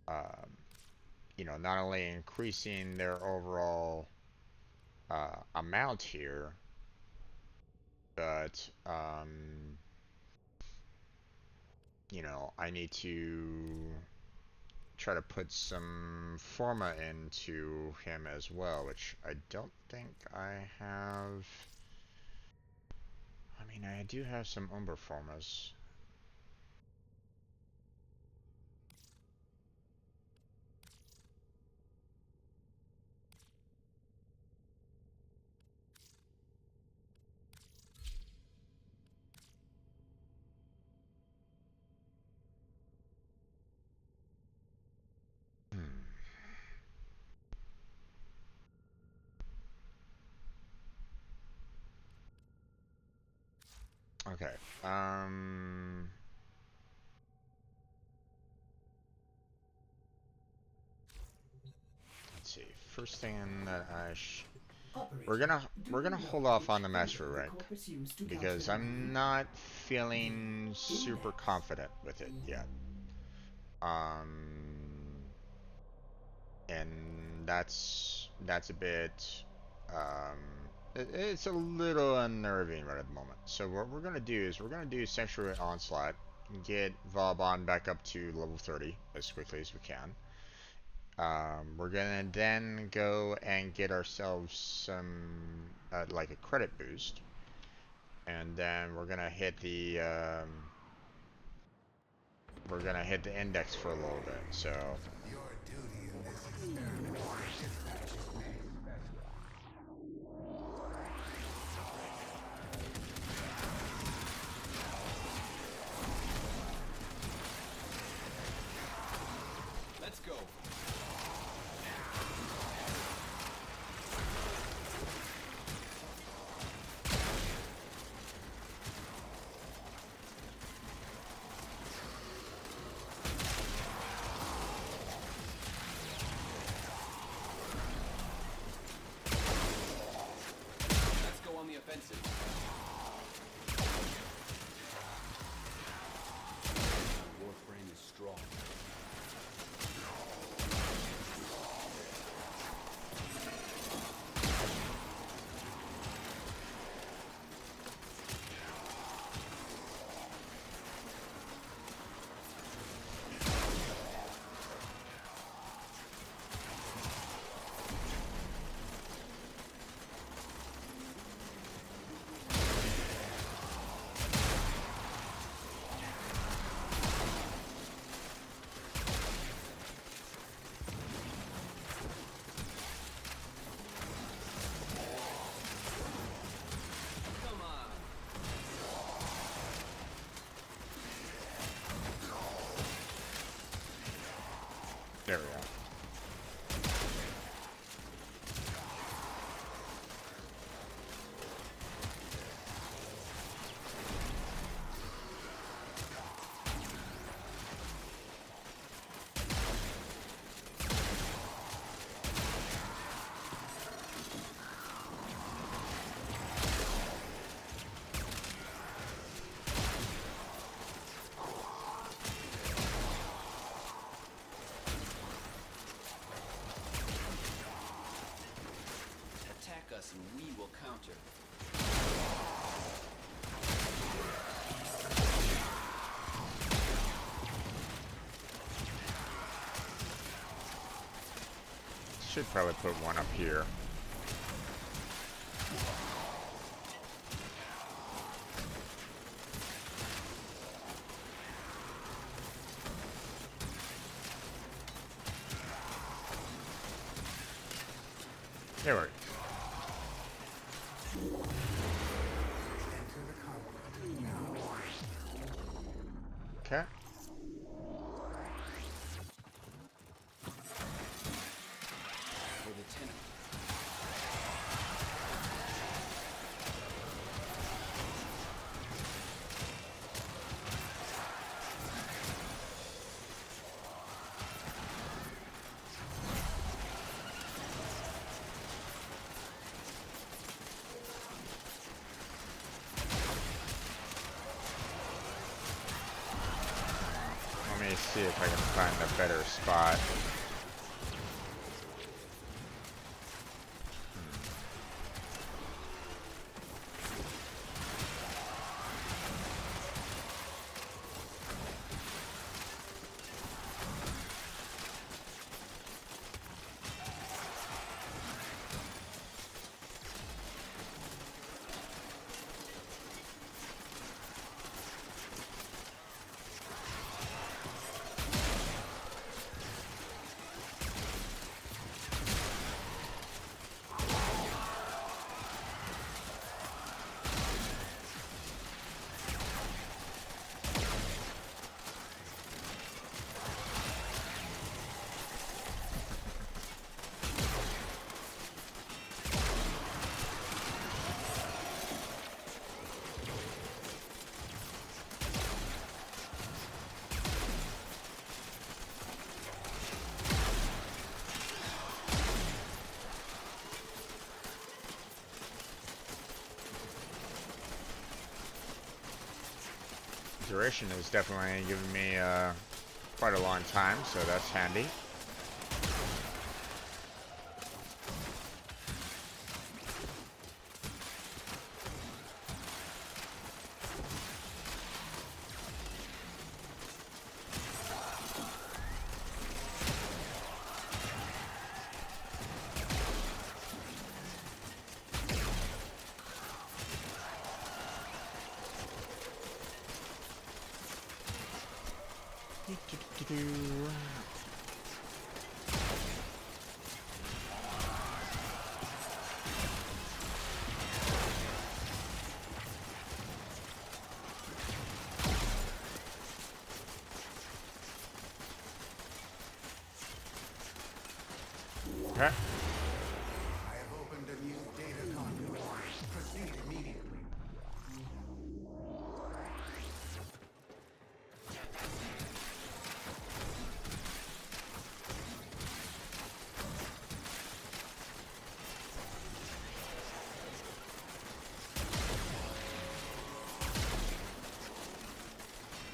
um, you know, not only increasing their overall amount here, but, you know, I need to try to put some forma into him as well, which I don't think I have. I mean, I do have some Umber formas. Okay. Let's see. First thing that we're Operator, do gonna you hold know off which on the master formula the rank corpus used to because calculate I'm value? not feeling super Index. confident with it yet. Um, and that's a bit it's a little unnerving right at the moment. So what we're gonna do is we're gonna do Sanctuary Onslaught and get Vauban back up to level 30 as quickly as we can. We're gonna then go and get ourselves some like a credit boost, and then we're gonna hit the index for a little bit. So Your duty in this experiment dispatches me. Let's go. Let's go on the offensive. Warframe is strong. Come on. there we go. Attack us and we will counter. Should probably put one up here. There we go. Enter the combat now. Okay. For the tenant. Let me see if I can find a better spot. duration is definitely giving me quite a long time, so that's handy. Okay. I have opened a new data conduit. Proceed immediately.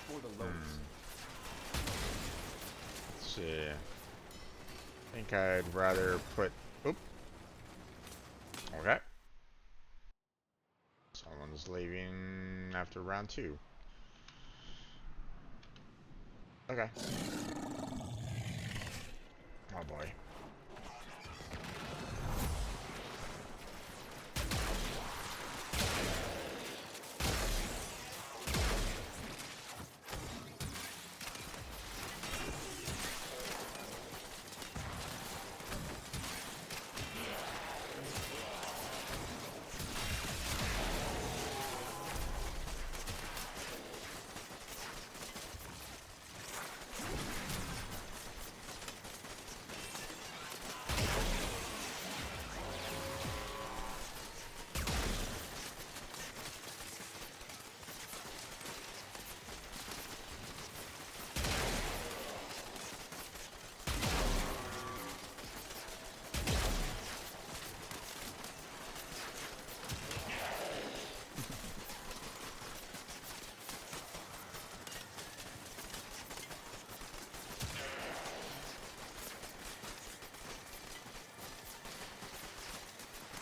For the loads. Let's see. I think I'd rather put. Oop. Okay. Someone's leaving after round 2. Okay. Oh boy.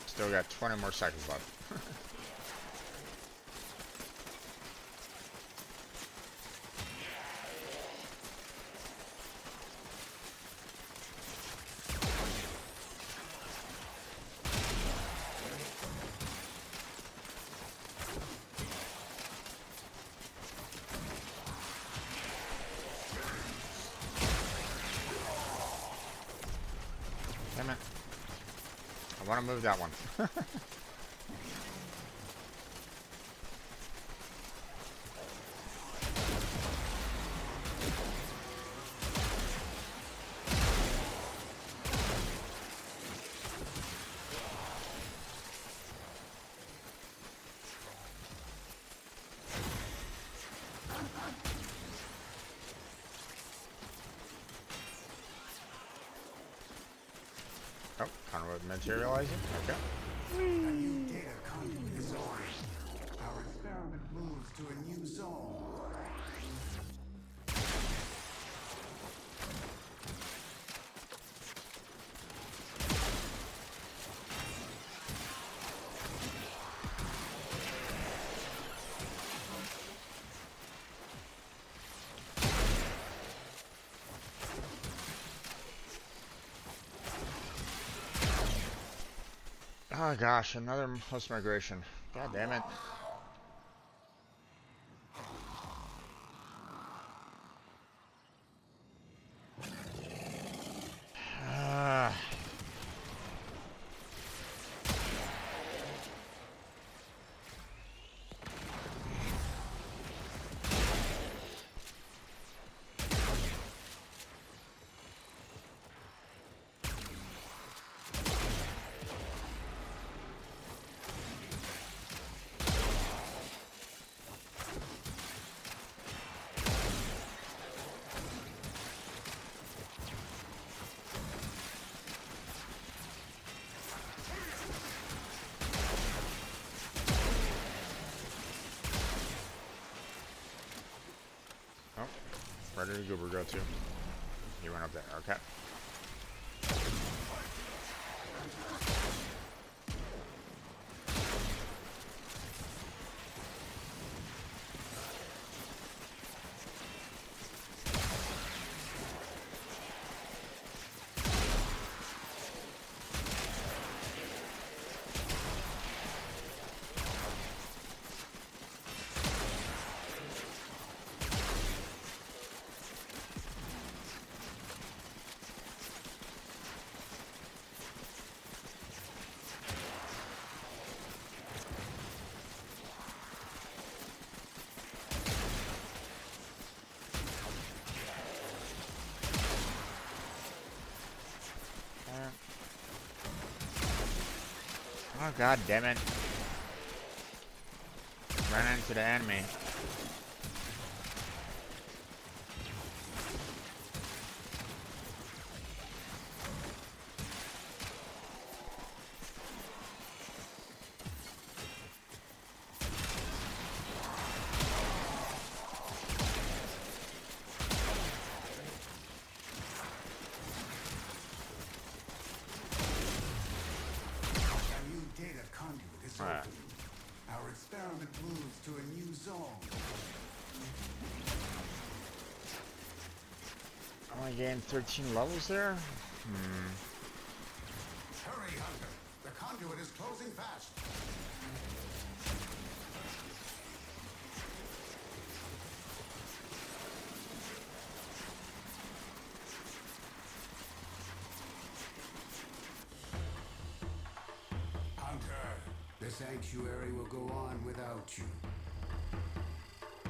Still got 20 more seconds left. Damn it. I want to move that one. Oh, conduit materializing. Okay. A new data conduit is ordered. Our experiment moves to a new zone. Oh gosh, another host migration. God damn it. Ah. Where did Goober go to? He went up there. Okay. Oh god damn it. Ran into the enemy. A new data conduit is Alright. open. Our experiment moves to a new zone. I only gained 13 levels there? Hurry, Hunter. The conduit is closing fast. Hunter, the sanctuary will go on without you.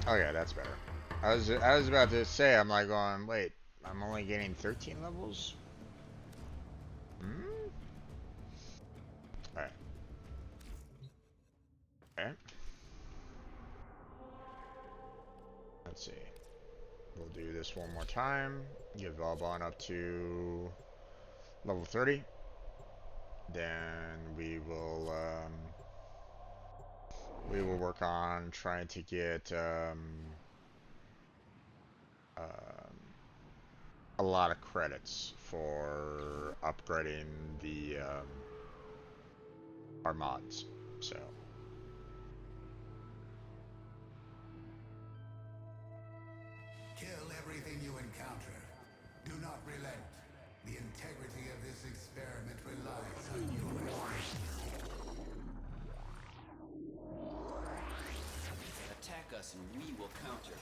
Okay, that's better. I was about to say, I'm like going, wait, I'm only getting 13 levels? Hmm? Alright. Okay. Let's see. We'll do this one more time. Get Valbon up to level 30. Then we will work on trying to get a lot of credits for upgrading the our mods. So Kill everything you encounter. Do not relent. The integrity of this experiment relies on yours. Attack us and we will counter.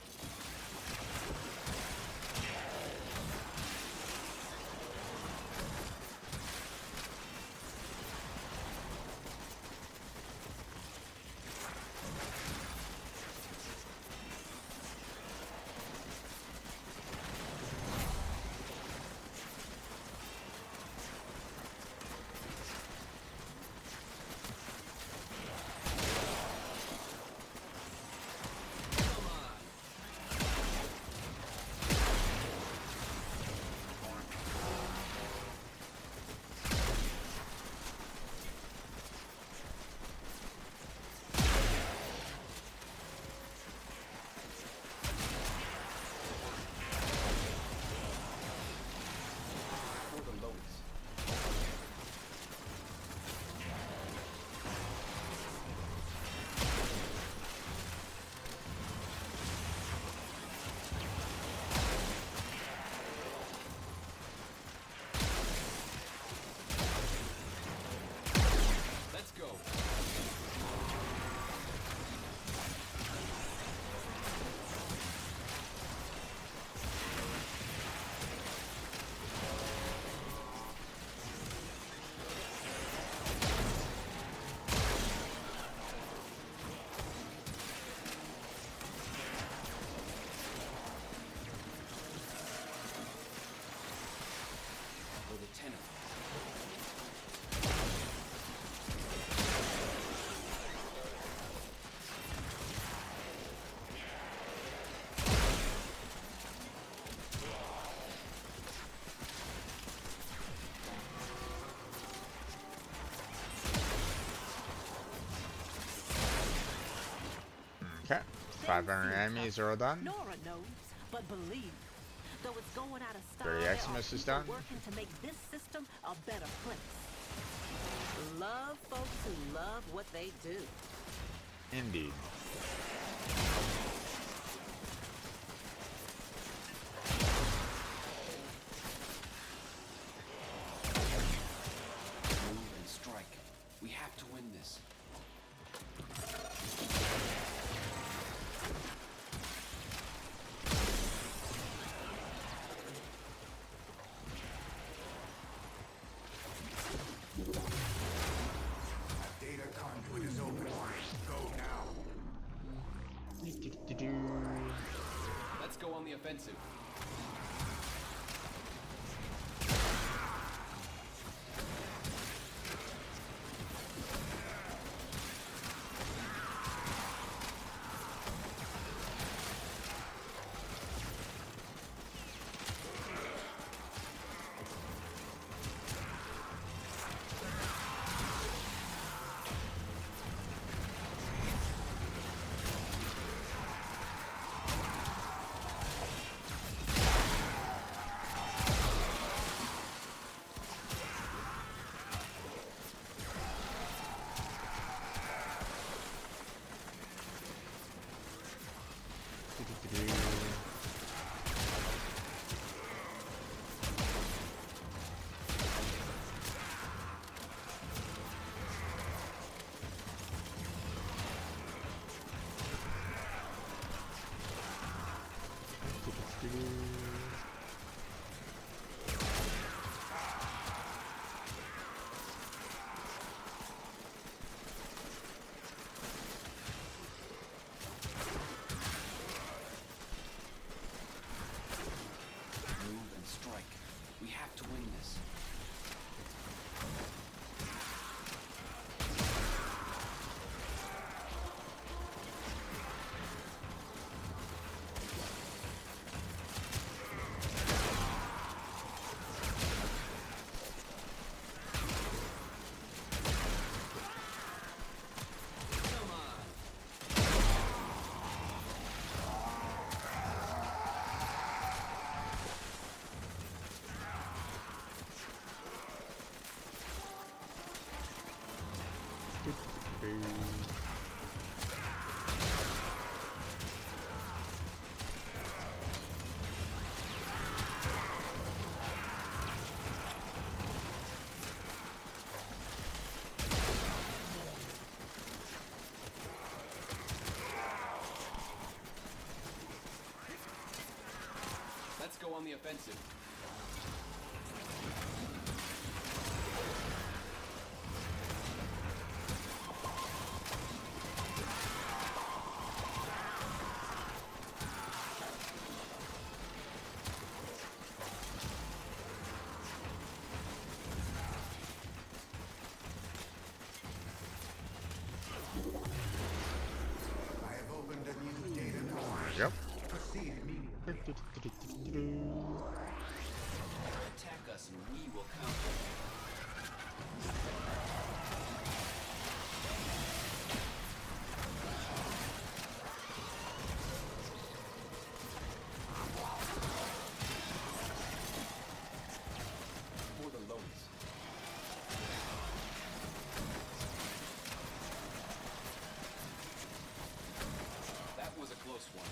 okay, 500 enemies are all done. Nora knows, but believe Though it's going out of style, Dirty there are Xmas is people done. working to make this system a better place. Love folks who love what they do. Indeed. Move and strike. We have to win this. Data conduit is open. Go now. Let's go on the offensive. Move and strike. We have to win this. Come on. Let's go on the offensive. I have opened a new data conduit. Yep. Proceed immediately. Attack us and we will counter. For the loans. That was a close one.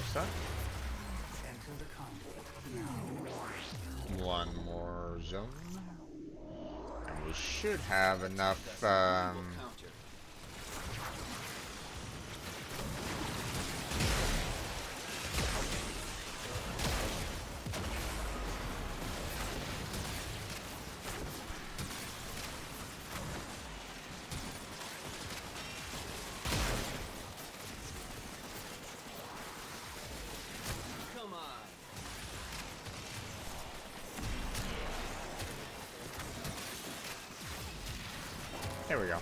almost done. Enter the conduit now. One more zone. And we should have enough, We will counter. Come on. There we go.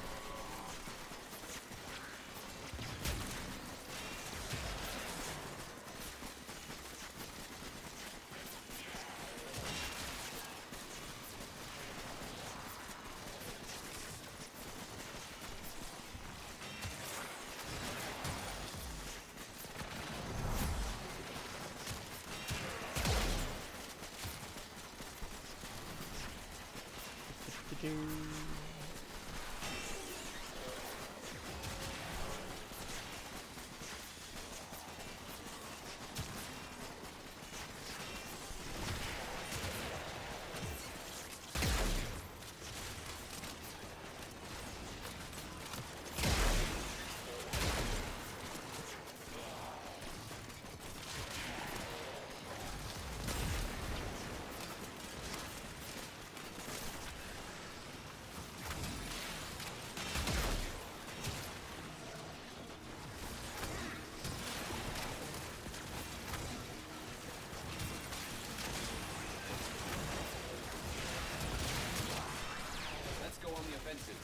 Let's go on the offensive.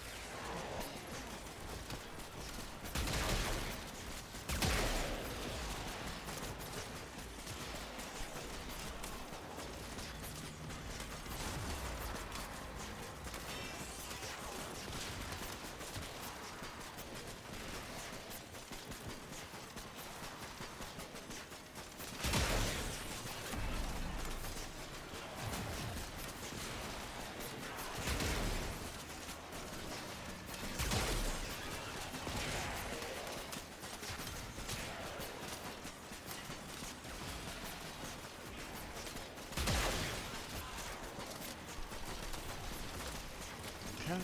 Okay.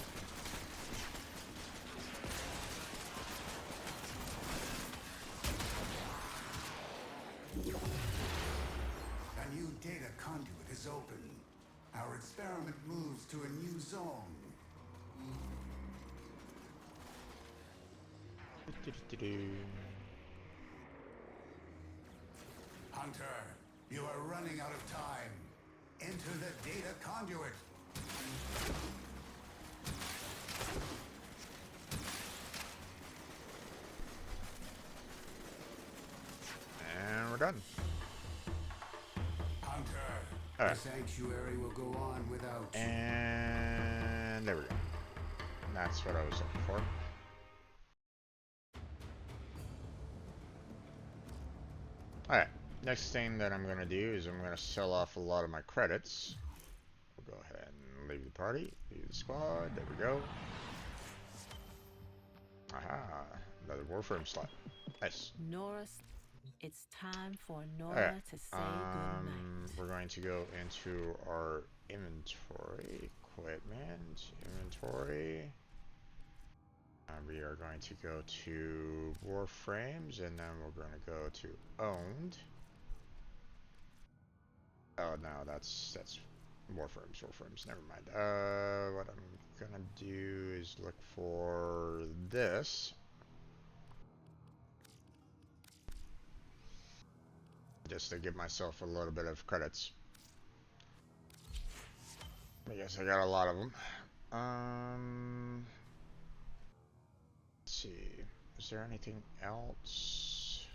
A new data conduit is open. Our experiment moves to a new zone. Hunter, you are running out of time. Enter the data conduit. And we're done. Hunter, Alright. the sanctuary will go on without you. And there we go. That's what I was looking for. Alright, next thing that I'm going to do is I'm going to sell off a lot of my credits. We'll go ahead and leave the party, leave the squad, there we go. Aha, another Warframe slot. Nice. Nora, it's time for Nora Alright, to say goodnight. we're going to go into our inventory, equipment, inventory. We are going to go to Warframes, and then we're going to go to Owned. Oh no, that's Warframes. Never mind. What I'm gonna do is look for this. Just to give myself a little bit of credits. I guess I got a lot of them. Let's see. Is there anything else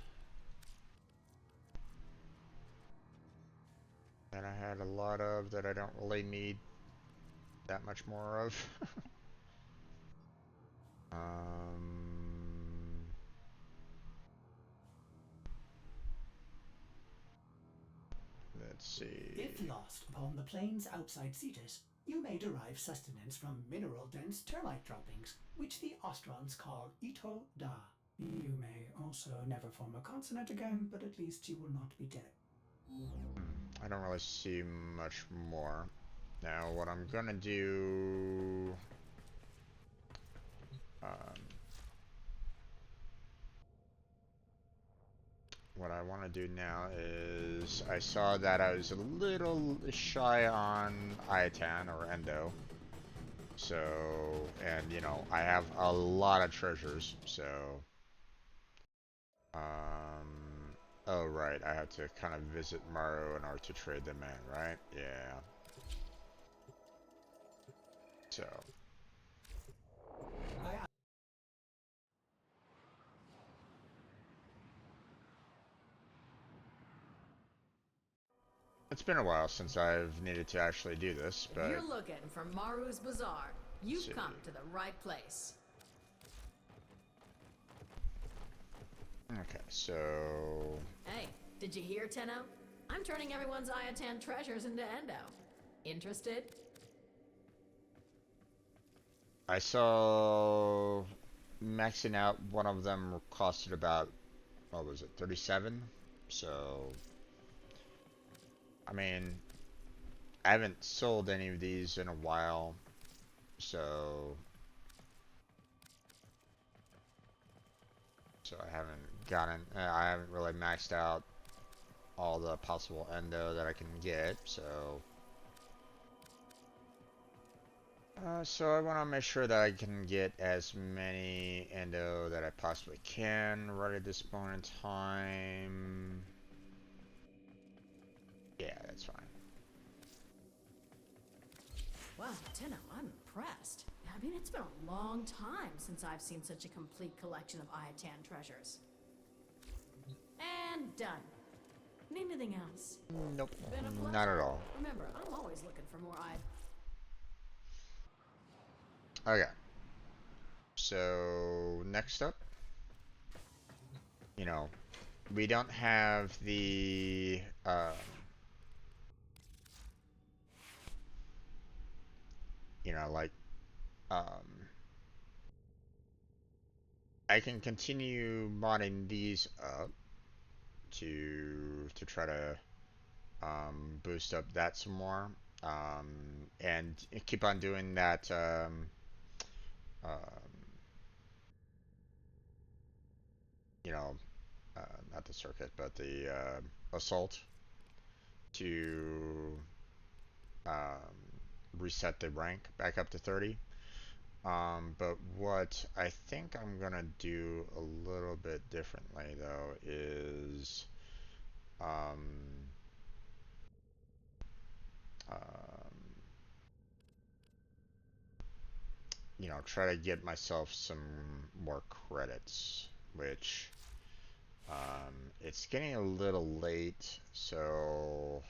that I had a lot of that I don't really need that much more of? Let's see. If lost upon the plains outside Cetus, you may derive sustenance from mineral-dense termite droppings, which the Ostrons call Ito Da. You may also never form a consonant again, but at least you will not be dead. I don't really see much more. Now, what I'm gonna do... what I want to do now is... I saw that I was a little shy on Iatan or Endo. So, and you know, I have a lot of treasures, so... oh right, I have to kind of visit Maru in order to trade them in, right? Yeah. So... It's been a while since I've needed to actually do this, but... If you're looking for Maru's Bazaar, you've see. come to the right place. Okay, so... Hey, did you hear, Tenno? I'm turning everyone's Iatan treasures into Endo. Interested? I saw... maxing out one of them costed about... what was it, 37? So... I mean... I haven't sold any of these in a while, so... So I haven't gotten... I haven't really maxed out all the possible endo that I can get, so... so I want to make sure that I can get as many endo that I possibly can right at this moment in time. Yeah, that's fine. Wow, Tenno, I'm impressed. I mean, it's been a long time since I've seen such a complete collection of Iatan treasures. And done. Need anything else? Nope, Been a pleasure. not at all. Remember, I'm always looking for more Okay. So, next up, you know, we don't have the, you know, like, I can continue modding these up to try to, boost up that some more, and keep on doing that, you know, not the circuit, but the assault to reset the rank back up to 30. But what I think I'm gonna do a little bit differently though is um, um, you know, try to get myself some more credits, which it's getting a little late, so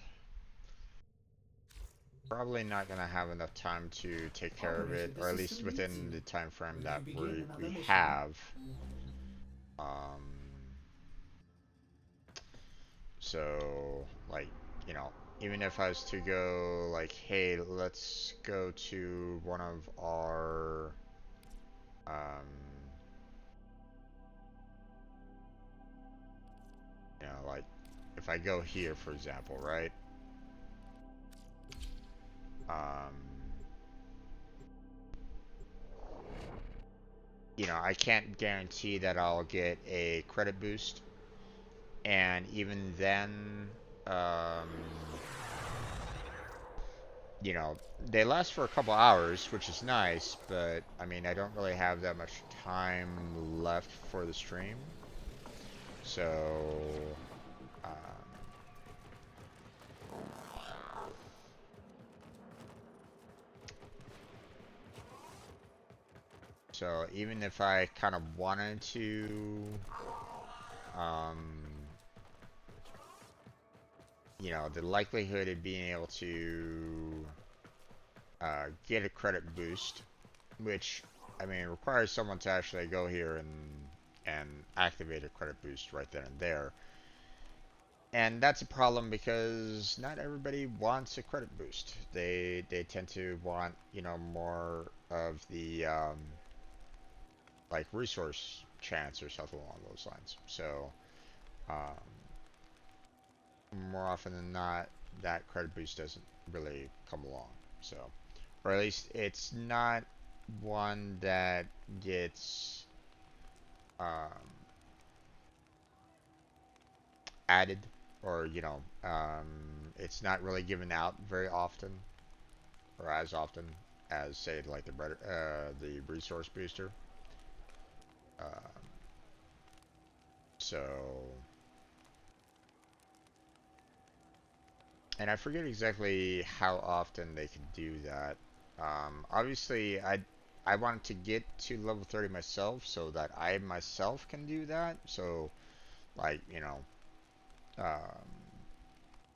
probably not gonna have enough time to take care of it, or at least within the time frame that we have. So like, you know, even if I was to go like, hey, let's go to one of our you know, like if I go here for example, right? You know, I can't guarantee that I'll get a credit boost, and even then, you know, they last for a couple hours, which is nice, but I mean, I don't really have that much time left for the stream, so so even if I kind of wanted to, you know, the likelihood of being able to get a credit boost, which I mean requires someone to actually go here and activate a credit boost right then and there. And that's a problem because not everybody wants a credit boost. They tend to want, you know, more of the like resource chance or something along those lines. So more often than not, that credit boost doesn't really come along. So, or at least it's not one that gets added, or it's not really given out very often, or as often as say like the resource booster. So, and I forget exactly how often they can do that. Obviously, I want to get to level 30 myself so that I myself can do that. So, like, um,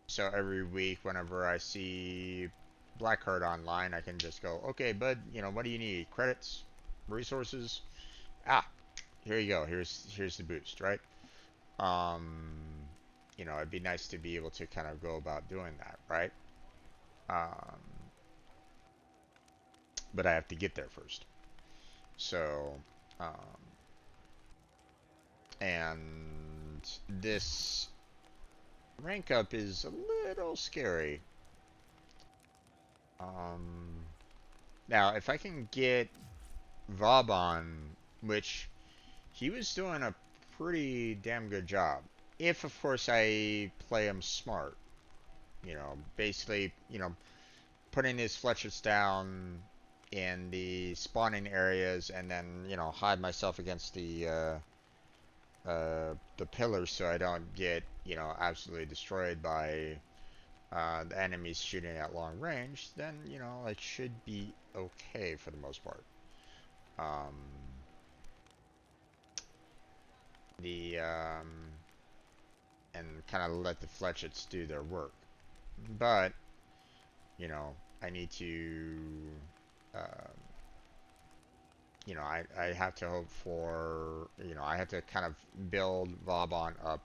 so every week whenever I see Blackheart online, I can just go, okay, bud, what do you need? Credits, resources. Ah, here you go. Here's the boost, right? It'd be nice to be able to kind of go about doing that, right? Um, but I have to get there first. So, and this rank up is a little scary. Now, if I can get Vauban, which he was doing a pretty damn good job, if of course I play him smart, basically, putting his Fletchers down in the spawning areas and then, hide myself against the pillars so I don't get, absolutely destroyed by the enemies shooting at long range, then, it should be okay for the most part. Um, and kind of let the Fletchets do their work. But, I need to, uh, I have to hope for, I have to kind of build Vauban up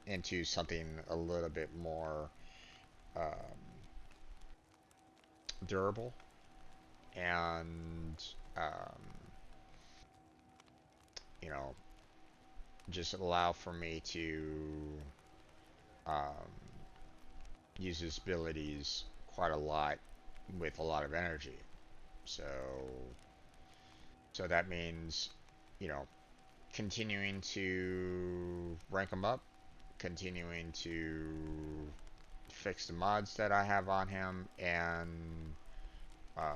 into something a little bit more durable and, um, you know, just allow for me to um, use his abilities quite a lot with a lot of energy. So, so that means, you know, continuing to rank him up, continuing to fix the mods that I have on him, and um,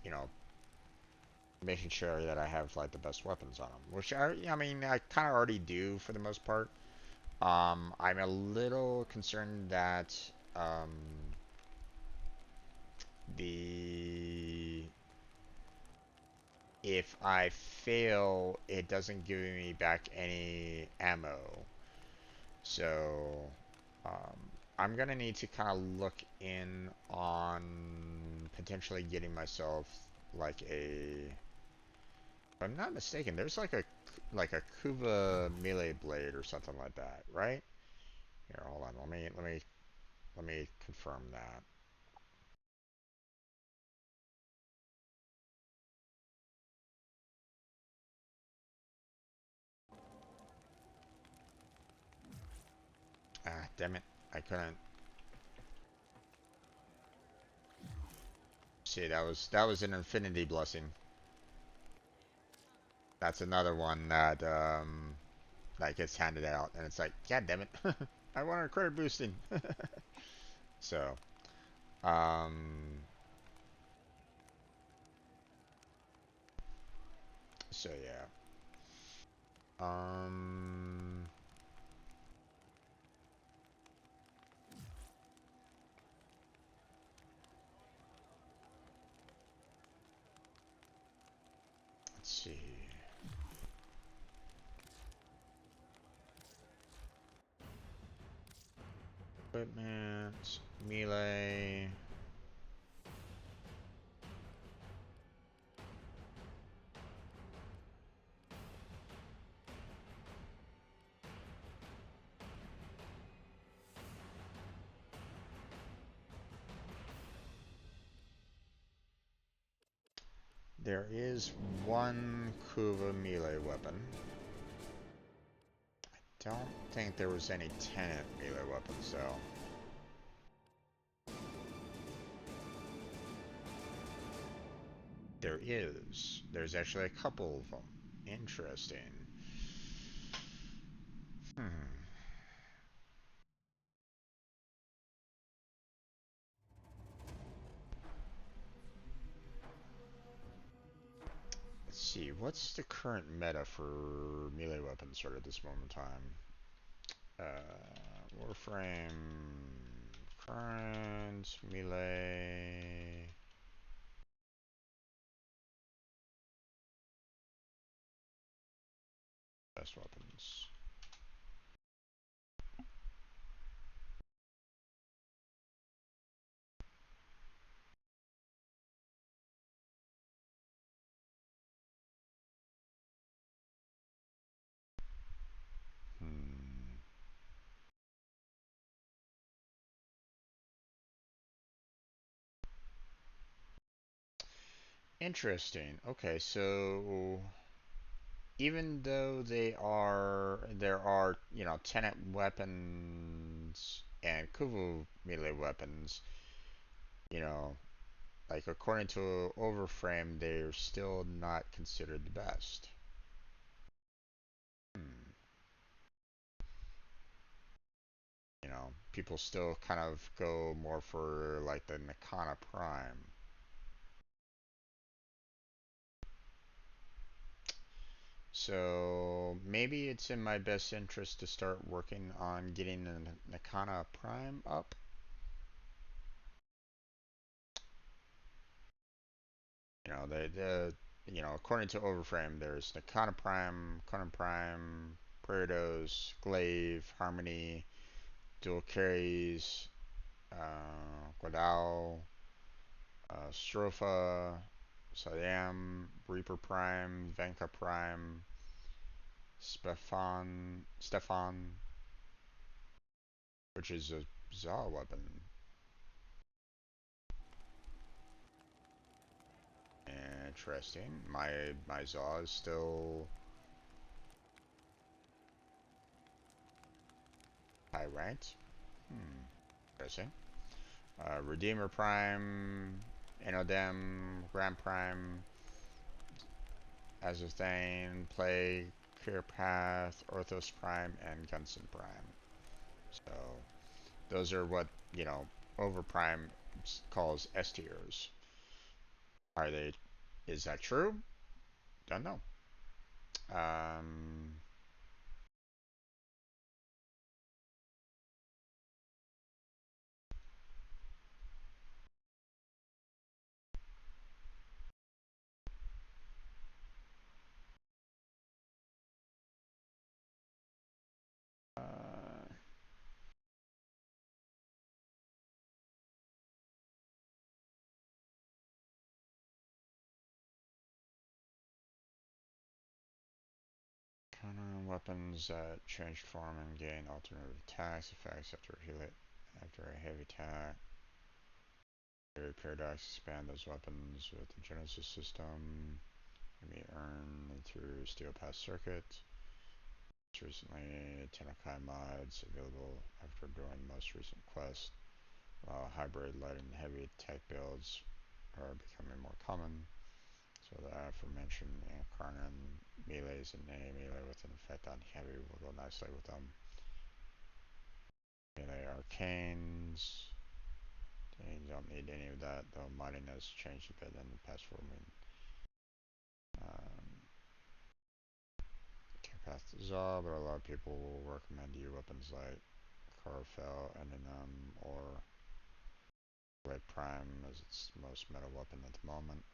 you know, making sure that I have like the best weapons on him, which I mean, I kind of already do for the most part. I'm a little concerned that um, the if I fail, it doesn't give me back any ammo. So um, I'm gonna need to kind of look in on potentially getting myself like a. If I'm not mistaken, there's like a Kuva melee blade or something like that, right? Here, hold on. Let me confirm that. Ah, damn it. I couldn't see. That was an infinity blessing. That's another one that gets handed out, and it's like, God damn it. I wanted credit boosting. So, um, so yeah. Um, let's see. Equipment, melee. There is one Kuva melee weapon. I don't think there was any tenant melee weapons though. There is. There's actually a couple of them. Interesting. Let's see, what's the current meta for melee weapons sort of at this moment in time? Warframe, current, melee. Best weapons. Interesting. Okay, so even though there are, you know, tenant weapons and Kuvu melee weapons, you know, like according to Overframe, they're still not considered the best. You know, people still kind of go more for like the Nakana Prime. So maybe it's in my best interest to start working on getting the Nakana Prime up. You know, you know, according to Overframe, there's Nakana Prime, Conan Prime, Predatos, Glaive, Harmony, Dual Carries, Guadal, Stropha, Siam, Reaper Prime, Venka Prime, Stefan, which is a Zaw weapon. Interesting. My Zaw is still high ranked. Interesting. Redeemer Prime, Enodem, Grand Prime, Azothain, Plague, Clear Path, Orthos Prime, and Gunson Prime. So those are what, you know, Overprime calls S tiers. Are they? Is that true? Don't know. Um, uh, Counter weapons that change form and gain alternative attacks effects after a heavy attack. Paradox expand those weapons with the Genesis system. Can be earned through Steel Pass Circuit. Most recently, Tenakai mods available after doing the most recent quest. While hybrid light and heavy tech builds are becoming more common. So the aforementioned Incarnon melees and any melee with an effect on heavy will go nicely with them. Melee arcanes. You don't need any of that, though modding has changed a bit in the past 4 months. Path to Zaw, but a lot of people will recommend you weapons like Carfel, Endenom, or Red Prime as its most meta weapon at the moment.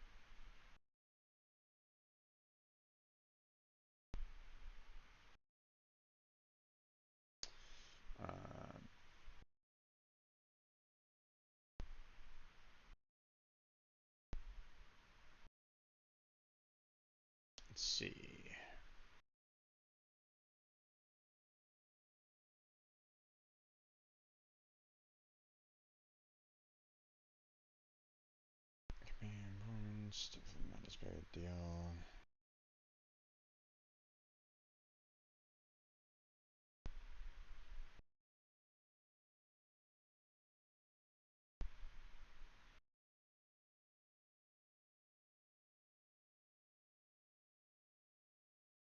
Let's see. Command wounds, minus buried deal.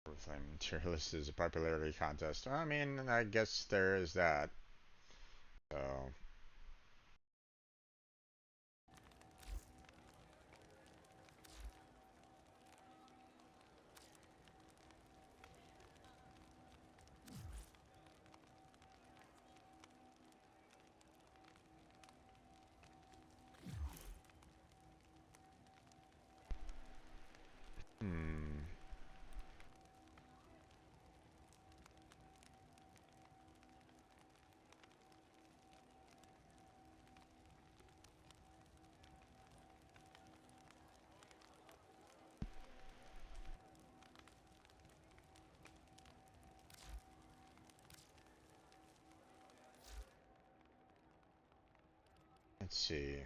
Warframe tier list is a popularity contest. I mean, I guess there is that. So, hmm. Let's see.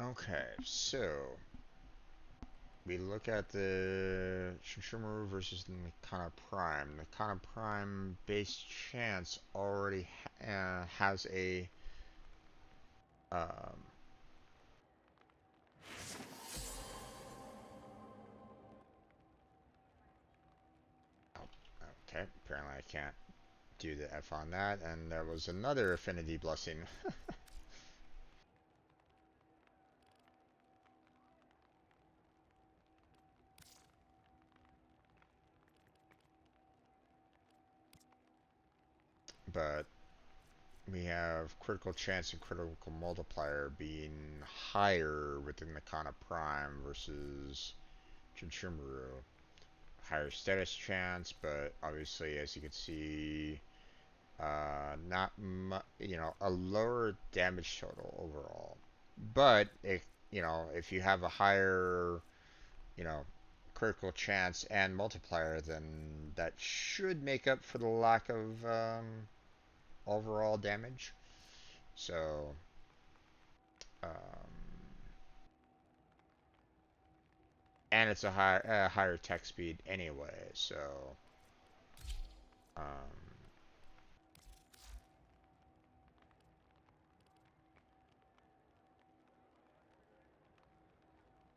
Okay, so we look at the Shinshimuru versus the Nakana Prime. Nakana Prime base chance already has a um, oh, okay, apparently I can't do the F on that, and there was another affinity blessing. But we have critical chance and critical multiplier being higher within the Kana Prime versus Jinchurumuru. Higher status chance, but obviously, as you can see, not you know, a lower damage total overall. But if you know, if you have a higher, you know, critical chance and multiplier, then that should make up for the lack of overall damage. So, and it's a higher tech speed anyway. So, um,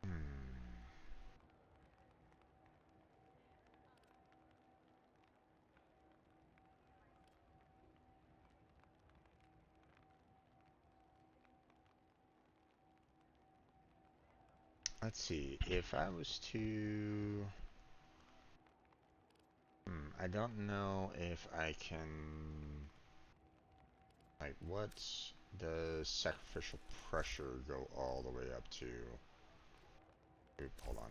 hmm, let's see. If I was to, I don't know if I can. Like, what's the sacrificial pressure go all the way up to? Oop, hold on.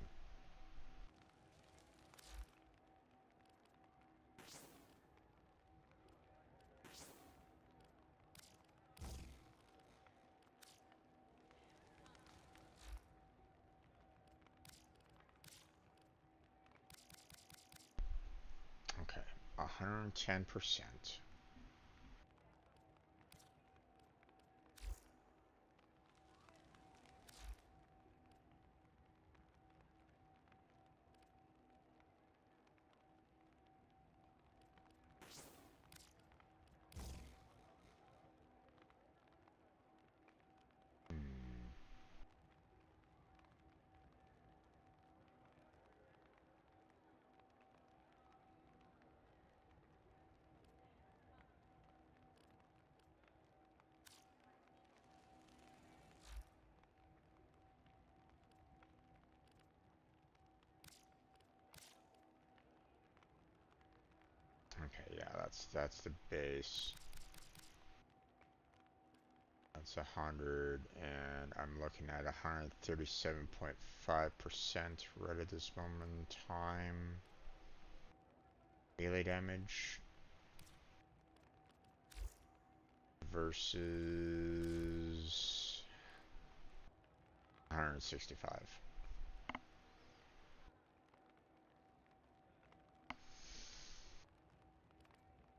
Okay, 110%. Okay, yeah, that's the base. That's 100, and I'm looking at 137.5% right at this moment in time. Melee damage. versus 165.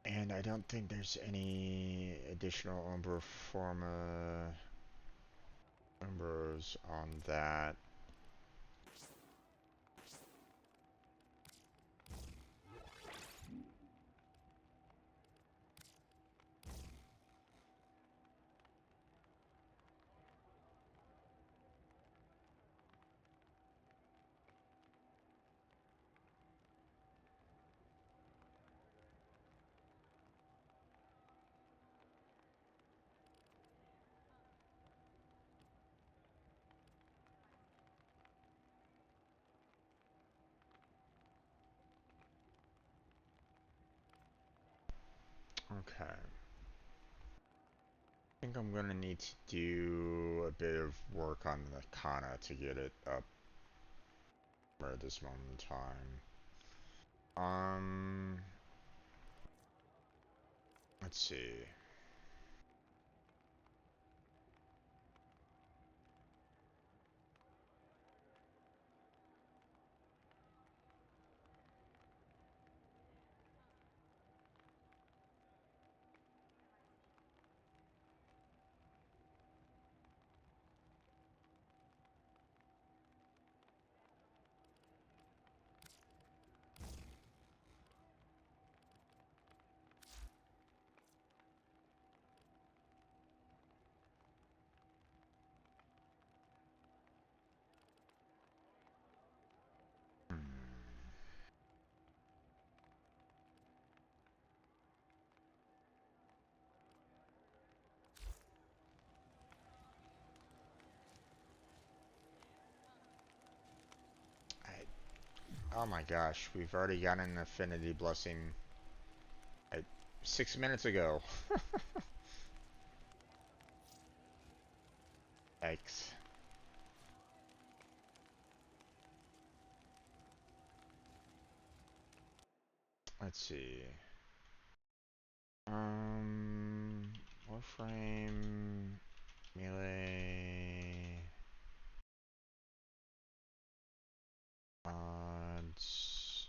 And I don't think there's any additional Umbra Forma Umbros on that. Okay. I think I'm gonna need to do a bit of work on the Kana to get it up at this moment in time. Let's see. Oh my gosh, we've already got an affinity blessing like 6 minutes ago. Yikes. Let's see. Warframe, melee, odds,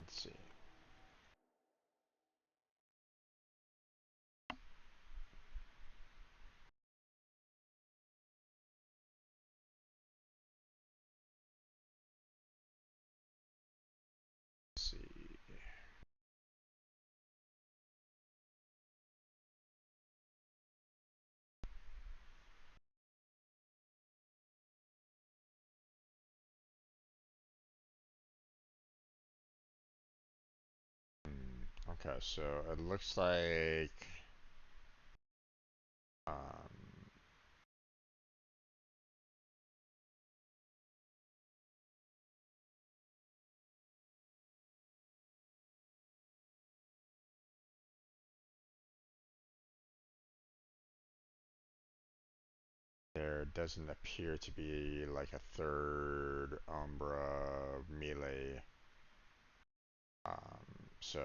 let's see. Let's see. Okay, so it looks like um, there doesn't appear to be like a third Umbra melee. So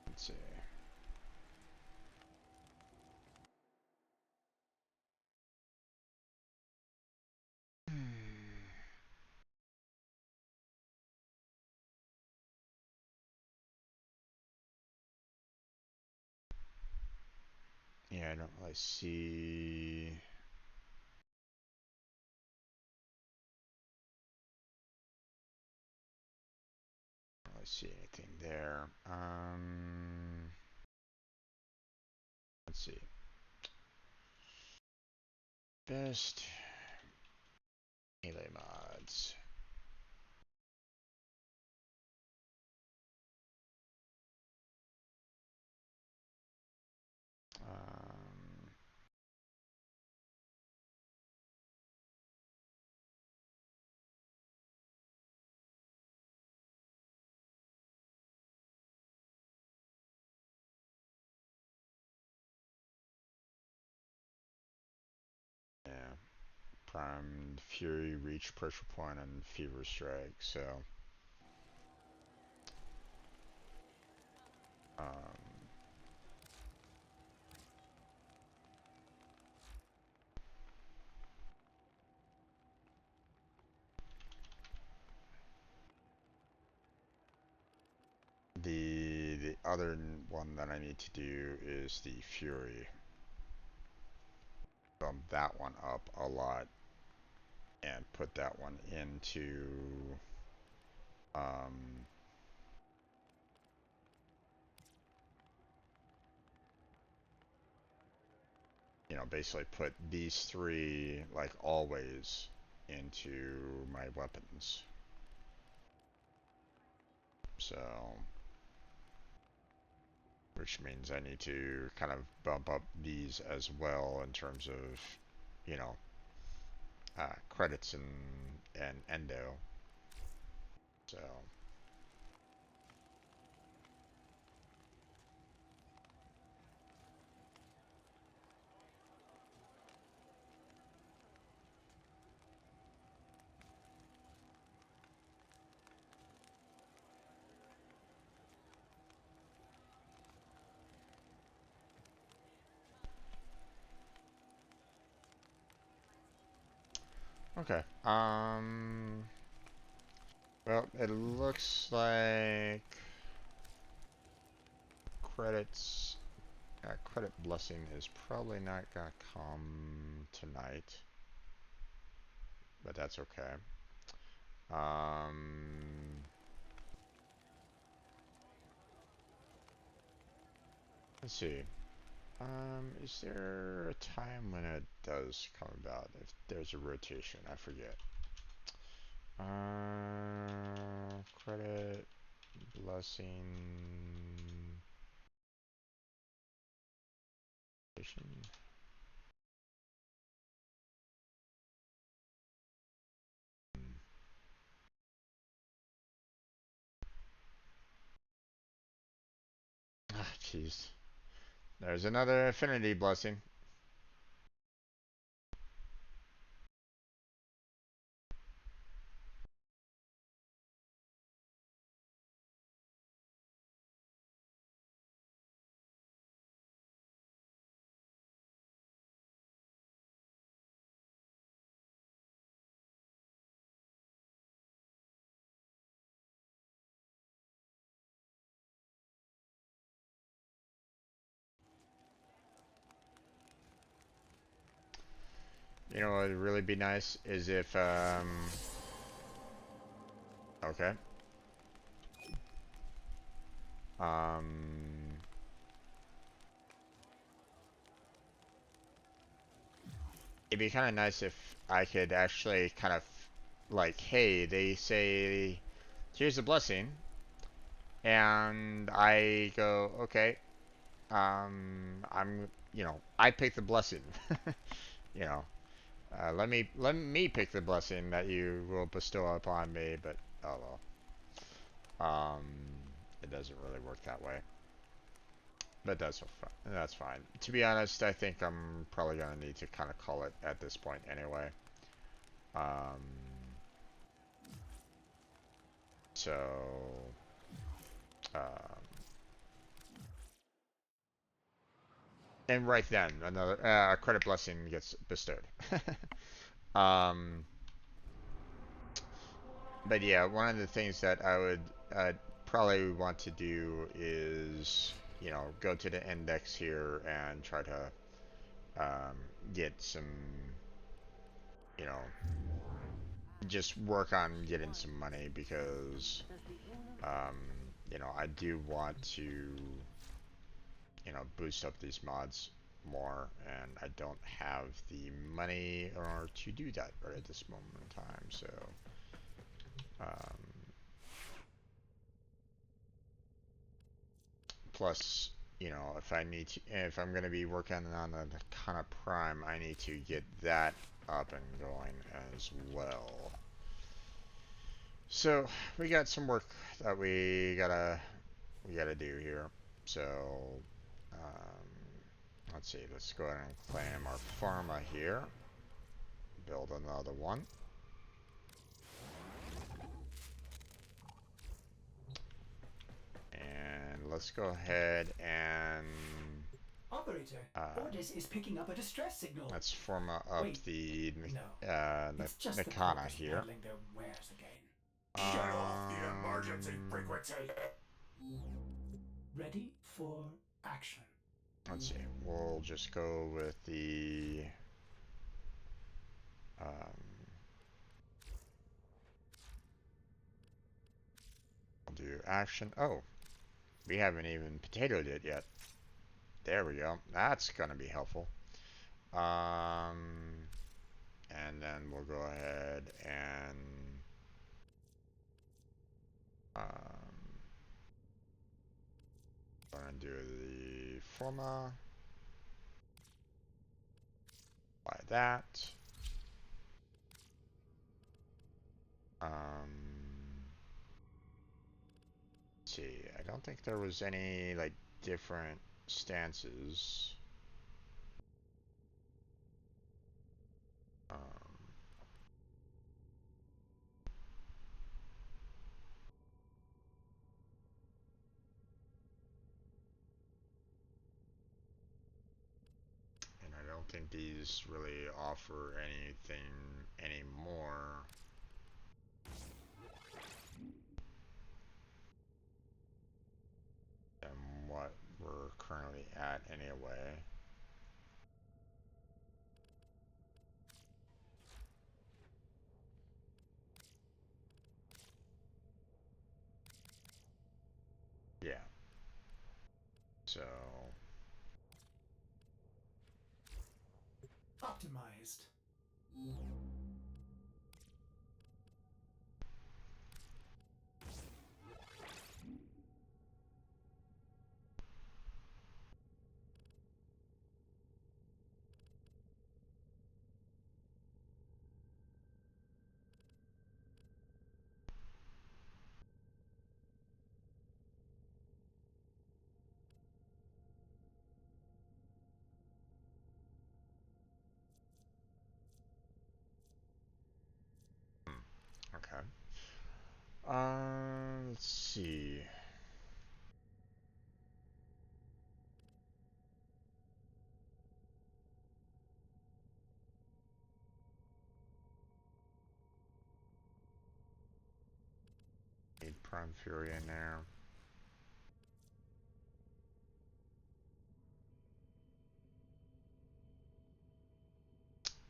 let's see. I don't really see. I don't really see anything there. Let's see. Best melee mods. Yeah. Primed Fury, Reach, Pressure Point, and Fever Strike, so. Um, the other one that I need to do is the Fury. Bump that one up a lot and put that one into um, you know, basically put these three like always into my weapons. So, which means I need to kind of bump up these as well in terms of, you know, credits and endo. So. Okay. Well, it looks like credits, credit blessing is probably not gonna come tonight, but that's okay. Let's see. Is there a time when it does come about? If there's a rotation, I forget. Credit blessing. Ah, jeez. There's another affinity blessing. You know what would really be nice is if, okay. Um, it'd be kind of nice if I could actually kind of, like, hey, they say, here's a blessing, and I go, okay, you know, I pick the blessing, you know, let me pick the blessing that you will bestow upon me, but, oh well, it doesn't really work that way. But that's fine. To be honest, I think I'm probably gonna need to kind of call it at this point anyway. Um, so, um, and right then, another credit blessing gets bestowed. um, but yeah, one of the things that I would probably want to do is, you know, go to the index here and try to get some, you know, just work on getting some money because, you know, I do want to, you know, boost up these mods more, and I don't have the money in order to do that right at this moment in time. So, plus, you know, if I'm going to be working on the kind of Prime, I need to get that up and going as well. So we got some work that we gotta do here. So let's see. Let's go ahead and claim our pharma here. Build another one. And let's go ahead and Operator, Ordis is picking up a distress signal. let's pharma up Wait, the it's just the Nikana Corvus here. handling their wares again. Shut off the emergency frequency. Ready for action. Let's see. We'll just go with the we'll do action. Oh, we haven't even potatoed it yet. There we go. That's gonna be helpful. And then we'll go ahead and gonna do the forma. Apply that. Let's see. I don't think there was any like different stances. And I don't think these really offer anything anymore. Than what we're currently at anyway. Yeah. So Optimized. okay. Let's see. Need Prime Fury in there.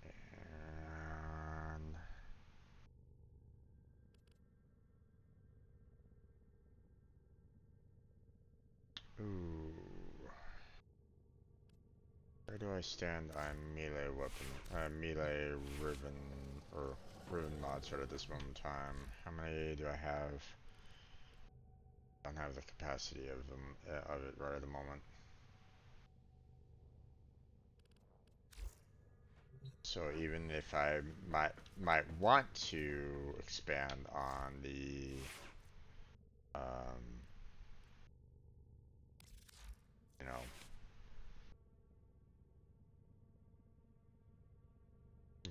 And ooh. Where do I stand on melee weapon, melee ribbon, or ribbon mods right at this moment in time? How many do I have? I don't have the capacity of them, of it right at the moment. So even if I might want to expand on the, you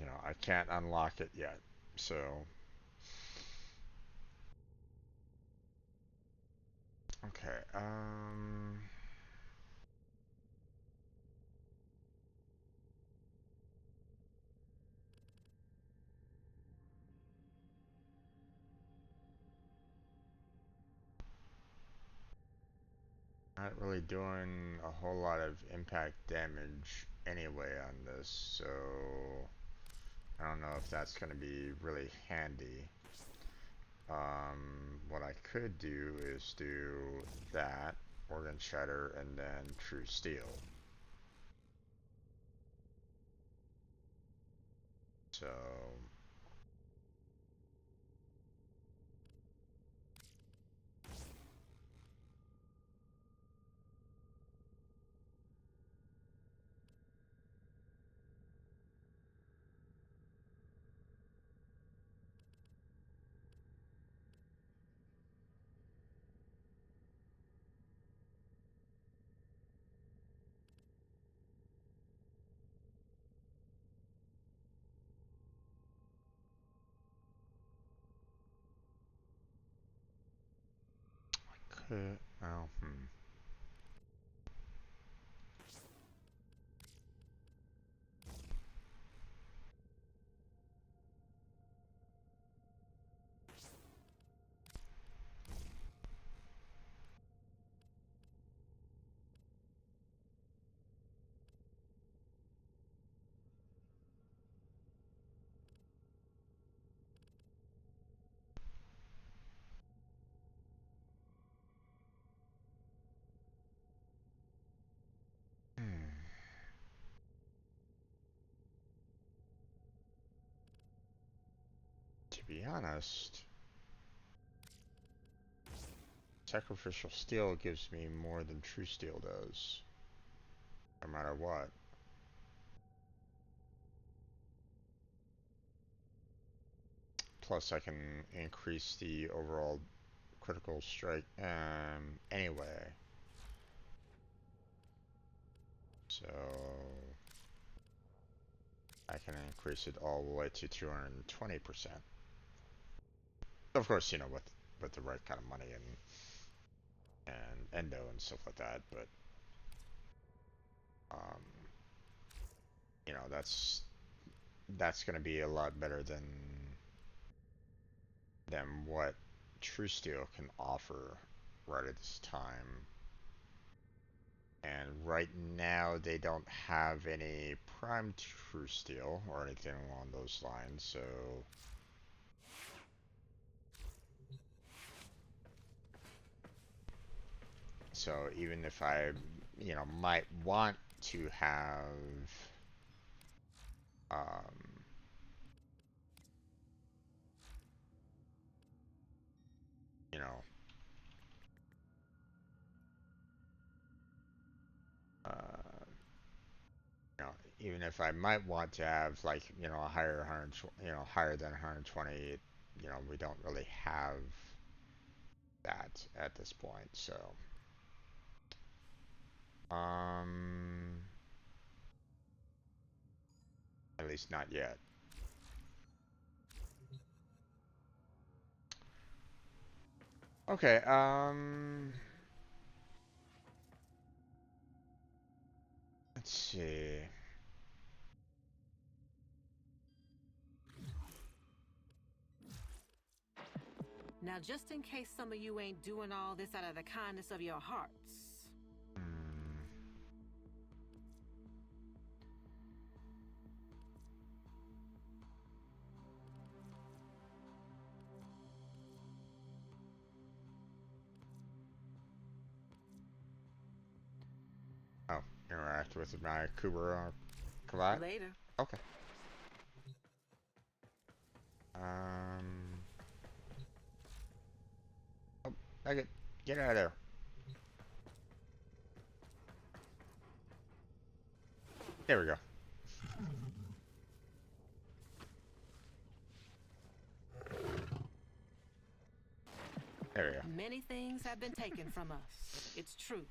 know, I can't unlock it yet. So okay, Not really doing a whole lot of impact damage anyway on this, so I don't know if that's going to be really handy. What I could do is do that, Organ Shatter, and then True Steel. So I could, oh, To be honest, Sacrificial Steel gives me more than True Steel does, no matter what. Plus, I can increase the overall critical strike anyway. So I can increase it all the way to 220%. Of course, you know, with the right kind of money and endo and stuff like that, but um, you know, that's gonna be a lot better than what True Steel can offer right at this time. And right now they don't have any Prime True Steel or anything along those lines, so even if I, you know, might want to have um, you know, uh, you know, even if I might want to have like, you know, a higher 120, you know, higher than 120, you know, we don't really have that at this point, so um, at least not yet. Okay, let's see. Now, just in case some of you ain't doing all this out of the kindness of your hearts. Hmm. Oh, interact with my Kubera Kavat? Later. Okay. Um. Oh, okay. Get out of there. There we go. There we go. Many things have been taken from us. It's true.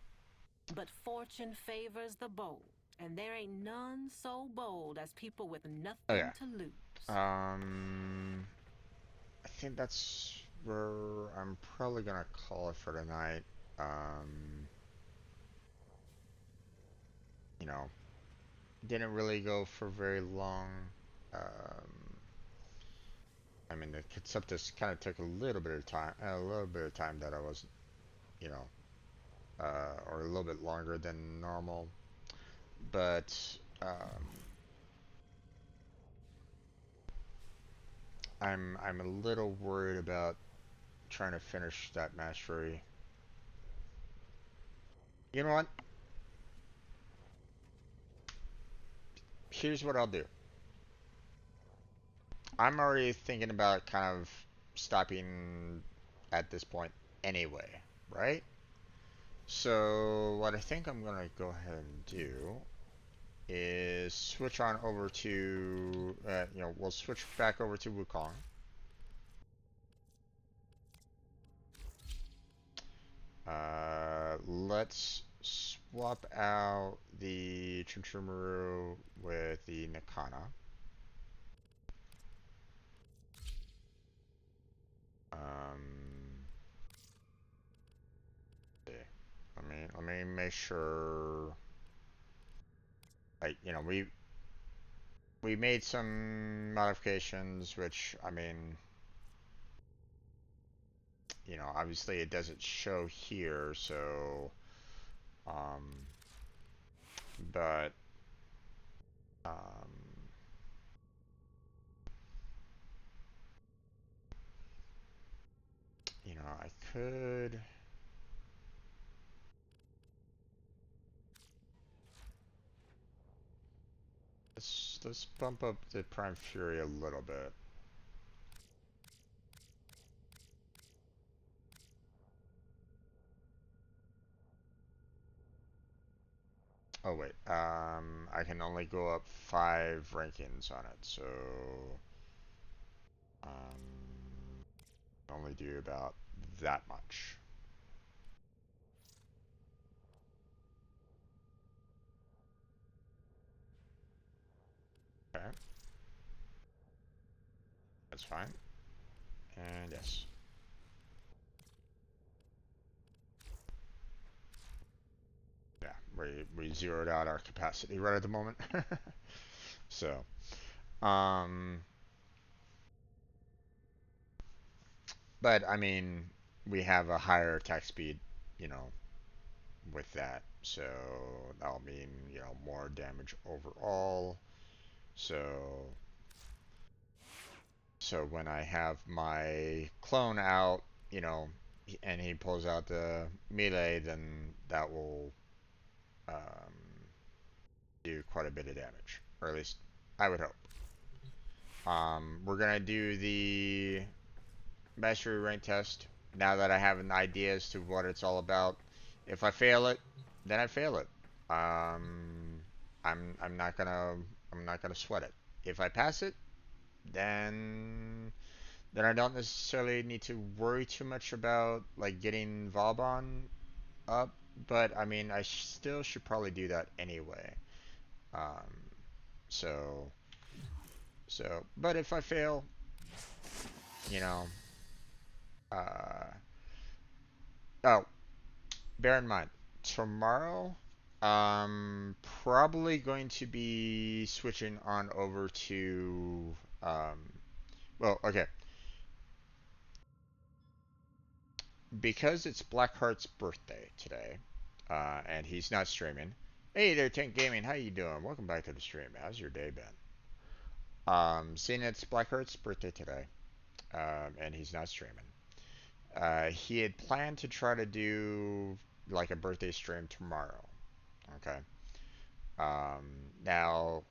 But fortune favors the bold. And there ain't none so bold as people with nothing Okay. to lose. I think that's where I'm probably gonna call it for tonight. You know, didn't really go for very long. I mean, the Conceptis kind of took a little bit of time that I wasn't, you know, or a little bit longer than normal. But I'm a little worried about trying to finish that mastery. You know what? Here's what I'll do. I'm already thinking about kind of stopping at this point anyway, right? So what I think I'm gonna go ahead and do is switch on over to, we'll switch back over to Wukong. Let's swap out the Chunchuramaru with the Nakana. Let me make sure. Like, we made some modifications, which I mean, obviously it doesn't show here, so but um, I could. Let's bump up the Prime Fury a little bit. Oh wait, I can only go up 5 rankings on it, so only do about that much. Okay, that's fine. And yes. Yeah, we zeroed out our capacity right at the moment. So, but I mean, we have a higher attack speed, you know, with that. So that'll mean, more damage overall. So when I have my clone out, and he pulls out the melee, then that will um, do quite a bit of damage, or at least I would hope. We're gonna do the mastery rank test now that I have an idea as to what it's all about. If I fail it, then I fail it. I'm not gonna sweat it. If I pass it, then I don't necessarily need to worry too much about like getting Vauban up. But I mean, I still should probably do that anyway. Um, so but if I fail, you know, uh, oh, bear in mind, tomorrow, probably going to be switching on over to, well, okay, because it's Blackheart's birthday today, and he's not streaming. Hey there, Tank Gaming, how you doing? Welcome back to the stream. How's your day been? Seeing it's Blackheart's birthday today, and he's not streaming. He had planned to try to do like a birthday stream tomorrow. Okay. Now,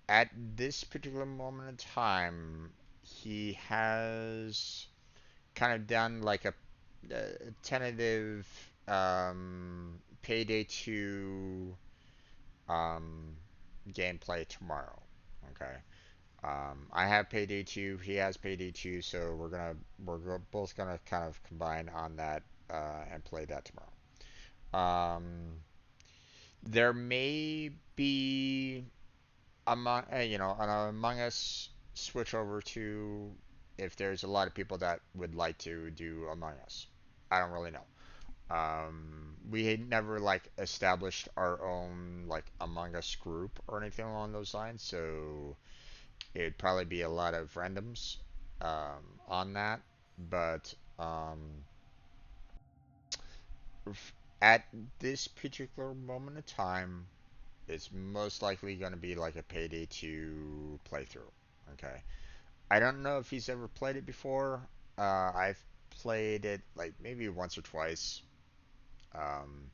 at this particular moment in time, he has kind of done like a tentative Payday 2 um, gameplay tomorrow. Okay. I have Payday 2, he has Payday 2, so both gonna kind of combine on that and play that tomorrow. There may be an Among Us switch over to if there's a lot of people that would like to do Among Us. I don't really know. We had never like established our own like Among Us group or anything along those lines, so it'd probably be a lot of randoms on that. But at this particular moment in time, it's most likely going to be like a Payday 2 playthrough. Okay. I don't know if he's ever played it before. I've played it like maybe once or twice. Um,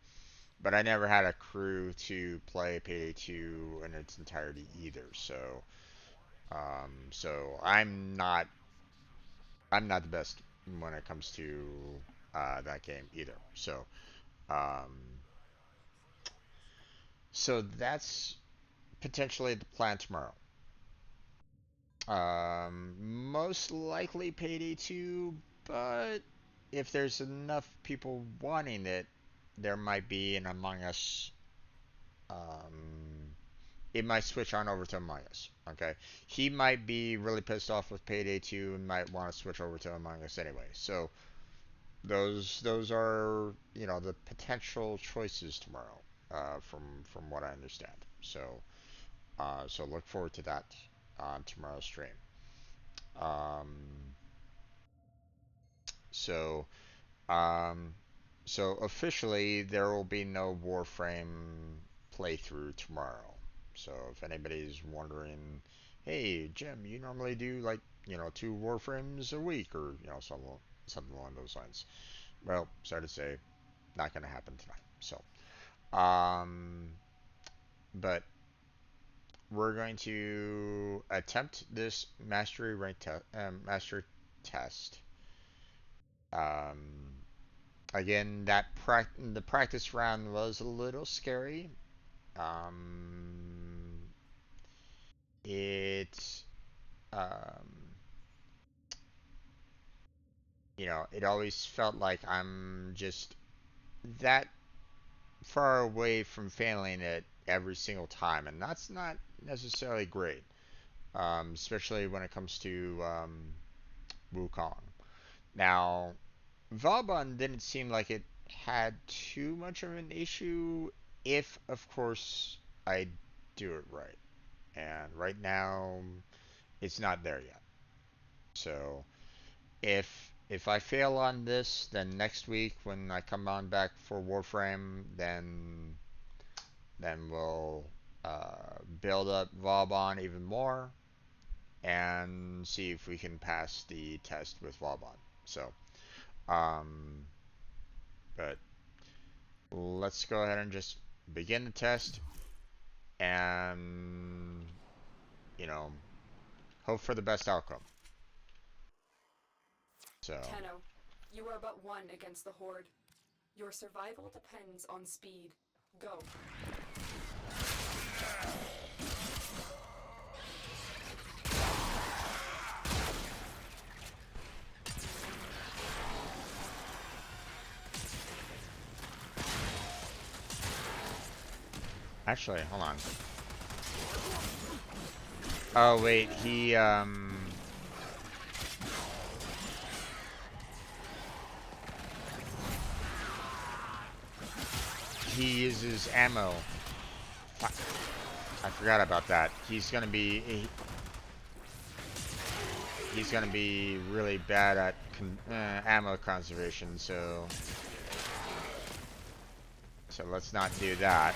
but I never had a crew to play Payday 2 in its entirety either. So I'm not the best when it comes to that game either. Um, so that's potentially the plan tomorrow. Most likely Payday 2, but if there's enough people wanting it, there might be an Among Us. Um, it might switch on over to Among Us. Okay, he might be really pissed off with Payday 2 and might want to switch over to Among Us anyway. So those are the potential choices tomorrow, from what I understand. So look forward to that on tomorrow's stream. Um, so um, so officially there will be no Warframe playthrough tomorrow. So if anybody's wondering, hey Jim, you normally do like 2 Warframes a week or something along those lines. Well, sorry to say, not going to happen tonight. Um, but we're going to attempt this mastery test. Um, Again, the practice round was a little scary. Um, it um, it always felt like I'm just that far away from failing it every single time, and that's not necessarily great, especially when it comes to Wukong. Now, Vauban didn't seem like it had too much of an issue if, of course, I do it right. And right now, it's not there yet. So, if I fail on this, then next week when I come on back for Warframe, then we'll build up Vauban even more and see if we can pass the test with Vauban. So, um, but let's go ahead and just begin the test and, you know, hope for the best outcome. So, Tenno, you are but one against the Horde. Your survival depends on speed. Go. actually, hold on. Oh, wait, he uses ammo. Fuck. I forgot about that. He's gonna be really bad at ammo conservation, so let's not do that.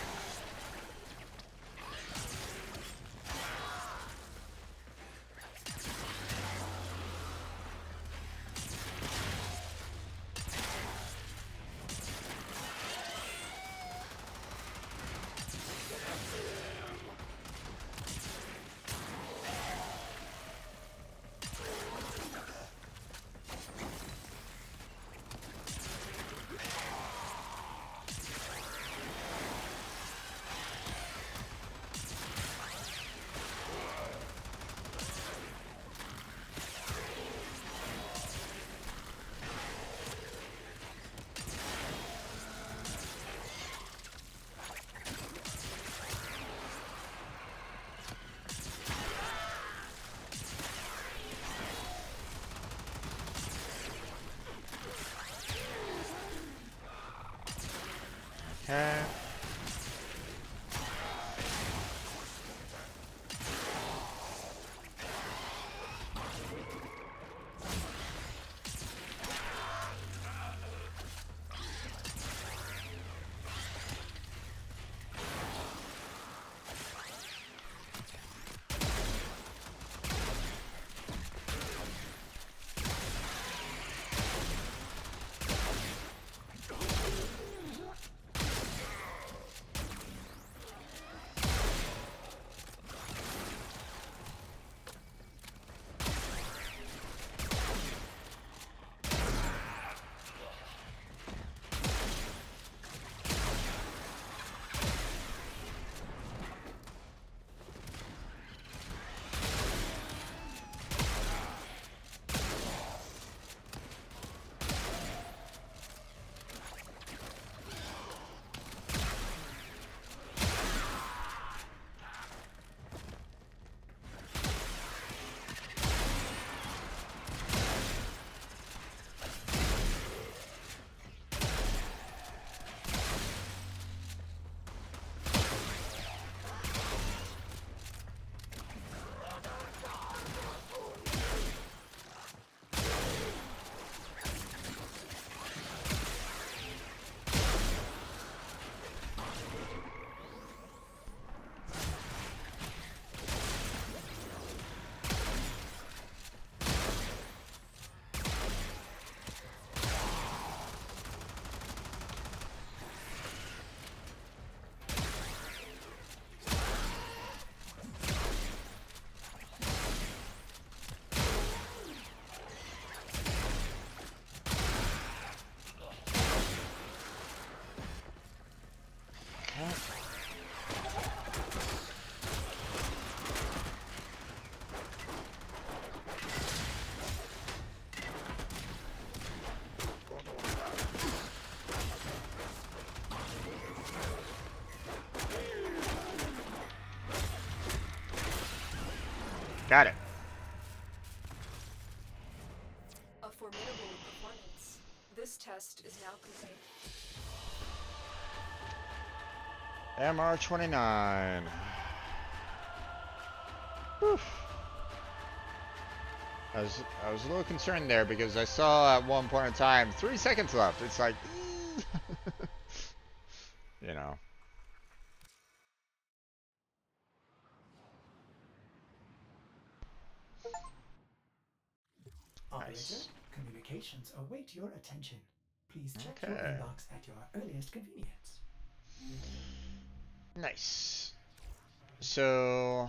Okay. Got it. A formidable performance. This test is now complete. MR29. Whew. I was a little concerned there because I saw at one point in time 3 seconds left. It's like, you know. Operator, Nice. communications await your attention. Please check your Okay. inbox at your earliest convenience. Nice. So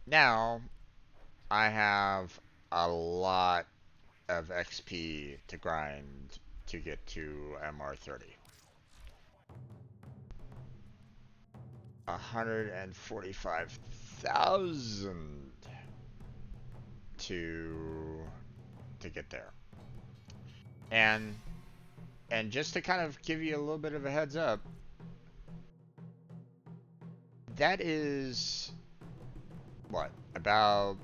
now I have a lot of XP to grind to get to MR30. 145,000 to get there. And just to kind of give you a little bit of a heads up, that is what, about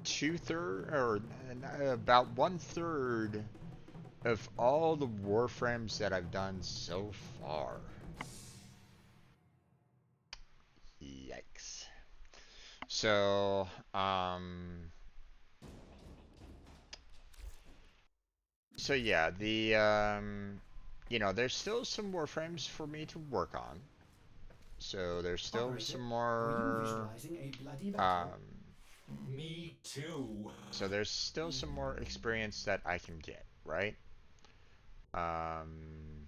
2/3 or about 1/3 of all the Warframes that I've done so far. Yikes. So, yeah, you know, there's still some Warframes for me to work on. So there's still Operator, some were you more, visualizing a bloody battle? Me too. so there's still some more experience that I can get, right? Um,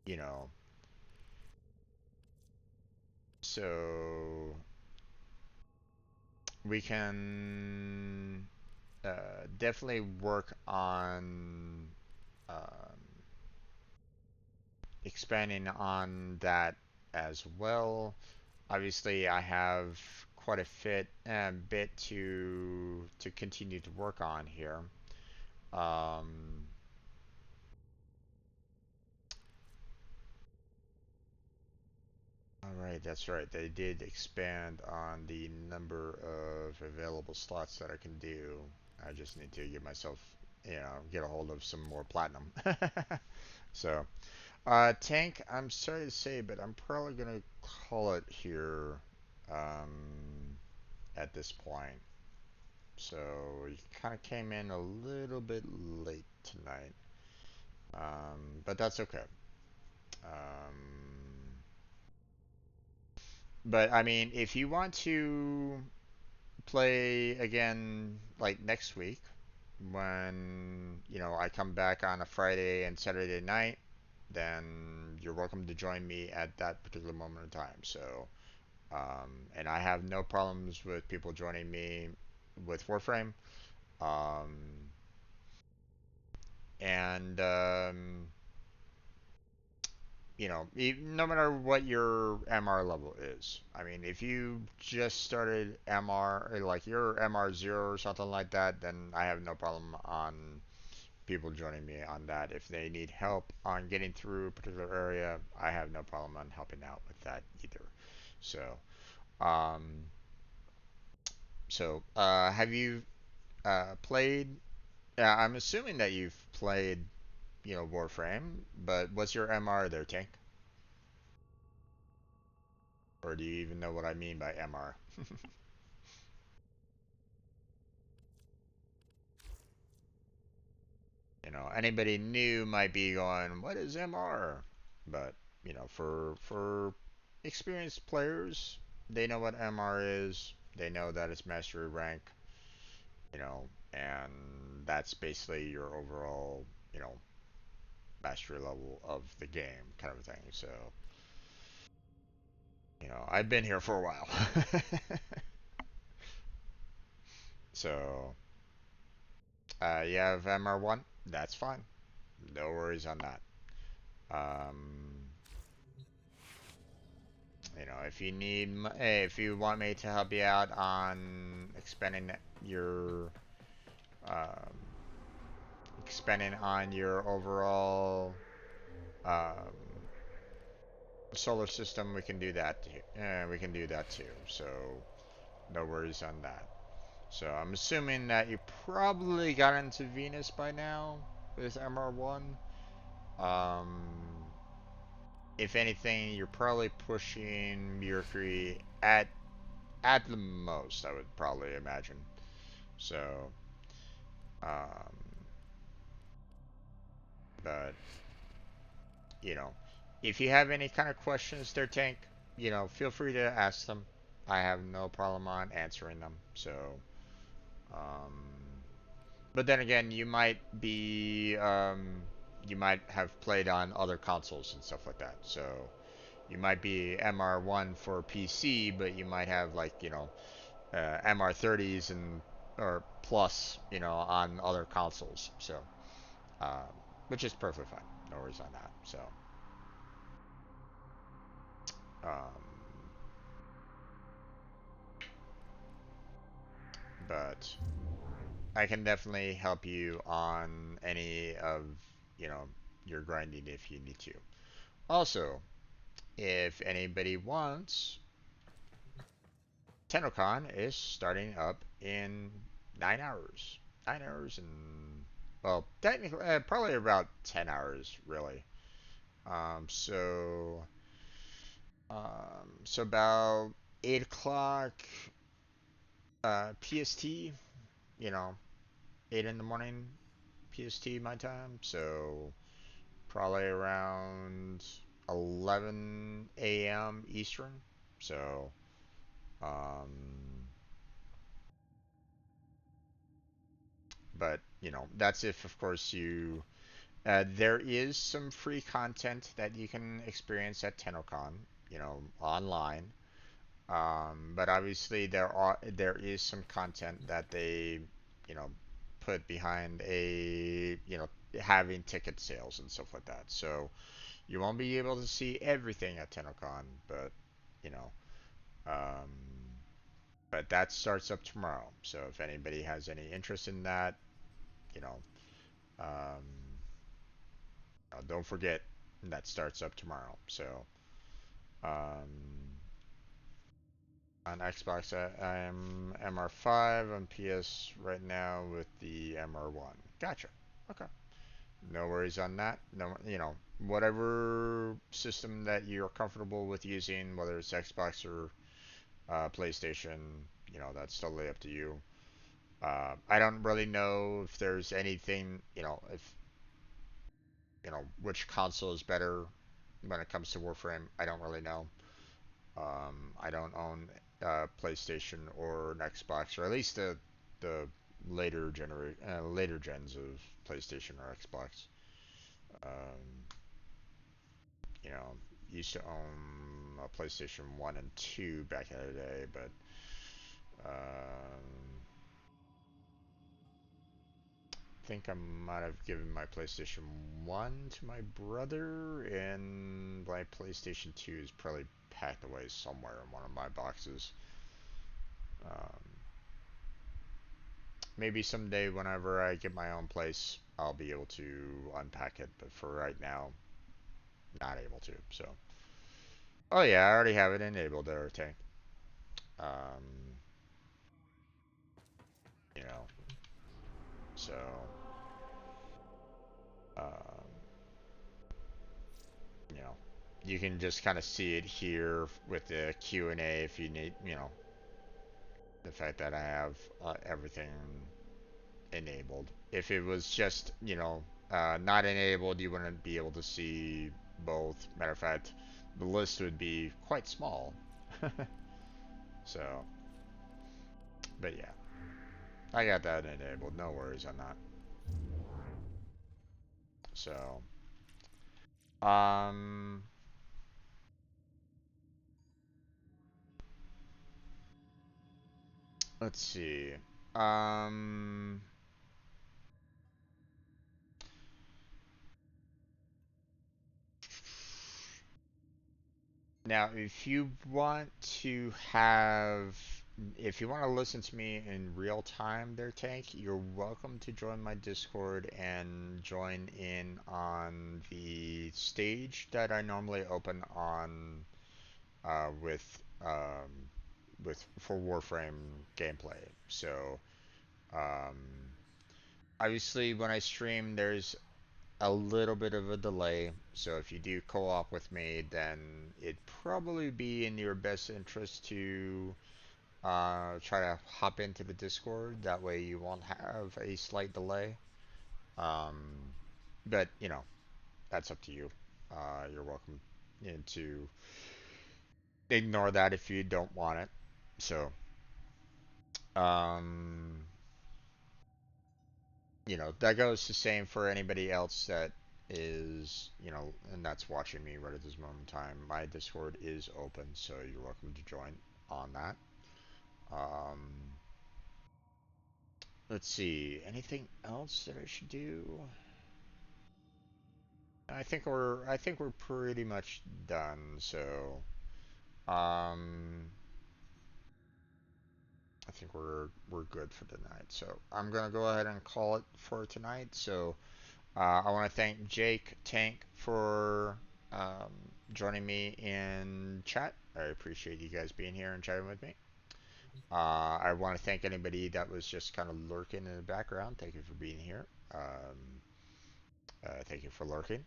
you know, so we can definitely work on um, expanding on that as well. Obviously, I have quite a bit to continue to work on here. Um, all right, that's right. They did expand on the number of available slots that I can do. I just need to give myself, you know, get a hold of some more platinum. So, Tank, I'm sorry to say, but I'm probably gonna call it here at this point. So, you kind of came in a little bit late tonight, but that's okay. Um, but I mean, if you want to play again, like next week, when you know I come back on a Friday and Saturday night, then you're welcome to join me at that particular moment in time. So, and I have no problems with people joining me with Warframe. Um, and you know, no matter what your MR level is. I mean, if you just started MR, like you're MR0 or something like that, then I have no problem on people joining me on that. If they need help on getting through a particular area, I have no problem on helping out with that either. So, um, have you played? I'm assuming that you've played, you know, Warframe, but what's your MR there, Tank? Or do you even know what I mean by MR? You know, anybody new might be going, "What is MR?" But you know, for experienced players, they know what MR is. They know that it's mastery rank. You know, and that's basically your overall, you know, mastery level of the game, kind of thing. So, you know, I've been here for a while. So, you have MR1? That's fine. No worries on that. Um, you know, if you need, if you want me to help you out on um, expanding on your overall, um, solar system, we can do that. We can do that too. So no worries on that. So I'm assuming that you probably got into Venus by now with MR1. Um, if anything, you're probably pushing Mercury at the most, I would probably imagine. So, um, but you know, if you have any kind of questions there, Tank, feel free to ask them. I have no problem on answering them. So, um, but then again, you might have played on other consoles and stuff like that. So you might be MR1 for PC, but you might have like, MR30s and or plus, on other consoles. So, um, which is perfectly fine. No worries on that. So, um, but I can definitely help you on any of, you know, your grinding if you need to. Also, if anybody wants, TennoCon is starting up in 9 hours. 9 hours and, well, technically, probably about 10 hours, really. So, so about 8 o'clock PST, you know, 8 in the morning PST my time. So, probably around 11 a.m. Eastern. So, um, but that's if, of course, there is some free content that you can experience at TennoCon, online. But obviously there is some content that they, you know, put behind having ticket sales and stuff like that. So you won't be able to see everything at TennoCon, but you know, um, but that starts up tomorrow. So if anybody has any interest in that, you know, um, don't forget that starts up tomorrow. So um, on Xbox, I am MR5. On PS right now with the MR1. Gotcha. Okay. No worries on that. No, whatever system that you're comfortable with using, whether it's Xbox or PlayStation, that's totally up to you. I don't really know if there's anything, if which console is better when it comes to Warframe. I don't really know. I don't own PlayStation or an Xbox, or at least the later gens of PlayStation or Xbox. Um, you know, Used to own a PlayStation 1 and 2 back in the day, but I think I might have given my PlayStation 1 to my brother, and my PlayStation 2 is probably packed away somewhere in one of my boxes. Um, Maybe someday, whenever I get my own place, I'll be able to unpack it, but for right now, not able to. So, oh yeah, I already have it enabled there, Tank. Um, you know, so, um, you know, you can just kind of see it here with the Q&A if you need, the fact that I have everything enabled. If it was just, not enabled, you wouldn't be able to see both. Matter of fact, the list would be quite small. So, but yeah, I got that enabled. No worries on that. So, um, let's see. Um, Now, if you want to have if you want to listen to me in real time there, Tank, you're welcome to join my Discord and join in on the stage that I normally open on uh, with um, for Warframe gameplay. So um, obviously when I stream, there's a little bit of a delay. So if you do co-op with me, then it'd probably be in your best interest to try to hop into the Discord. That way you won't have a slight delay. Um, but you know, that's up to you. You're welcome, to ignore that if you don't want it. So, um, that goes the same for anybody else that is, and that's watching me right at this moment in time. My Discord is open, so you're welcome to join on that. Um, let's see, anything else that I should do? I think we're pretty much done. So, um, I think we're good for tonight. So I'm gonna go ahead and call it for tonight. So I want to thank Jake Tank for um, joining me in chat. I appreciate you guys being here and chatting with me. I want to thank anybody that was just kind of lurking in the background. Thank you for being here. Thank you for lurking.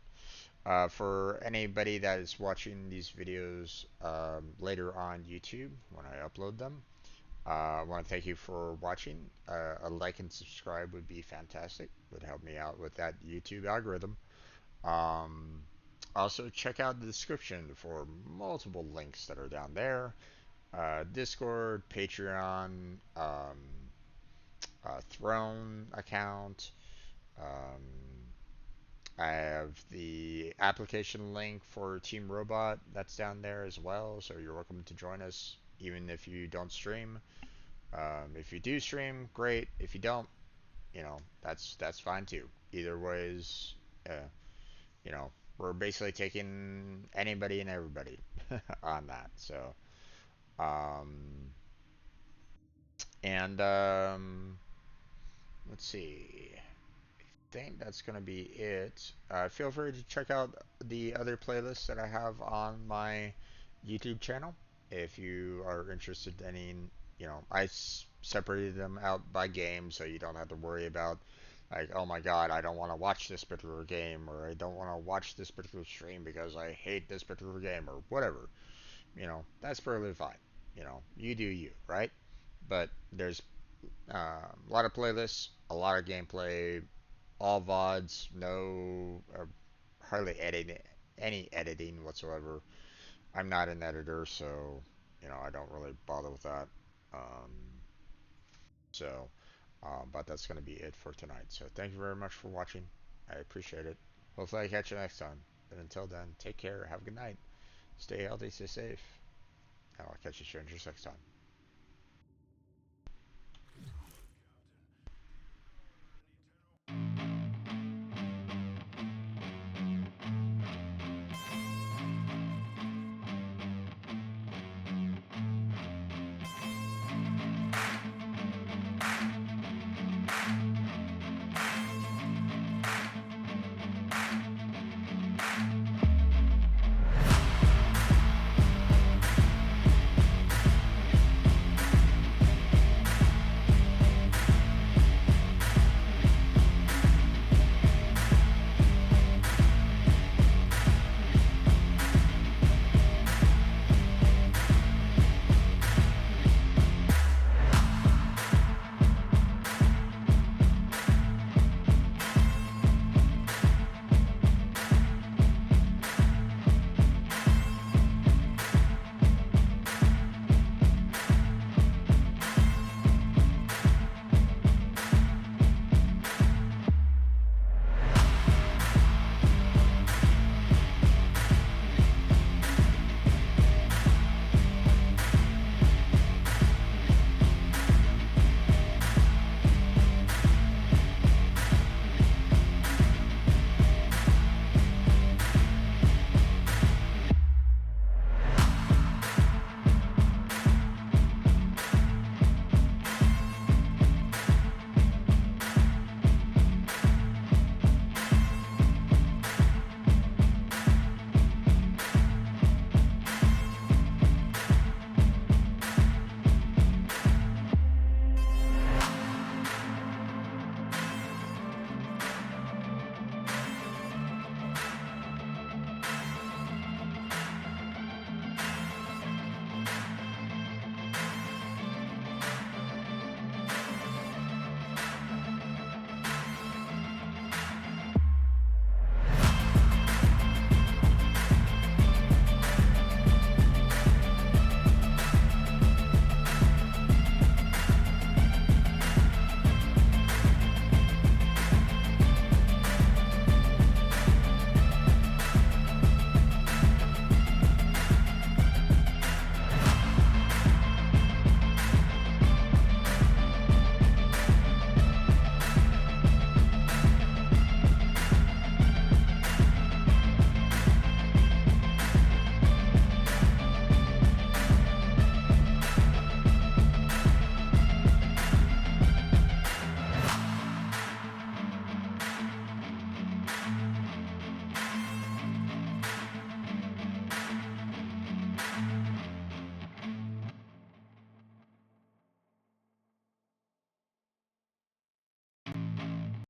For anybody that is watching these videos later on YouTube when I upload them, I want to thank you for watching. A like and subscribe would be fantastic. Would help me out with that YouTube algorithm. Um, Also, check out the description for multiple links that are down there. Discord, Patreon, Throne account. Um, I have the application link for Team Robot that's down there as well, so you're welcome to join us even if you don't stream. If you do stream, great. If you don't, that's fine too. Either ways, uh, we're basically taking anybody and everybody on that. So, um, and let's see. Think that's gonna be it. Feel free to check out the other playlists that I have on my YouTube channel if you are interested in any. Separated them out by game so you don't have to worry about like, oh my god, I don't want to watch this particular game, or I don't want to watch this particular stream because I hate this particular game, or whatever. That's perfectly fine. You do you, right? But there's a lot of playlists, a lot of gameplay, all VODs, no hardly any editing whatsoever. I'm not an editor, so I don't really bother with that. Um, so, but that's going to be it for tonight. So thank you very much for watching. I appreciate it. Hopefully I catch you next time. But until then, take care. Have a good night. Stay healthy. Stay safe. And I'll catch you strangers next time.